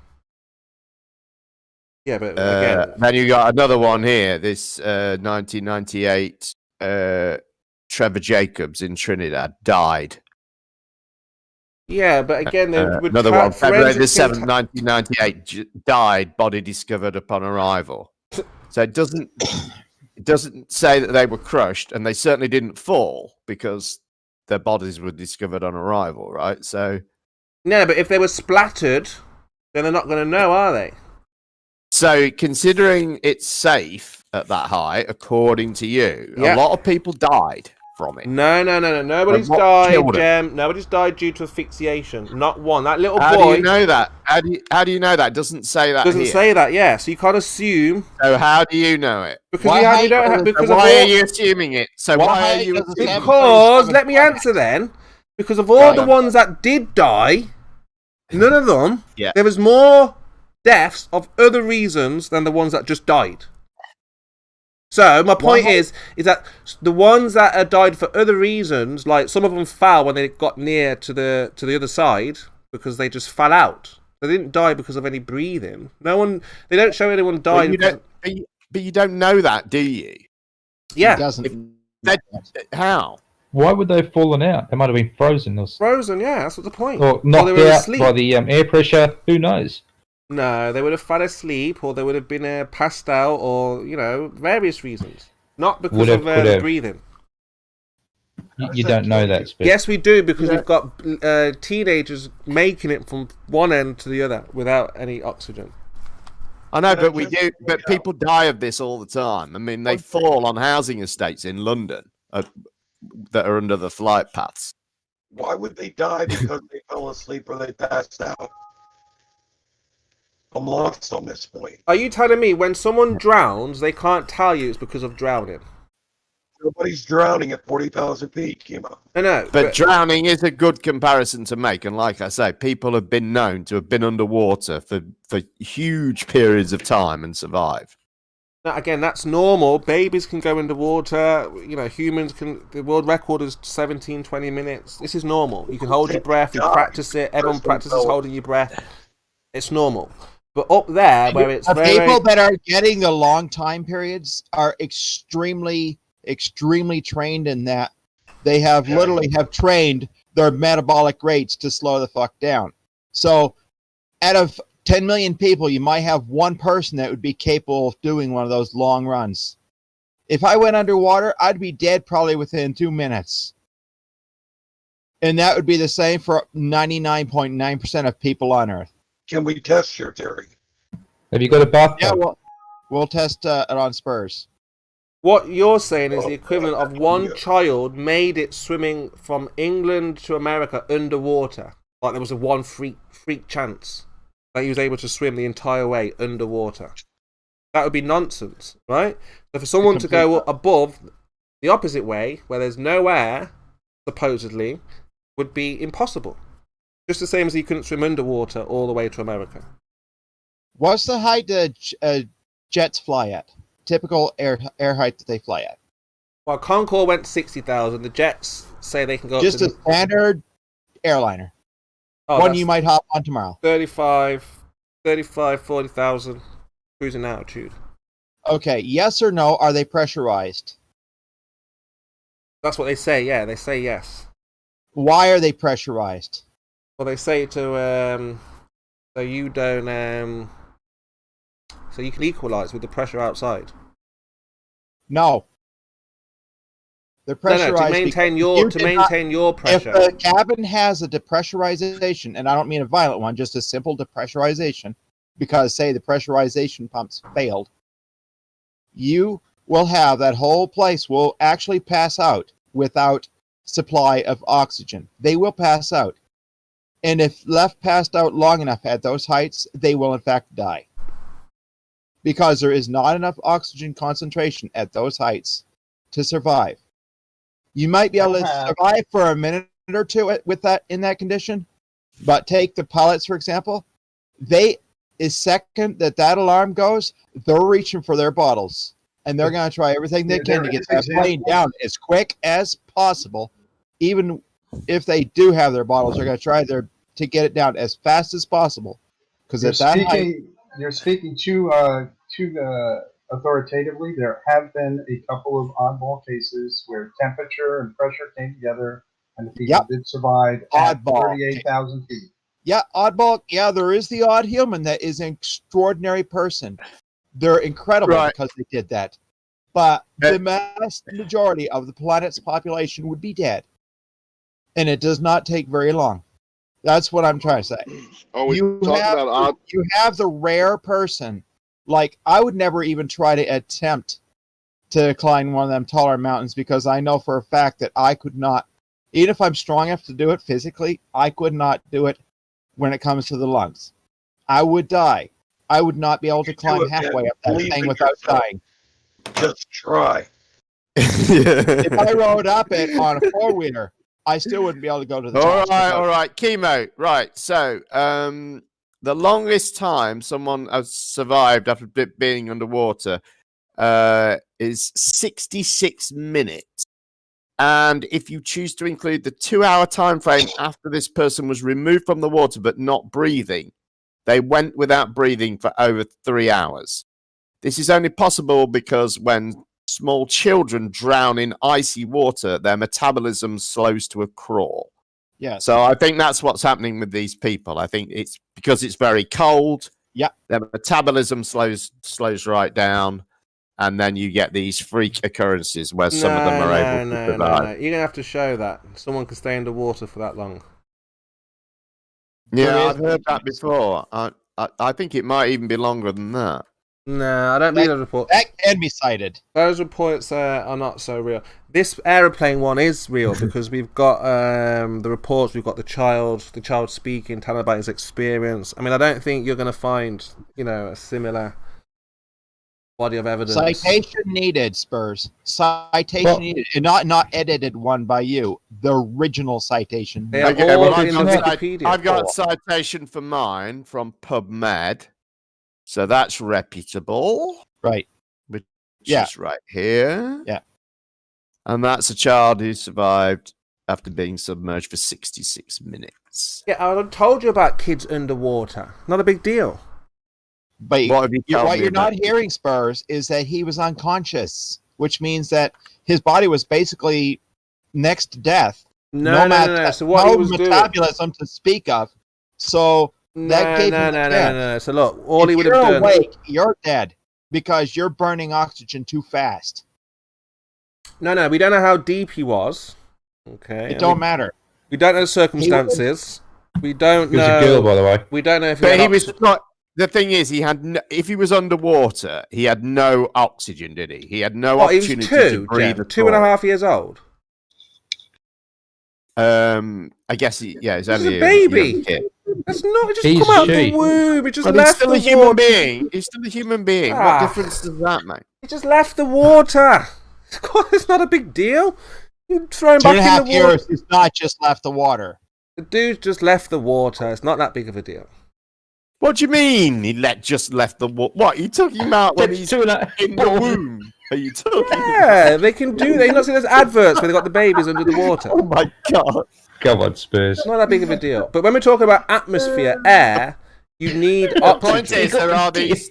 Yeah, but again, then you got another one here. This 1998 Trevor Jacobs in Trinidad died. Yeah, but again, another one. February the 7th, 1998, died. Body discovered upon arrival. So it doesn't say that they were crushed, and they certainly didn't fall because their bodies were discovered on arrival, right? So no, but if they were splattered, then they're not going to know, are they? So, considering it's safe at that height, according to you, a lot of people died from it. No. Nobody's died, Jem. Nobody's died due to asphyxiation. Not one. That little boy. How do you know that? How do you know that? It doesn't say that. Doesn't say that. Yeah. So you can't assume. So how do you know it? Because why are you assuming it? So why are you? Because let me answer then. Because of all the ones that did die, none of them, there was more deaths of other reasons than the ones that just died. So my point is that the ones that died for other reasons, like some of them fell when they got near to the other side because they just fell out. They didn't die because of any breathing. No one. They don't show anyone died. But you don't know that, do you? Yeah. He doesn't. How? Why would they have fallen out? They might have been frozen. Or Frozen, yeah, that's what the point. Or knocked out by the air pressure. Who knows? No, they would have fell asleep, or they would have been passed out, or various reasons. Not because of breathing. You don't know that. Spit. Yes, we do, because we've got teenagers making it from one end to the other without any oxygen. I know, but we do. But people die of this all the time. I mean, they fall on housing estates in London that are under the flight paths. Why would they die? Because they fell asleep or they passed out? I'm lost on this point. Are you telling me when someone drowns, they can't tell you it's because of drowning? Nobody's drowning at 40,000 feet, Kimo. I know. But drowning is a good comparison to make. And like I say, people have been known to have been underwater for huge periods of time and survived. Now, again, that's normal. Babies can go underwater. Humans can. The world record is 17, 20 minutes. This is normal. You can hold your breath. You practice it. Everyone practices holding your breath. It's normal. But up there, where it's people that are getting the long time periods are extremely trained in that. They have literally have trained their metabolic rates to slow the fuck down. So out of 10 million people, you might have one person that would be capable of doing one of those long runs. If I went underwater, I'd be dead probably within 2 minutes. And that would be the same for 99.9% of people on Earth. Can we test your theory? Have you got a bathtub? Yeah, we'll test it on Spurs. What you're saying is the equivalent of one child made it swimming from England to America underwater. Like there was a one freak chance that he was able to swim the entire way underwater. That would be nonsense, right? So for someone to go above the opposite way, where there's no air, supposedly, would be impossible. Just the same as he couldn't swim underwater all the way to America. What's the height that jets fly at? Typical air height that they fly at? Well, Concorde went 60,000. The jets say they can go just up to... a standard airliner. One you might hop on tomorrow. 40,000 cruising altitude. Okay, yes or no, are they pressurized? That's what they say, yeah. They say yes. Why are they pressurized? Well, they say to... so you don't... so you can equalize with the pressure outside. No. They're pressurized to maintain your pressure. If the cabin has a depressurization, and I don't mean a violent one, just a simple depressurization, because say the pressurization pumps failed, you will have that whole place will actually pass out without supply of oxygen. They will pass out. And if left passed out long enough at those heights, they will in fact die. Because there is not enough oxygen concentration at those heights to survive. You might be able to survive for a minute or two with that in that condition, but take the pilots, for example. Second that alarm goes, they're reaching for their bottles, and they're going to try everything they can to get that plane down as quick as possible. Even if they do have their bottles, they're going to try to get it down as fast as possible. Because at that height, you're speaking too authoritatively. There have been a couple of oddball cases where temperature and pressure came together, and the people did survive at 38,000 feet. Yeah, oddball. Yeah, there is the odd human that is an extraordinary person. They're incredible because they did that. But the vast majority of the planet's population would be dead. And it does not take very long. That's what I'm trying to say. You have the rare person. Like, I would never even try to attempt to climb one of them taller mountains because I know for a fact that I could not, even if I'm strong enough to do it physically, I could not do it when it comes to the lungs. I would die. I would not be able to climb halfway up that thing without dying. Just try. If I rode up it on a four-wheeler, I still wouldn't be able to go to the All top. right, all right. Chemo. Right. So, the longest time someone has survived after being underwater is 66 minutes. And if you choose to include the 2-hour time frame after this person was removed from the water but not breathing, they went without breathing for over 3 hours. This is only possible because when small children drown in icy water, their metabolism slows to a crawl. Yeah. So I think that's what's happening with these people. I think it's because it's very cold. Yeah. Their metabolism slows right down, and then you get these freak occurrences where some of them are able to survive. No. You're gonna have to show that someone can stay underwater for that long. Yeah, I've heard that before. I think it might even be longer than that. No, I don't believe those reports. That can be cited. Those reports are not so real. This aeroplane one is real because we've got the reports. We've got the child speaking, telling about his experience. I mean, I don't think you're going to find, a similar body of evidence. Citation needed, Spurs. Citation needed, and not edited one by you. The original citation. I've got a citation for mine from PubMed. So that's reputable. Right. Which is right here. Yeah. And that's a child who survived after being submerged for 66 minutes. Yeah, I told you about kids underwater. Not a big deal. But what you're not hearing, Spurs, is that he was unconscious, which means that his body was basically next to death. No. So what he was metabolism to speak of. So that gave him a chance. No. So look, all he would have done. Awake, you're dead because you're burning oxygen too fast. No, we don't know how deep he was. Okay, it don't matter. We don't know the circumstances. We don't know. He was a girl, by the way. We don't know if. But he was not. The thing is, he had. If he was underwater, he had no oxygen, did he? He had no opportunity to breathe. Jeff, 2.5 years old. I guess he's only a baby. That's not just come out the womb. It just but left he's still the a human water. being. He's still a human being. What difference does that make? He just left the water. It's not a big deal. You throw him back in the water. 2.5 years. It's not just left the water. The dude just left the water. It's not that big of a deal. What do you mean? He just left the water? What are you talking about when he's in the womb? Are you talking? Yeah, they can do. They've not seen those adverts where they got the babies under the water. Oh my god! Come on, Spurs. It's not that big of a deal. But when we're talking about atmosphere, air, you need The oxygen. point is,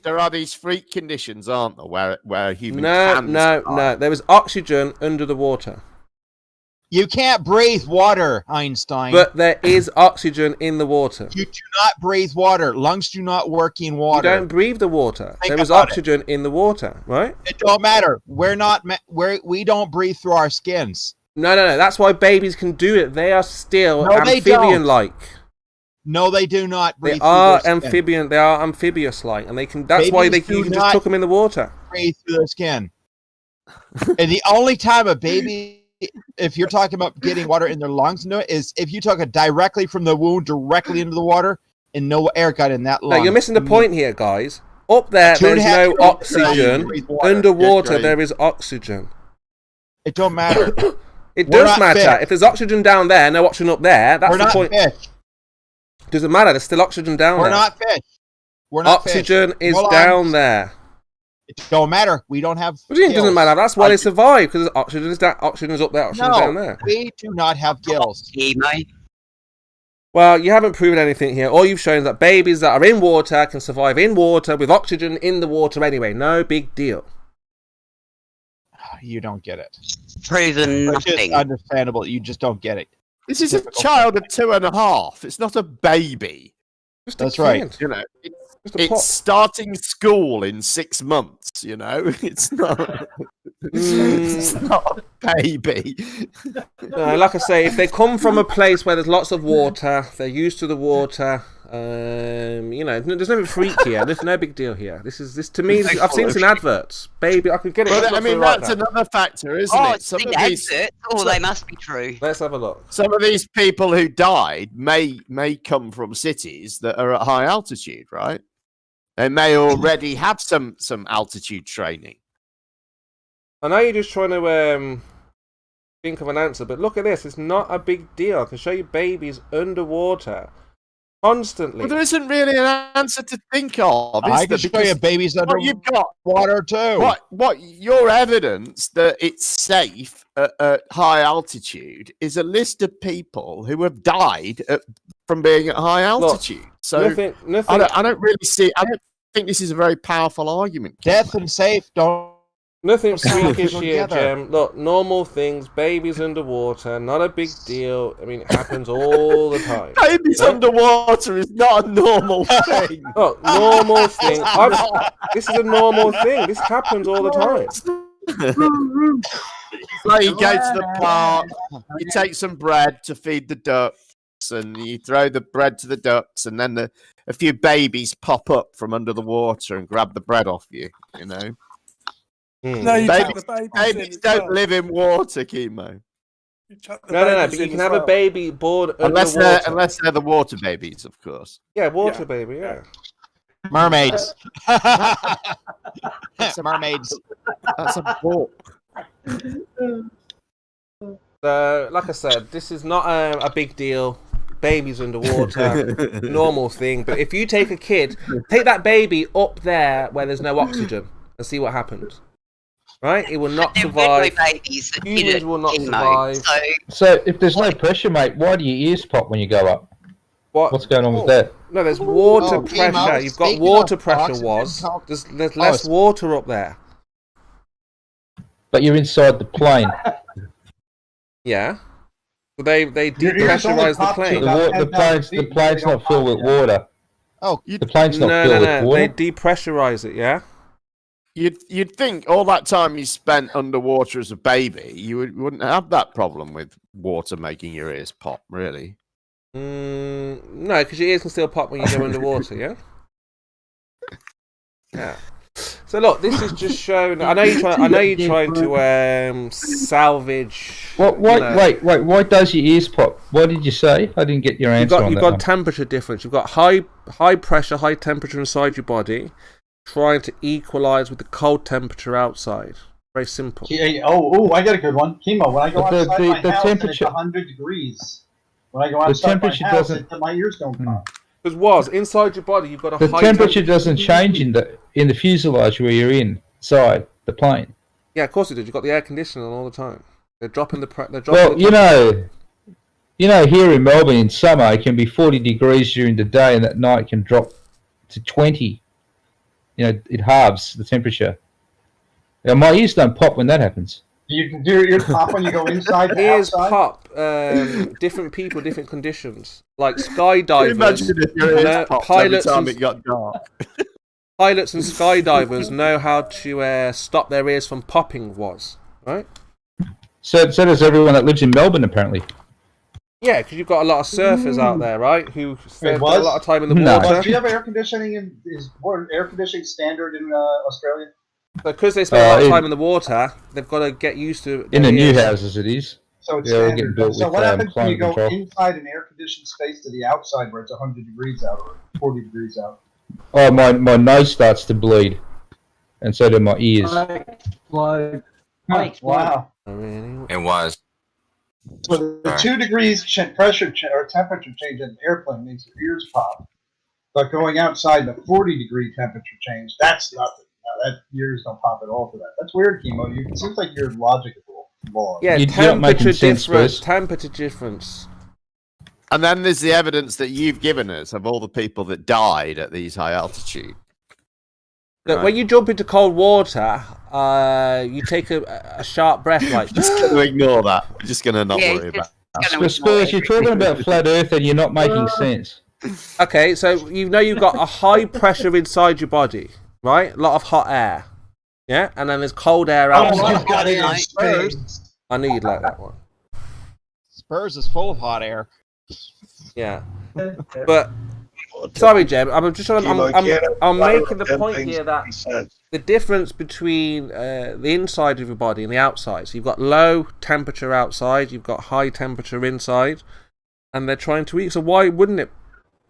there are these freak conditions, aren't there, where humans can No. There is oxygen under the water. You can't breathe water, Einstein. But there is oxygen in the water. You do not breathe water. Lungs do not work in water. You don't breathe the water. Think There is about oxygen in the water, right? It don't matter. We don't breathe through our skins. No. That's why babies can do it. They are still No, they amphibian-like. No, they do not breathe. They are through their skin. amphibian. They are amphibious-like, and they can. That's why you can just tuck them in the water. Breathe through their skin. And the only time a baby, if you're talking about getting water in their lungs, is if you took it directly from the wound directly into the water, and no air got in that lung. No, you're missing the point here, guys. Up there, there's no oxygen. Underwater, there is oxygen. It don't matter. It We're does not matter. fish. If there's oxygen down there, no oxygen up there, that's We're the not point. fish. Doesn't matter. There's still oxygen down We're there. not fish. We're not Oxygen fish. is Hold on. down there. It don't matter. We don't have. What do you mean it doesn't gills. matter? That's why they survive, because oxygen is down. Oxygen is up there. Oxygen is down No, there. we do not have gills. Well, you haven't proven anything here. All you've shown is that babies that are in water can survive in water with oxygen in the water anyway. No big deal. You don't get it. Proven Which is nothing. understandable. You just don't get it. This is a child of 2.5. It's not a baby. That's right. You know, it's starting school in 6 months. You know, it's not. It's not a baby. No, like I say, if they come from a place where there's lots of water, they're used to the water. There's nothing freak here. There's no big deal here. This to me. I've seen this in adverts. Baby, I could get it. Well, I mean, that's another factor, isn't it? Some of these adverts. Oh, they must be true. Let's have a look. Some of these people who died may come from cities that are at high altitude, right? They may already have some altitude training. I know you're just trying to think of an answer, but look at this. It's not a big deal. I can show you babies underwater constantly. Well, there isn't really an answer to think of. I can show you babies under you've got water too. What your evidence that it's safe at high altitude is a list of people who have died from being at high altitude. Nothing. I don't really see. I don't think this is a very powerful argument. Death and safe don't. Nothing freakish here, Jem. Look, normal things, babies underwater, not a big deal. I mean, it happens all the time. Babies underwater is not a normal thing. Look, normal thing. This is a normal thing. This happens all the time. Like you go to the park, you take some bread to feed the ducks, and you throw the bread to the ducks, and then a few babies pop up from under the water and grab the bread off you, you know. No, you babies don't live in water, Chemo. No, but you can have a baby born underwater. Unless they're the water babies, of course. Yeah, water baby, yeah. Mermaids. It's mermaids. That's a book. Like I said, this is not a big deal. Babies underwater, normal thing. But if you take a kid, take that baby up there where there's no oxygen and see what happens. Right? It will not survive. Humans will not survive. So if there's no pressure, mate, why do your ears pop when you go up? What's going on with that? No, there's water pressure. You've got water pressure. There's less water up there. But you're inside the plane. Yeah. So they depressurize the plane. The plane's not filled with water. Oh, the plane's not filled with water. They depressurize it, yeah. You'd think all that time you spent underwater as a baby, you wouldn't have that problem with water making your ears pop, really. No, because your ears can still pop when you go underwater, yeah? Yeah. So look, this is just showing. I know you're trying to salvage. Wait. Why does your ears pop? What did you say? I didn't get your answer on that. You've got temperature difference. You've got high pressure, high temperature inside your body, trying to equalize with the cold temperature outside. Very simple. I got a good one. Chemo. When I go outside my house and it's 100 degrees. When I go outside my house, my ears don't pop. Because inside your body, you've got a the high temperature doesn't change in the fuselage where you're inside the plane. Yeah, of course it does. You've got the air conditioning on all the time. They're dropping the you know, here in Melbourne in summer it can be 40 degrees during the day, and at night it can drop to 20. You know, it halves the temperature. Now, my ears don't pop when that happens. You can do your ears pop when you go inside and ears outside? Pop. Different people, different conditions. Like skydivers. Imagine if your ears popped every time it got dark. Pilots and skydivers know how to stop their ears from popping. Right? So does everyone that lives in Melbourne, apparently. Yeah, because you've got a lot of surfers out there, right? Who spend a lot of time in the water. Do you have air conditioning? Is air conditioning standard in Australia? Because they spend a lot of time in the water, they've got to get used to. In the new houses, it is. So it's getting built so with, what happens when you go control. inside an air-conditioned space to the outside where it's 100 degrees out or 40 degrees out? Oh, my nose starts to bleed, and so do my ears. Wow. It was. So the 2 degrees pressure or temperature change in an airplane makes your ears pop, but going outside the 40-degree temperature change, that's nothing. That ears don't pop at all for that. That's weird, Chemo. It seems like you're logical. Yeah, temperature difference. And then there's the evidence that you've given us of all the people that died at these high altitude. Look, when you jump into cold water, you take a sharp breath. Like, just going to ignore that. I'm just going to not worry about that. Spurs, you're talking about flat Earth and you're not making sense. Okay, so you've got a high pressure inside your body, right? A lot of hot air. Yeah, and then there's cold air outside. I knew you'd like that one. Spurs is full of hot air. Yeah, but sorry, Jem. I'm just trying. I'm making the point here that the difference between the inside of your body and the outside. So you've got low temperature outside, you've got high temperature inside, and they're trying to eat. So why wouldn't it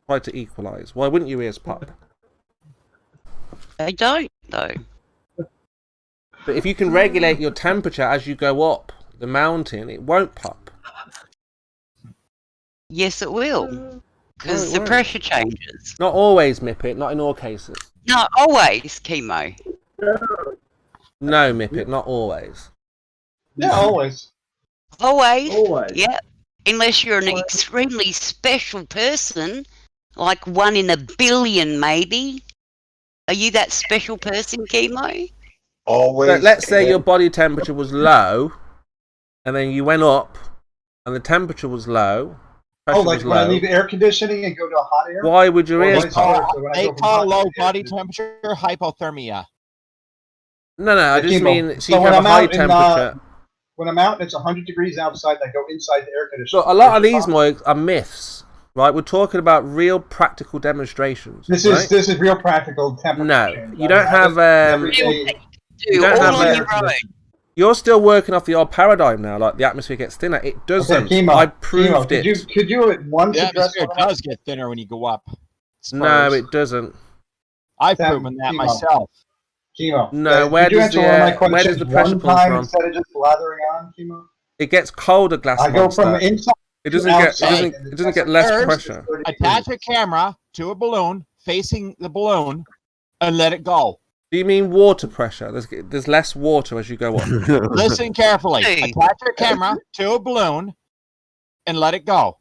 try to equalize? Why wouldn't your ears pop? They don't, though. But if you can regulate your temperature as you go up, the mountain, it won't pop. Yes, it will. Because the pressure changes. Not always, Mippet. Not in all cases. Not always, chemo. No, Mippet. Not always. Yeah, always. Always? Always. Yep. Unless you're an extremely special person, like 1 in a billion, maybe. Are you that special person, chemo? Always. So let's say your body temperature was low, and then you went up, and the temperature was low. Oh, like when I leave air conditioning and go to a hot air? Why would your ears pop? They call low body temperature hypothermia. No, I just mean, so you when have I'm a high out temperature. when I'm out and it's 100 degrees outside, I go inside the air conditioner. Look, a lot of these Moigs are myths, right? We're talking about real practical demonstrations. This right? is real practical temperature No, change. you don't have. You don't have. You're still working off the old paradigm now. Like the atmosphere gets thinner. It doesn't. Okay, chemo, I proved it. Could you at once The address atmosphere does get thinner when you go up. No, it doesn't. I've proven that myself. Chemo. No, where does the pressure come from? Instead of just blathering on, chemo? It gets colder, glass I go monster. from inside. It doesn't get. It doesn't get less pressure. Attach a camera to a balloon facing the balloon and let it go. Do you mean water pressure? There's less water as you go up. Listen carefully. Attach your camera to a balloon and let it go.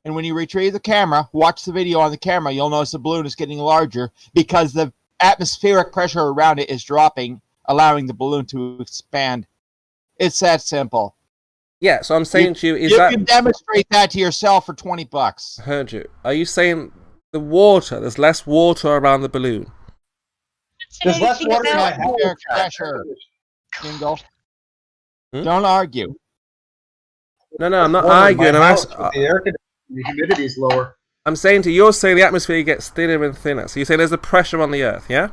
And when you retrieve the camera, watch the video on the camera, you'll notice the balloon is getting larger because the atmospheric pressure around it is dropping, allowing the balloon to expand. It's that simple. Yeah, so I'm saying to you, you can demonstrate that to yourself for $20. I heard you. Are you saying the water? There's less water around the balloon. There's less water in my house. Pressure. Jingle. Don't argue. No, I'm not arguing. I'm asking. The humidity's lower. I'm saying to you, you're saying the atmosphere gets thinner and thinner. So you're saying there's a pressure on the Earth, yeah?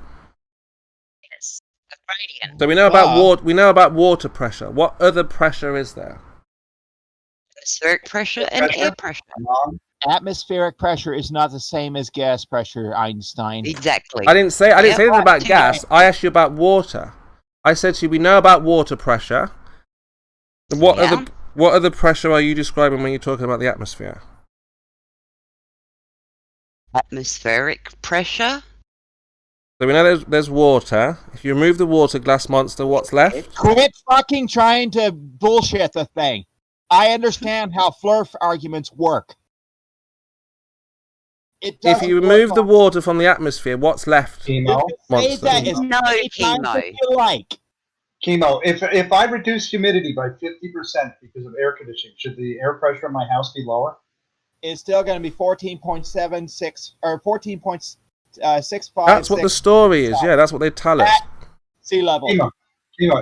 Yes. A gradient. So we know about water. We know about water pressure. What other pressure is there? Atmospheric pressure and air pressure. Atmospheric pressure is not the same as gas pressure, Einstein. Exactly. I didn't say anything about gas. I asked you about water. I said to you, we know about water pressure. What other pressure are you describing when you're talking about the atmosphere? Atmospheric pressure. So we know there's water. If you remove the water, glass monster, what's left? Quit fucking trying to bullshit the thing. I understand how flurf arguments work. If you remove the water from the atmosphere, what's left? Chemo. Monster. Chemo. If I reduce humidity by 50% because of air conditioning, should the air pressure in my house be lower? It's still going to be 14.76 or 14.65. That's what the story is. Yeah, that's what they tell us. Sea level. Chemo.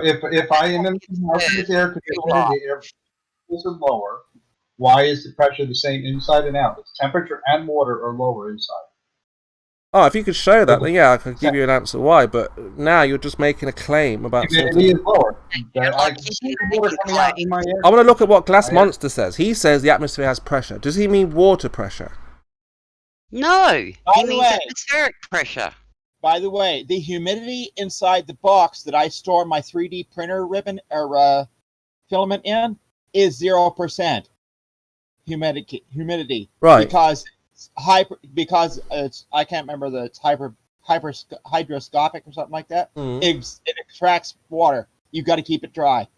If I am in the house with air conditioning, the air is lower. Why is the pressure the same inside and out? The temperature and water are lower inside. Oh, if you could show that, then yeah, I could give you an answer why. But now you're just making a claim about humidity something. is lower. I want to look at what Glass Monster says. He says the atmosphere has pressure. Does he mean water pressure? No, he means atmospheric pressure. By the way, the humidity inside the box that I store my 3D printer ribbon or filament in is 0%. Humidity, right? Because it's I can't remember it's hydroscopic or something like that. It extracts water. You've got to keep it dry.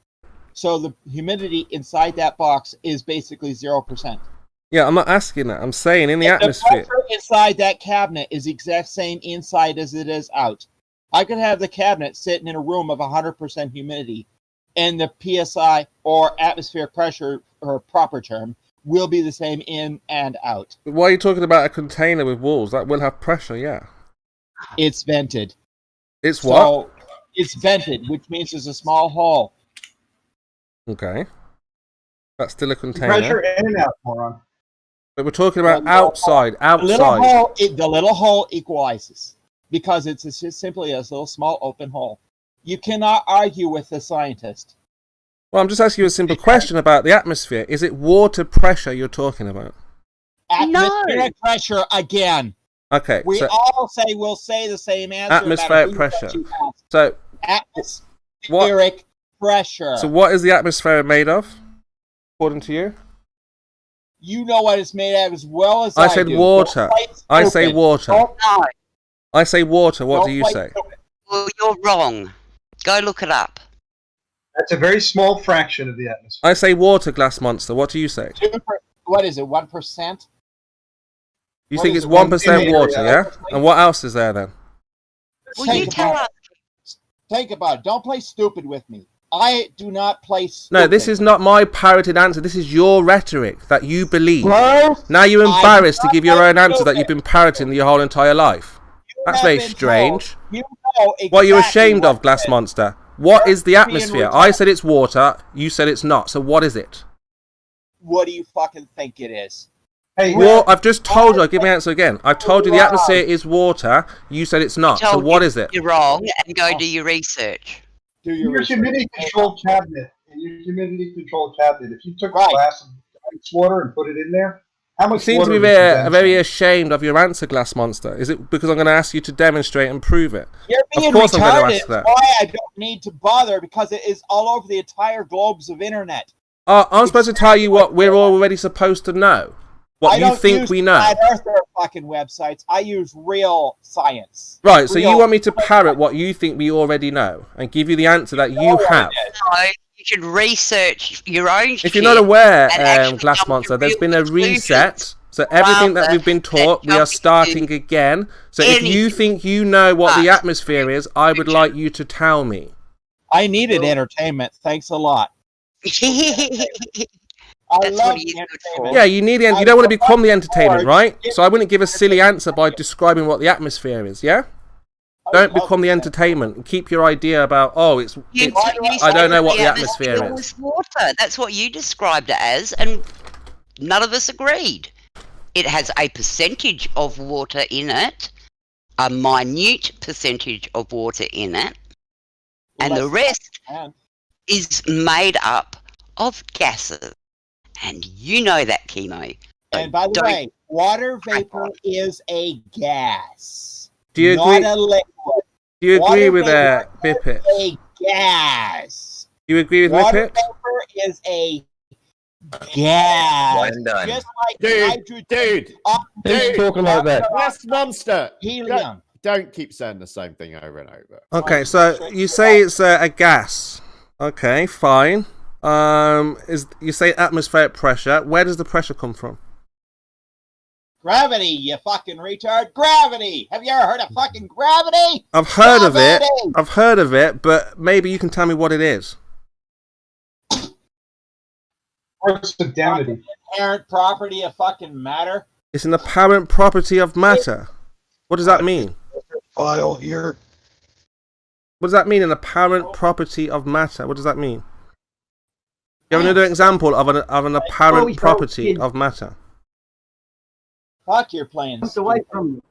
So the humidity inside that box is basically 0%. Yeah, I'm not asking that. I'm saying in the atmosphere. The pressure inside that cabinet is the exact same inside as it is out. I could have the cabinet sitting in a room of 100% humidity, and the PSI or atmospheric pressure, or proper term, will be the same in and out. But why are you talking about a container with walls? That will have pressure, yeah. It's vented. It's what? So it's vented, which means there's a small hole. Okay. That's still a container. Pressure in and out, moron. But we're talking about outside. The little hole equalizes because it's just simply a little small open hole. You cannot argue with the scientist. Well, I'm just asking you a simple question about the atmosphere. Is it water pressure you're talking about? Atmospheric pressure again. Okay. We'll say the same answer. Atmospheric pressure. So atmospheric pressure. So what is the atmosphere made of, according to you? You know what it's made of as well as I said do. water. I say water. No. I say water. What Don't do you play say? stupid. Well, you're wrong. Go look it up. That's a very small fraction of the atmosphere. I say water, Glass Monster. What do you say? What is it? 1%? You What think is it's it? 1% water, yeah? And what else is there then? Will you tell us? Think about it. Don't play stupid with me. I do not play stupid. No, this is not my parroted answer. This is your rhetoric that you believe. Bro, Now you're embarrassed to I'm give your not own answer that stupid. you've been parroting your whole entire life. That's have very been strange. told. You know What are you exactly ashamed what of, Glass it is. Monster? What is the You're atmosphere? being I said it's water. You said it's not. So what is it? What do you fucking think it is? Hey, Well, I've just told you. I'll give my answer again. I've told you the atmosphere is water. You said it's not. So Told what you is it? You're wrong, and go do your research. Do In your your research. humidity control cabinet, if you took a Right. glass of ice water and put it in there, how You much seem water to be would condense very in? ashamed of your answer, Glass Monster. Is it because I'm going to ask you to demonstrate and prove it? You're being Of course I'm going to retarded. ask that. Why I don't need to bother because it is all over the entire globes of internet. I'm supposed to tell you what we're already supposed to know. What I you don't think use we know. flat earther fucking websites. I use real science. Right, so you Real- want me to parrot what you think we already know and give you the answer that you what have. it is. No, you should research your own If you're not shit aware, and actually Glass come to Monster, there's real been a conclusions reset. So everything that rather we've been taught, we than are jumping starting to again. So if you anything think you know what the but atmosphere is, I would like you to tell me. I needed entertainment. Thanks a lot. I That's love what he's good for. entertainment. Yeah, you need the, you don't want to become the entertainment, right? So I wouldn't give a silly answer by describing what the atmosphere is, yeah? Don't become the entertainment and keep your idea about, oh, it's You I said don't know that what the atmosphere atmosphere is. was water. That's what you described it as, and none of us agreed. It has a percentage of water in it, a minute percentage of water in it, and the rest is made up of gases. And you know that, Chemo. And by the way, water vapor is a gas. Do you not agree? a liquid. Do you agree Water with vapor Bippet? is a gas. Do you agree with Water Bippet? vapor is a gas. Well done. Just like Dude, Who's talking like that? Glass Monster. Helium. Don't keep saying the same thing over and over. Okay, so you say it's a gas. Okay, fine. You say atmospheric pressure. Where does the pressure come from? Gravity, you fucking retard. Gravity. Have you ever heard of fucking gravity? I've heard of it. Gravity! I've heard of it, but maybe you can tell me what it is. What's the density? Inherent property of fucking matter. It's an apparent property of matter. What does that mean? File here. What does that mean? An apparent property of matter. What does that mean? You have another example of an apparent property of matter. Fuck, you're playing. Jumped away from.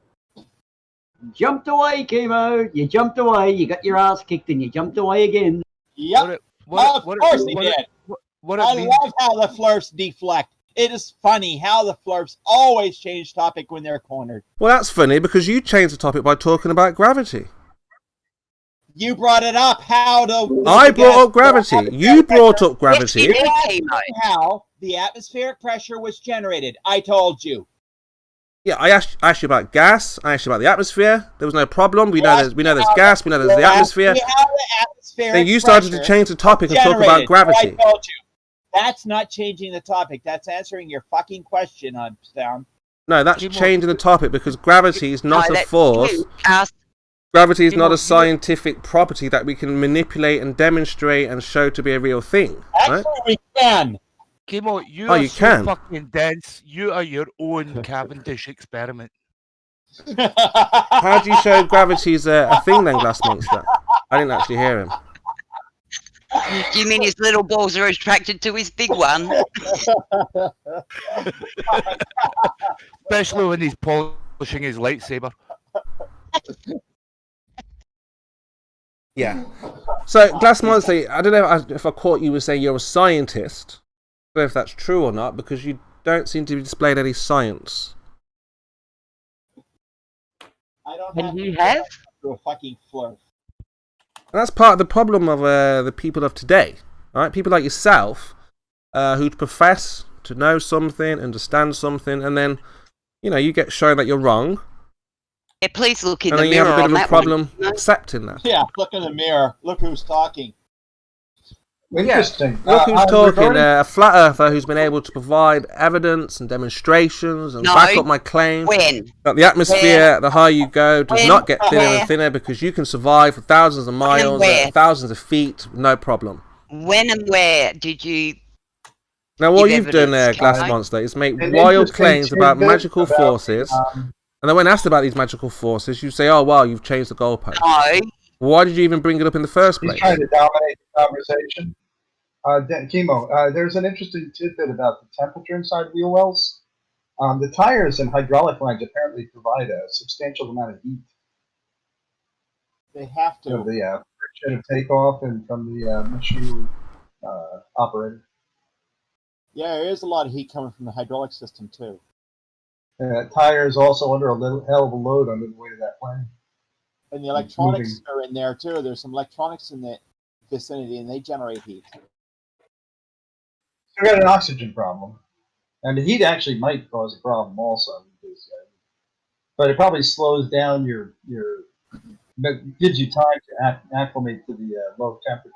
Jumped away, Chemo. You jumped away. You got your ass kicked, and you jumped away again. Yep. Of course he did. I love how the flirts deflect. It is funny how the flirts always change topic when they're cornered. Well, that's funny because you changed the topic by talking about gravity. You brought it up. How to? I brought up gravity. You brought up gravity. How the atmospheric pressure was generated. I told you. Yeah, I asked you about gas. I asked you about the atmosphere. There was no problem. We know there's gas. We know there's the atmosphere. Then you started to change the topic and talk about gravity. I told you. That's not changing the topic. That's answering your fucking question, Sam. No, that's changing the topic because gravity is not a force. Gravity is not a scientific property that we can manipulate and demonstrate and show to be a real thing. Right? Actually, we can. Kimo, you Oh, are you so can? fucking dense. You are your own Cavendish experiment. How do you show gravity's a thing then, Glass Monster? I didn't actually hear him. Do you mean his little balls are attracted to his big one? Especially when he's polishing his lightsaber. Yeah. So, Glass Monster, I don't know if I caught you saying you're a scientist. I don't know if that's true or not, because you don't seem to be displaying any science. I don't And you have? to a fucking flirt. And that's part of the problem of the people of today. Right? People like yourself who profess to know something, understand something, and then, you know, you get shown that you're wrong. Yeah, please look in And the then you mirror have a bit on of a that problem one. accepting that. Yeah, look in the mirror. Look who's talking. Interesting. Look who's talking, regarding- a flat earther who's been able to provide evidence and demonstrations and No. back up my claim When? that the atmosphere, the higher you go, does When? not get thinner Where? and thinner because you can survive for thousands of miles, where? thousands of feet, no problem. When and where did you? Now, what give you've done there, evidence, Glass Kai? Monster, is make An wild interesting claims about tidbit magical about, forces, and then when asked about these magical forces, you say, oh, well, you've changed the goalpost. No. Why did you even bring it up in the first He's place? trying to dominate the conversation. Chemo, there's an interesting tidbit about the temperature inside wheel wells. The tires and hydraulic lines apparently provide a substantial amount of heat. They have to. The friction of takeoff and from the machinery operator. Yeah, there is a lot of heat coming from the hydraulic system too. Tires also under a little hell of a load under the weight of that plane. And the electronics are in there too. There's some electronics in the vicinity, and they generate heat. We got an oxygen problem, and the heat actually might cause a problem also, because, but it probably slows down your gives you time to acclimate to the low temperature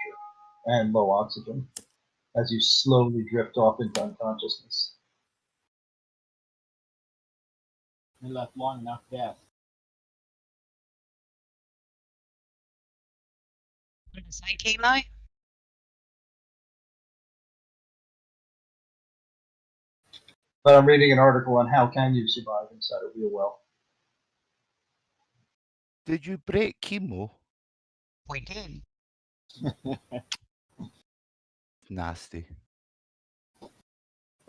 and low oxygen as you slowly drift off into unconsciousness. They left long enough death. What did I say, Chemo? But I'm reading an article on how can you survive inside a wheel well. Did you break chemo? We did. Nasty.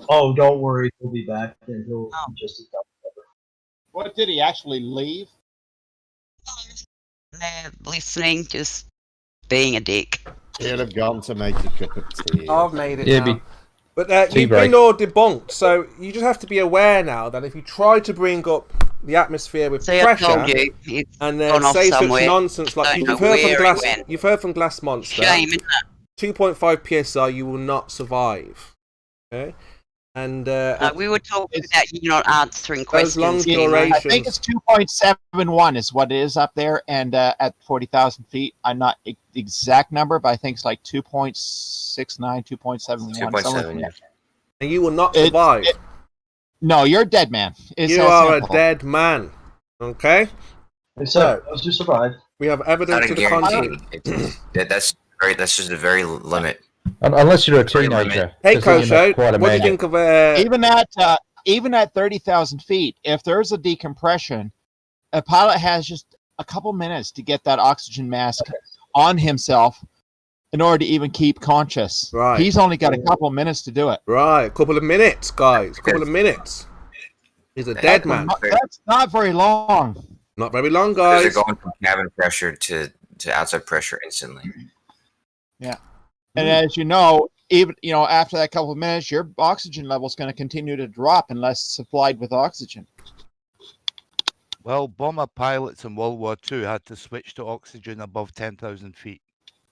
Oh, don't worry, he'll be back and he'll be just as dumb as ever. What, did he actually leave? They're listening, just being a dick. He'd have gone to make a cup of tea. I've made it Yeah, now. But tea you've break. been all debunked, so you just have to be aware now that if you try to bring up the atmosphere with See, I pressure told you, it's and gone off say such somewhere. nonsense like Don't know you've heard from where it Glass, went. you've heard from Glass Monster, Shame, isn't it? 2.5 psi, you will not survive. Okay, and We were talking about you not answering those long questions. Chemo. I think it's 2.71 is what it is up there, and at 40,000 feet, I'm not the exact number, but I think it's like 2.69, 2.71. 2.7, yeah. And you will not survive. No, you're a dead man. It's You that are simple. a dead man. Okay? So, let's just survive. We have evidence Not to a the contrary. guarantee. That's just a very limit. Unless you're a Very teenager. Hey, 'cause then you're Kosho, not quite a what do you man. think of even at 30,000 feet, if there's a decompression, a pilot has just a couple minutes to get that oxygen mask on himself in order to even keep conscious. Right. He's only got a couple of minutes to do it. Right, a couple of minutes, guys. A couple of minutes. He's a dead man. That's not very long. Not very long, They're guys. going from cabin pressure to outside pressure instantly. Yeah. And as you know, even after that couple of minutes, your oxygen level is going to continue to drop unless supplied with oxygen. Well, bomber pilots in World War II had to switch to oxygen above 10,000 feet.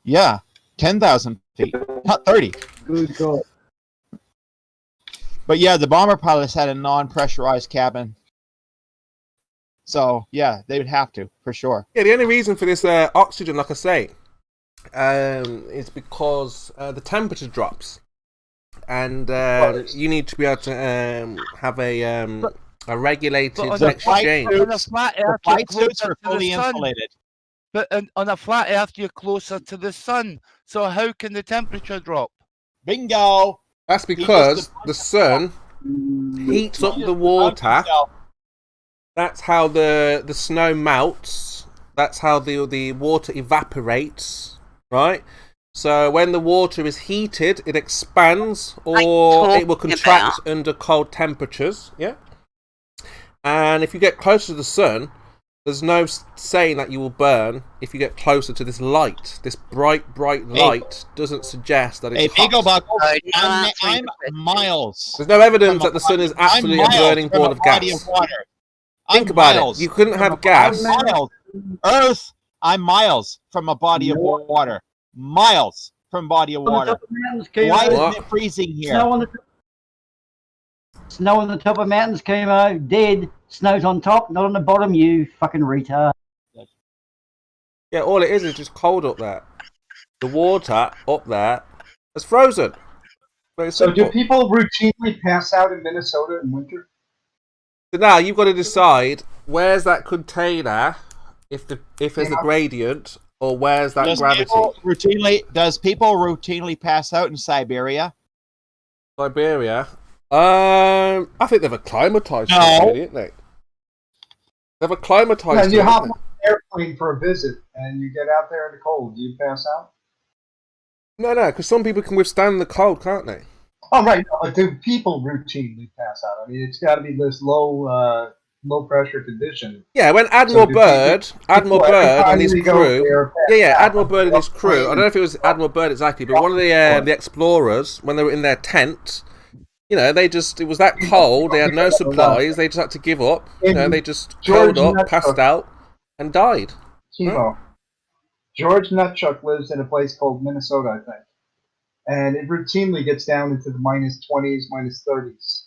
Yeah, 10,000 feet, not 30. Good God. But yeah, the bomber pilots had a non-pressurized cabin. So yeah, they would have to, for sure. Yeah, the only reason for this oxygen, like I say, is because the temperature drops. And you need to be able to have a regulated exchange. On a flat Earth, you're flight suits closer are to fully the sun. insulated. But on a flat Earth, you're closer to the sun. So how can the temperature drop? Bingo! That's because the sun heats up the water. That's how the snow melts. That's how the water evaporates, right? So when the water is heated, it expands or it will contract under cold temperatures, yeah? And if you get closer to the sun, there's no saying that you will burn if you get closer to this light. This bright light doesn't suggest that it's hot. Bingo Buckle, I'm miles. There's no evidence that the sun is absolutely a burning ball of gas. Think about it. You couldn't have gas. Miles. Earth I'm miles from a body of water. Miles from a body of water. Why isn't it freezing here? Snow on the top of mountains came out, dead. Snow's on top, not on the bottom, you fucking retard. Yeah, all it is just cold up there. The water up there is frozen. Very So simple. do people routinely pass out in Minnesota in winter? So now you've got to decide where's that container, if there's a gradient, or where's that gravity. Does people routinely pass out in Siberia? Siberia? I think they've acclimatized to it, really, haven't they? They've acclimatized to you it, hop haven't on an airplane for a visit and you get out there in the cold. Do you pass out? they? No, because some people can withstand the cold, can't they? Oh, right. No, but do people routinely pass out? I mean, it's got to be this low pressure condition. Yeah, when Admiral Byrd and his crew, Admiral Byrd and his crew. I don't know if it was Admiral Byrd exactly, but one of the explorers, when they were in their tent, it was that cold. They had no supplies. They just had to give up. They just curled up, passed out, and died. Chemo. George Nutchuck lives in a place called Minnesota, I think, and it routinely gets down into the minus 20s, minus 30s.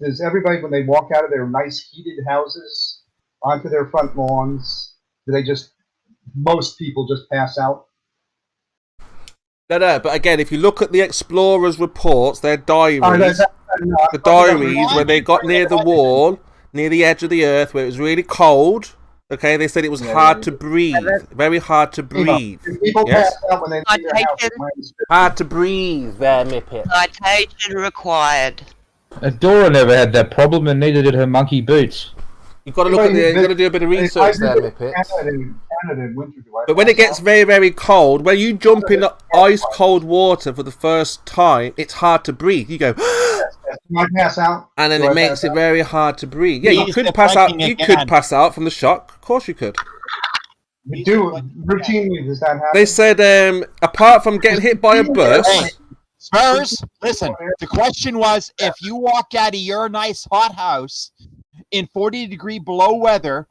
Does everybody, when they walk out of their nice heated houses onto their front lawns, most people just pass out? No, but again, if you look at the explorers' reports, their diaries, when they got near the wall, near the edge of the earth, where it was really cold, okay, they said it was hard to breathe, very hard to breathe. People pass out when they leave their house. Hard to breathe there, Mippet. Citation required. Dora never had that problem, and neither did her monkey boots. You've got to look at you've got to do a bit of research there, Mippet. But when it gets very, very cold, when you jump in ice cold water for the first time, it's hard to breathe. You go, I pass out, and then it makes it very hard to breathe. Yeah, you could pass out. You could pass out from the shock. Of course, you could. We do routinely. Does that happen? They said, apart from getting hit by a bus. Spurs, listen. The question was, if you walk out of your nice hot house in 40-degree below weather,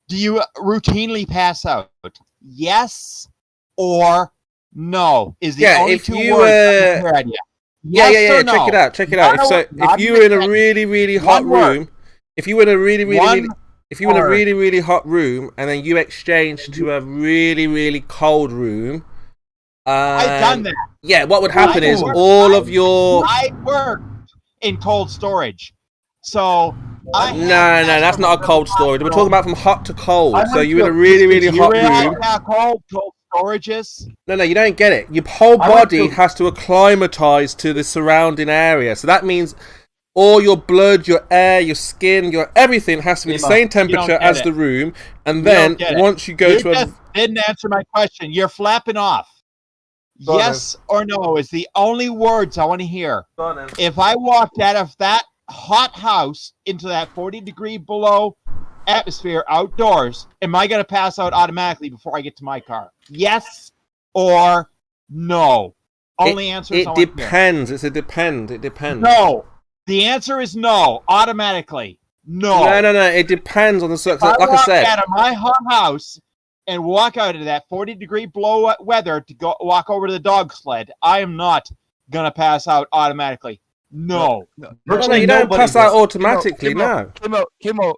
do you routinely pass out? Yes or no? Is the only two words I can Yes or no? Check it out. If you were in a really, really hot room, if you were in a really, really hot room, and then you exchange to a really, really cold room, I've done that. Yeah, what would happen is all of your. I worked in cold storage, so. No, that's not a cold storage. We're talking about from hot to cold. So you're in a really, really hot room. How cold storage is? No, you don't get it. Your whole body has to acclimatize to the surrounding area. So that means all your blood, your air, your skin, your everything has to be the same temperature as the room. And then once you go to a... didn't answer my question. You're flapping off. Yes or no is the only words I want to hear. If I walked out of that hot house into that 40-degree below atmosphere outdoors, am I going to pass out automatically before I get to my car? Yes or no? Only answer is it depends. It's a depend. It depends. No. The answer is no. Automatically. No. No. It depends on the circumstances. Like I said. Out of my hot house and walk out of that 40-degree below weather to go walk over to the dog sled, I am not going to pass out automatically. No. You don't pass out automatically, no. Kimo,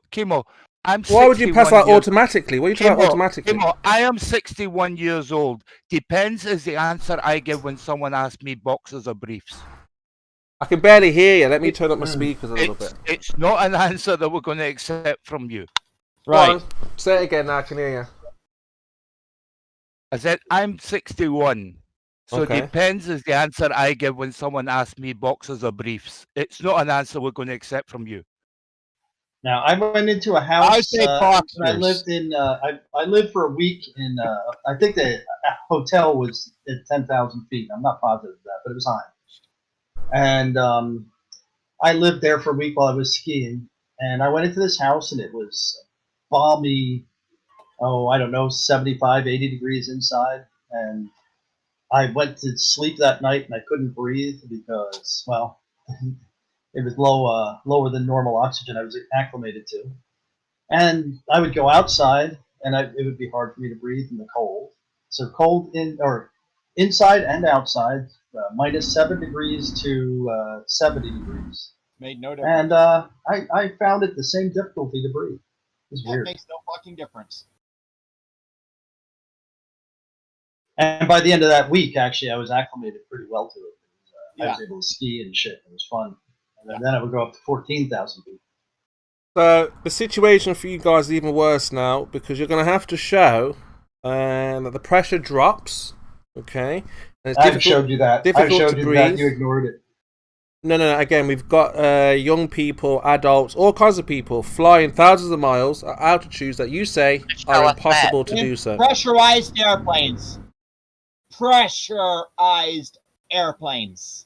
why would you pass out automatically? What are you talking about automatically? Kimo, I am 61 years old. Depends is the answer I give when someone asks me boxers or briefs. I can barely hear you. Let me turn up my speakers a little bit. It's not an answer that we're going to accept from you. Right. Say it again now. I can hear you. I said, I'm 61. So depends is the answer I give when someone asks me boxers or briefs. It's not an answer we're going to accept from you. Now, I went into a house. I say boxers. I lived in. I lived for a week in. I think the hotel was at 10,000 feet. I'm not positive of that, but it was high. And I lived there for a week while I was skiing. And I went into this house, and it was balmy. Oh, I don't know, 75, 80 degrees inside, and I went to sleep that night and I couldn't breathe because, well, it was lower than normal oxygen I was acclimated to. And I would go outside and it would be hard for me to breathe in the cold. So cold inside and outside, -7 degrees to 70 degrees. Made no difference. And I found it the same difficulty to breathe. It's weird. It makes no fucking difference. And by the end of that week, actually, I was acclimated pretty well to it. I was Yeah. able to ski and shit. It was fun. And then I would go up to 14,000 feet. So the situation for you guys is even worse now because you're going to have to show that the pressure drops. Okay, and it's I've showed you that. I've difficult showed to you breathe. that. You ignored it. No. Again, we've got young people, adults, all kinds of people flying thousands of miles at altitudes that you say are impossible to do so. Pressurized airplanes. Pressurized airplanes.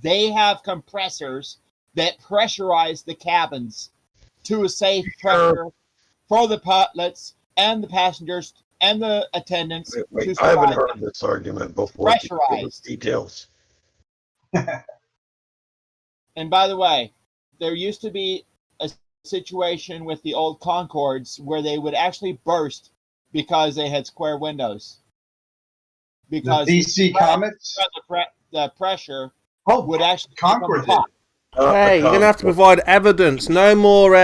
They have compressors that pressurize the cabins to a safe pressure for the pilots and the passengers and the attendants. Wait, to I haven't survive. heard this argument before. Pressurized. Details. And by the way, there used to be a situation with the old Concords where they would actually burst because they had square windows. Because The VC Comets? the pressure Oh, would actually Concorde become hot. Hey, you're going to have to provide evidence. No more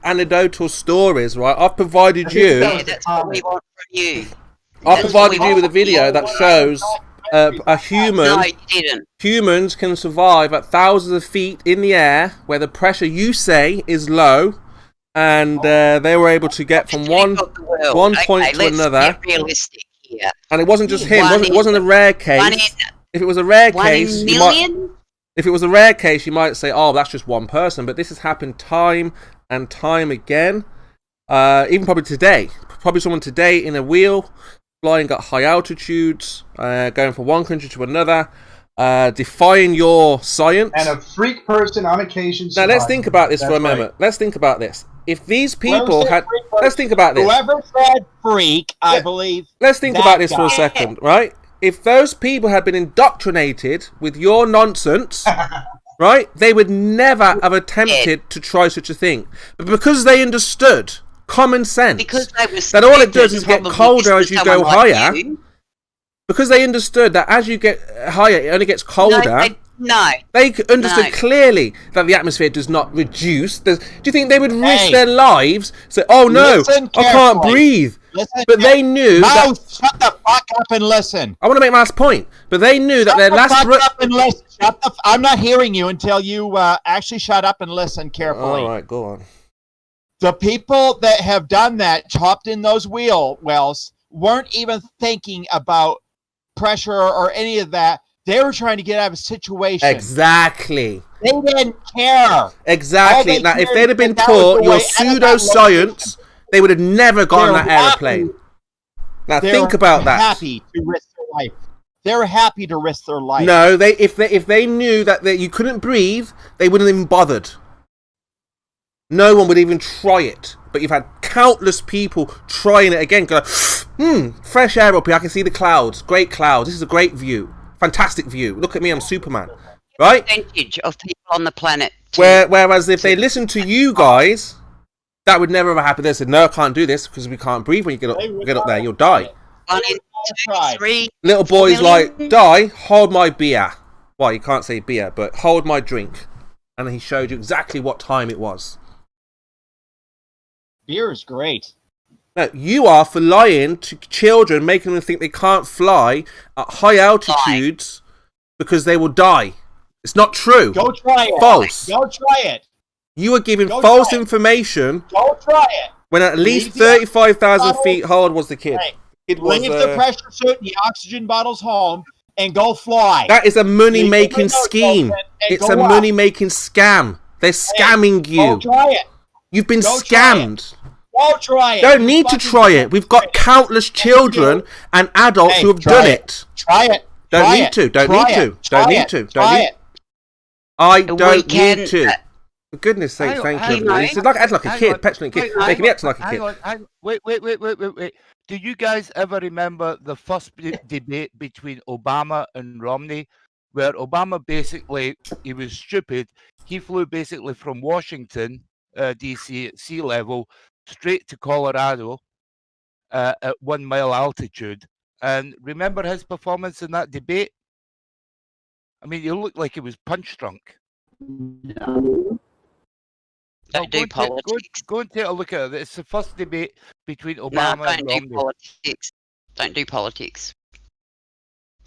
anecdotal stories, right? I've provided you. Yeah, that's what we want from you. I've provided you with a video that shows a human. No, you didn't. Humans can survive at thousands of feet in the air, where the pressure you say is low, and they were able to get from one point to another. Get realistic here. And it wasn't just him. It wasn't a rare case. If it was a rare case, if it was a rare case, you might say, "Oh, that's just one person." But this has happened time and time again. Even probably today, probably someone today in a wheel, flying at high altitudes, going from one country to another, defying your science. And a freak person on occasion. Now let's think about this for a moment. Let's think about this. If these people had, let's think about this. Whoever said freak, I believe. Let's think about this for a second, right? If those people had been indoctrinated with your nonsense, right, they would never have attempted to try such a thing. But because they understood common sense, that all it does is get colder as you go higher, because they understood that as you get higher, it only gets colder. They understood clearly that the atmosphere does not reduce. Do you think they would risk their lives? Say, "Oh no, I can't breathe." But they knew that. Shut the fuck up and listen. I want to make my last point. But they knew that their last. I'm not hearing you until you actually shut up and listen carefully. All right, go on. The people that have done that, chopped in those wheel wells, weren't even thinking about pressure or any of that. They were trying to get out of a situation. Exactly. They didn't care. Exactly. Now, if they'd have been taught your pseudoscience, they would have never gone on that aeroplane. Now, think about that. Happy to risk their life. They're happy to risk their life. No, if they knew that you couldn't breathe, they wouldn't have even bothered. No one would even try it. But you've had countless people trying it again. Go, fresh air up here. I can see the clouds. Great clouds. This is a great view. Fantastic view. Look at me, I'm Superman. Right? Percentage of people on the planet. Whereas if they listened to you guys, that would never have happened. They said, "No, I can't do this because we can't breathe when you get up there. You'll die." 1 in 2, 3. Little boys like, "Die, hold my beer." Well, you can't say beer, but hold my drink. And then he showed you exactly what time it was. Beer is great. No, you are for lying to children, making them think they can't fly at high altitudes because they will die. It's not true. Go try it. False. Go try it. You are giving false information. Go try it. When at least 35,000 feet, how old was the kid? Leave the pressure suit and the oxygen bottles home and go fly. That is a money-making scheme. It's a money-making scam. They're scamming you. Go try it. You've been scammed. Go try it. Don't need to try it. We've got countless children and adults who have done it. Try it. Don't need to. Don't need to. Don't need to. Don't need. I don't need to. For goodness sake, thank you. It's like act like a kid, petulant kid, making me act like a kid. Wait. Do you guys ever remember the first debate between Obama and Romney, where Obama basically, he was stupid. He flew basically from Washington, D.C. at sea level straight to Colorado at 1 mile altitude. And remember his performance in that debate? I mean, he looked like he was punch drunk. Don't do politics. Go and take a look at it. It's the first debate between No, Obama and don't do Romney. politics. Don't do politics.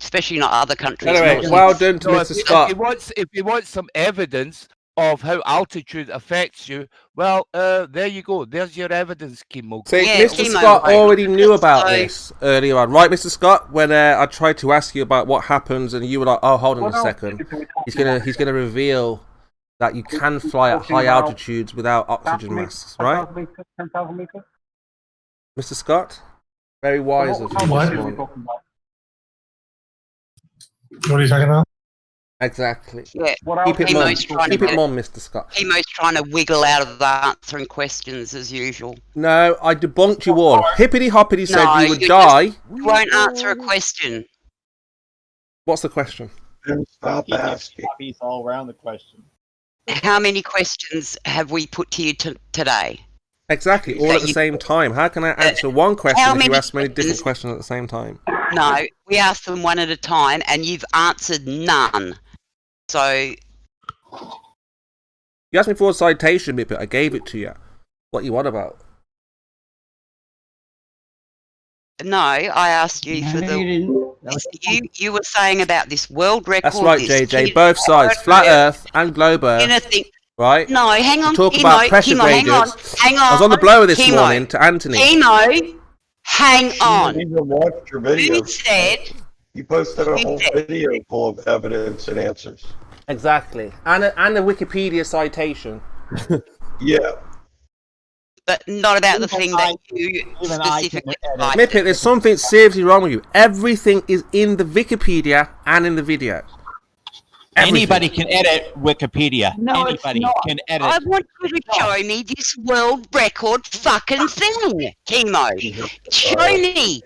Especially not other countries. Anyway, well done to Mr. Scott. If he wants some evidence of how altitude affects you, well, there you go. There's your evidence, Kimo. See, Mr. Scott already knew about this earlier on, right, Mr. Scott? When I tried to ask you about what happens, and you were like, "Oh, hold on a second. He's gonna reveal that you can fly at high altitudes without oxygen masks, right?" 10,000 meters. Mr. Scott, very wise of you. What? this morning. What are you talking about? Exactly. Yeah. Keep it mum, Mr. Scott. Chemo's trying to wiggle out of answering questions as usual. No, I debunked you all. Hippity Hoppity said No, you would you die. You won't answer a question. What's the question? Stop asking. He's all around the question. How many questions have we put to you today? Exactly, all at the same time. How can I answer one question if you ask many different questions at the same time? No, we asked them one at a time, and you've answered none. So You asked me for a citation, but I gave it to you. What you want about? no, I asked you for the. You were saying about this world record. That's right, this JJ. kid- Both sides, flat Earth and globe Earth. Anything. Right? No, hang on. We talk Chemo, about pressure Chemo, hang on, graders. hang on. I was on the blower this Chemo, morning to Anthony. Chemo, hang on. You even watched your video. Who said? You posted a Who whole said? video full of evidence and answers. Exactly. And a Wikipedia citation. Yeah. But not about the thing that you specifically cited. Mippet, there's something seriously wrong with you. Everything is in the Wikipedia and in the video. Everything. Anybody can edit Wikipedia. No, it's Anybody not. can edit. I want you to show me this world record fucking thing, Chemo. Show me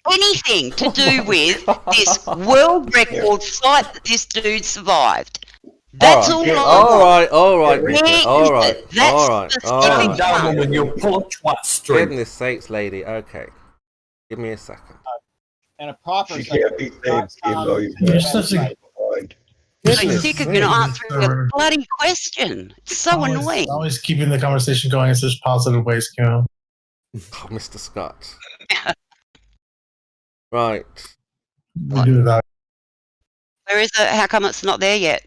anything to do with this world record fight that this dude survived. That's all I want. All right, Where Mippet. is All right, it? That's all right. specific one. When you pull a twat string. Goodness sakes, lady. Okay. Give me a second. And a proper. She can't be saved, though. You're such a- I'm sick of you not answering a bloody question. It's so annoying. Always keeping the conversation going in such positive ways, Kim. Oh, Mr. Scott. Right. We do that. Where is it? How come it's not there yet?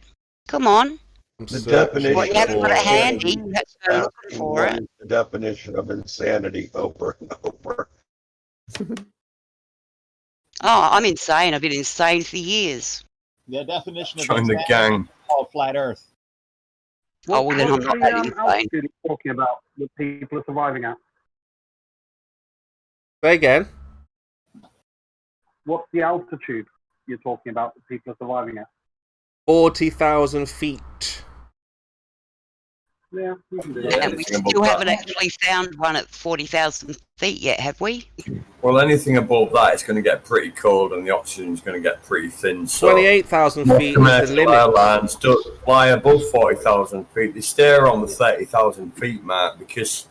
Come on. The definition Well, you haven't got it of handy. insanity You have to go looking for it. is the definition of insanity over and over. Oh, I'm insane. I've been insane for years. The definition of Join the insanity gang. is called flat Earth. Oh, well, then I'm not that insane. altitude you're talking about that people are surviving at? Say again. What's the altitude you're talking about that people are surviving at? 40,000 feet. Yeah, we can do Yeah, And we still haven't actually found one at 40,000 feet yet, have we? Well, anything above that is going to get pretty cold and the oxygen's going to get pretty thin. So 28,000 feet American is the limit. airlines don't fly above 40,000 feet. They stay around the 30,000 feet mark because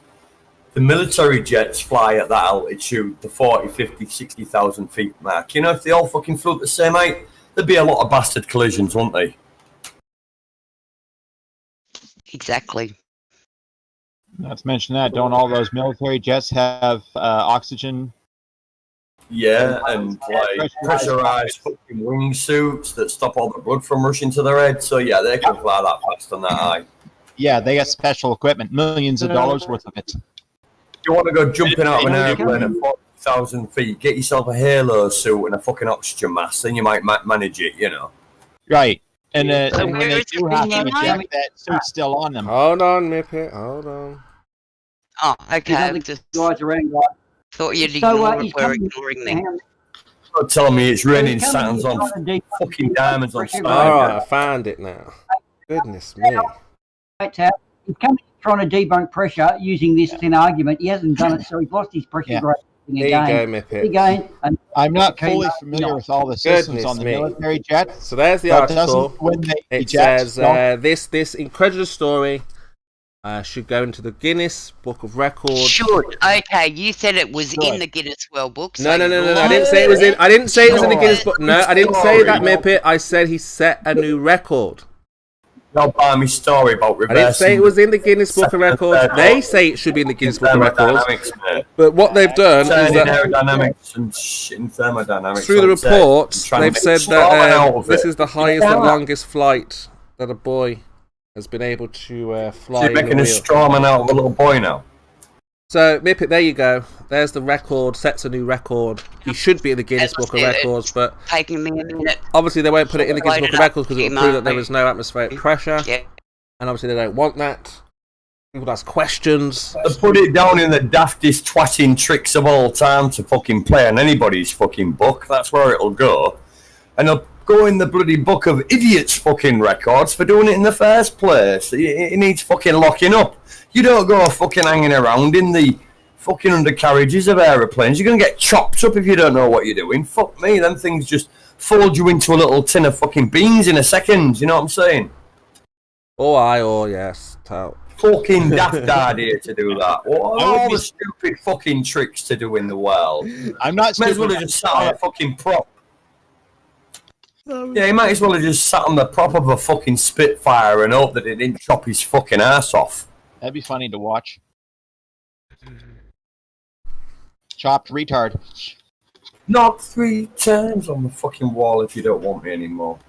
the military jets fly at that altitude, the 40, 50, 60,000 feet mark. You know, if they all fucking flew at the same height, there'd be a lot of bastard collisions, wouldn't they? Exactly. Not to mention that, don't all those military jets have oxygen? Yeah, and like pressurized fucking wingsuits that stop all the blood from rushing to their head. So yeah, they can fly that fast on that high. Yeah, they got special equipment, millions of dollars worth of it. You want to go jumping out of an airplane at 40,000 feet, get yourself a halo suit and a fucking oxygen mask, then you might manage it, you know. Right. And So when where they is do it have in to your eject, mind? that suit's still on them. Hold on, Mippet. Hold on. Oh, okay. I There's just guys around, right? thought you'd So, ignore he's it. We're coming- ignoring me. Don't tell me it's raining He's coming Saturns on trying to deep- fucking diamonds on Pressure Sky. Alright, I found it now. Goodness me. He's coming trying to debunk pressure using this thin argument. He hasn't done it, so he's lost his pressure Yeah. grade. There you go, Mippet. Again, and I'm not Okay, fully no, familiar no. with all the systems Goodness on the me. military jets. So there's the But article. doesn't when they It eject, says this incredulous story should go into the Guinness Book of Records. Should. Okay, you said it was in the Guinness World Book. So No. I didn't say it was in. I didn't say it was in the Guinness Book. No, I didn't say that, Mippet. I said he set a new record. Don't buy me story about reversing. I didn't say it was in the Guinness Book of Records. They say it should be in the Guinness Book of Records. But what they've done is that aerodynamics and shit in thermodynamics. through the reports, they've said that this is the highest and longest flight that a boy has been able to fly. So you're making a straw man out of a little boy now. So, Mippet, there you go. There's the record. Sets a new record. He should be in the Guinness Book of Records, but taking me a minute. Obviously they won't put it in the Guinness Book of Records because it will prove that there was no atmospheric pressure. Yeah. And obviously they don't want that. People ask questions. They put it down in the daftest twatting tricks of all time to fucking play on anybody's fucking book. That's where it'll go. And they'll go in the bloody book of idiots fucking records for doing it in the first place. It needs fucking locking up. You don't go fucking hanging around in the fucking undercarriages of aeroplanes. You're going to get chopped up if you don't know what you're doing. Fuck me, them things just fold you into a little tin of fucking beans in a second. You know what I'm saying? Yes. Tout. Fucking daft idea to do that. What are all the stupid fucking tricks to do in the world? I'm not Might as well have just sat on a fucking prop. Yeah, he might as well have just sat on the prop of a fucking Spitfire and hope that it didn't chop his fucking ass off. That'd be funny to watch. Chopped retard. Knock 3 times on the fucking wall if you don't want me anymore.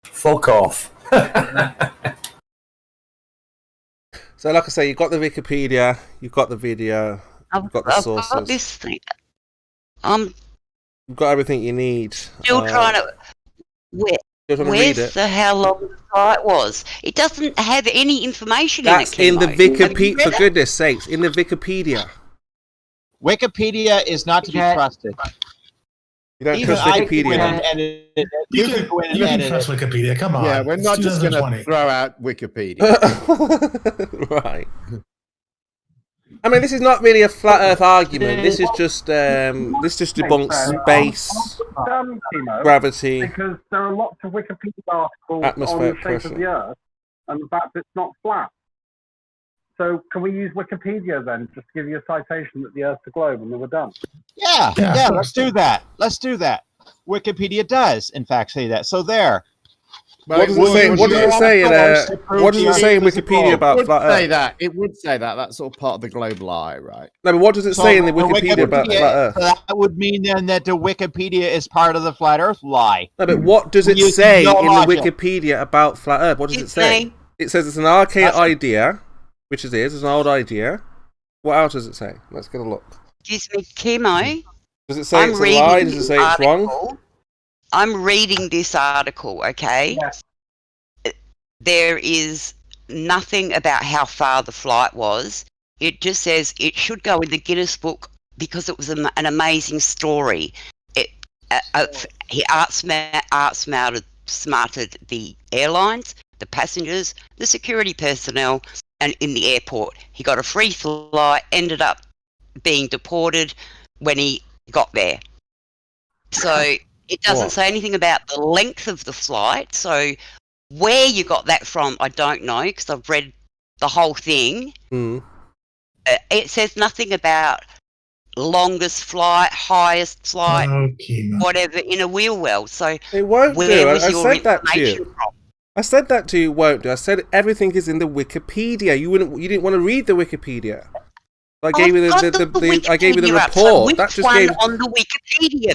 Fuck off. So, like I say, you've got the Wikipedia, you've got the video, you've got the sources. I've got this thing. You've got everything you need. Still trying to. Where's the how long the flight was? It doesn't have any information That's in it. in the Wikipedia. For goodness sakes, in the Wikipedia. Wikipedia is not to be trusted. You don't trust Wikipedia. You can trust Wikipedia. Come on. Yeah, we're not just going to throw out Wikipedia. Right. I mean, this is not really a flat Earth argument. This is just debunks space, gravity, because there are lots of Wikipedia articles atmospheric on the shape pressure. of the Earth and the fact that it's not flat. So can we use Wikipedia then, just to give you a citation that the Earth's a globe, and then we're done? Yeah, let's do that. Wikipedia does, in fact, say that. So there. What does it say? What does it say in Wikipedia about flat Earth? It would say that. That's all part of the global eye, right? No, but what does it say in the Wikipedia about flat Earth? That would mean then that the Wikipedia is part of the flat Earth lie. No, but what does it say in the Wikipedia about flat Earth? What does it say? It says it's an archaic idea, which it is. It's an old idea. What else does it say? Let's get a look. Excuse me, Chemo. Does it say it's a lie? Does it say it's wrong? I'm reading this article, okay? Yes. There is nothing about how far the flight was. It just says it should go in the Guinness Book because it was an amazing story. He outsmarted the airlines, the passengers, the security personnel, and in the airport. He got a free flight, ended up being deported when he got there. So it doesn't say anything about the length of the flight. So where you got that from, I don't know, because I've read the whole thing. It says nothing about longest flight, highest flight, whatever, in a wheel well. So it won't where do. was I your said that to information you. from? I said that to you. Won't do. I said everything is in the Wikipedia. You didn't want to read the Wikipedia. I gave you I gave you the report. So which that just one gave. on the Wikipedia?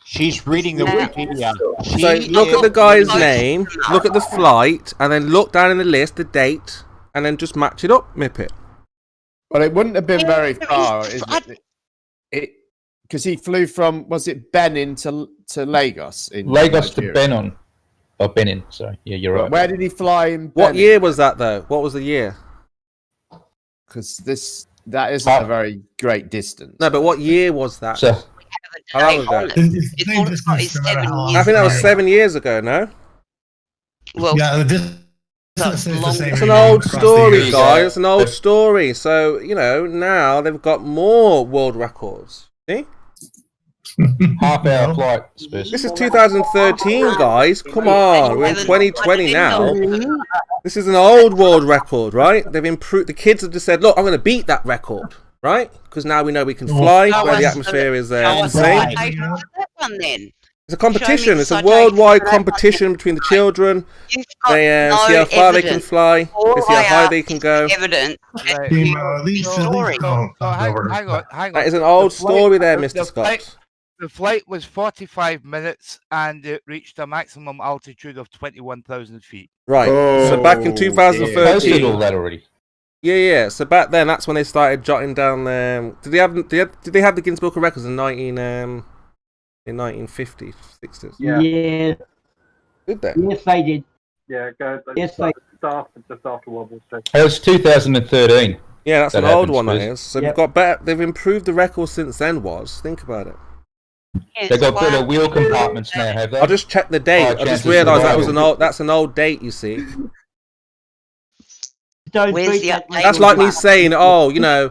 She's reading the Wikipedia. So look at the guy's name, look at the flight, and then look down in the list, the date, and then just match it up, Mippet. Well, it wouldn't have been very far, is it? Because he flew from, was it Benin to Lagos? Lagos to Benin. Oh, Benin, sorry. Yeah, you're right. Where did he fly in Benin? What year was that, though? What was the year? Because that isn't a very great distance. No, but what year was that? How long ago? I think that was 7 years ago, no? Well, yeah, it's an old story, guys. It's an old story. So, now they've got more world records. See? Half-hour flight. This is 2013, guys. Come on, we're in 2020 now. This is an old world record, right? They've improved. The kids have just said, "Look, I'm going to beat that record." Right? Because now we know we can fly where the atmosphere is safe. It's a competition. It's a worldwide competition between the children. They see how far they can fly. They see how high they can go. Hang on. That is an old story there, Mr. Scott. The flight was 45 minutes and it reached a maximum altitude of 21,000 feet. Right. So back in 2013. All that already. Yeah. So back then, that's when they started jotting down. Did they have the Guinness Book of Records in 1950s, 60s? Yeah. Did they? Yes, they did. Yeah, go. Yes, they. Just after World War II. It was 2013. Yeah, that's an old one. That Chris. is. So they've got better. They've improved the record since then. Think about it. They've got better wheel compartments now, have they? I'll just check the date. I just realised that's an old date. You see. That's like me saying, oh, you know,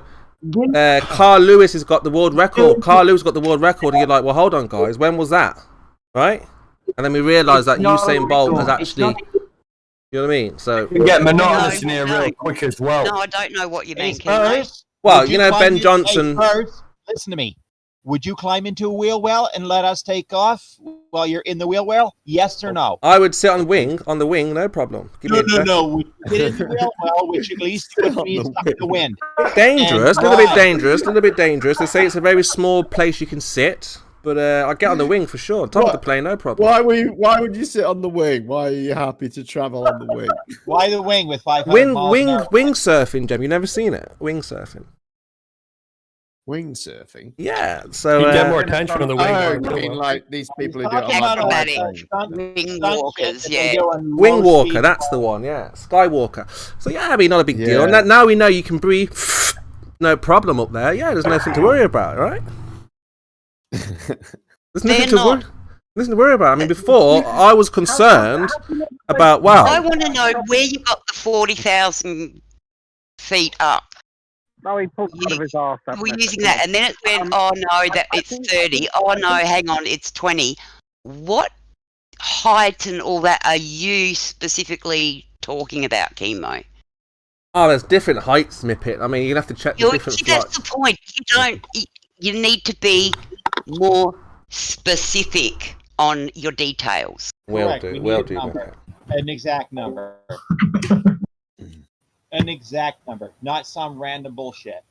Carl Lewis has got the world record. Carl Lewis got the world record, and you're like, well, hold on, guys, when was that? Right? And then we realise that Usain Bolt has actually. You know what I mean? So you can get monotonous in here real quick as well. No, I don't know what you mean. Well, you know, Ben Johnson. Listen to me. Would you climb into a wheel well and let us take off while you're in the wheel well? Yes or no? I would sit on the wing, no problem. No. Would you get in the wheel well, which at least would be stuck in the wind. Dangerous, a little bit dangerous. They say it's a very small place you can sit, but I get on the wing for sure. Top of the plane, no problem. Why would you sit on the wing? Why are you happy to travel on the wing? Why the wing with 500 miles an hour? Wing surfing, Jem. You've never seen it? Wing surfing. Wing surfing? Yeah, so you get more attention on the wing. I mean, like these people who do it on wing walkers, yeah. Wing walker, that's the one, yeah. Skywalker. So yeah, I mean, not a big deal. And now we know you can breathe, no problem up there. Yeah, there's nothing to worry about, right? There's nothing to worry about. I mean, before I was concerned about I want to know where you got the 40,000 feet up. No, he pulled out of his arse. We're using that, and then it went, oh no, that it's 30. Oh no, hang on, it's 20. What height and all that are you specifically talking about, Chemo? Oh, there's different heights, Snippet. I mean, you'd have to check the different flights. That's the point. You need to be more specific on your details. We'll do that. An exact number. An exact number, not some random bullshit.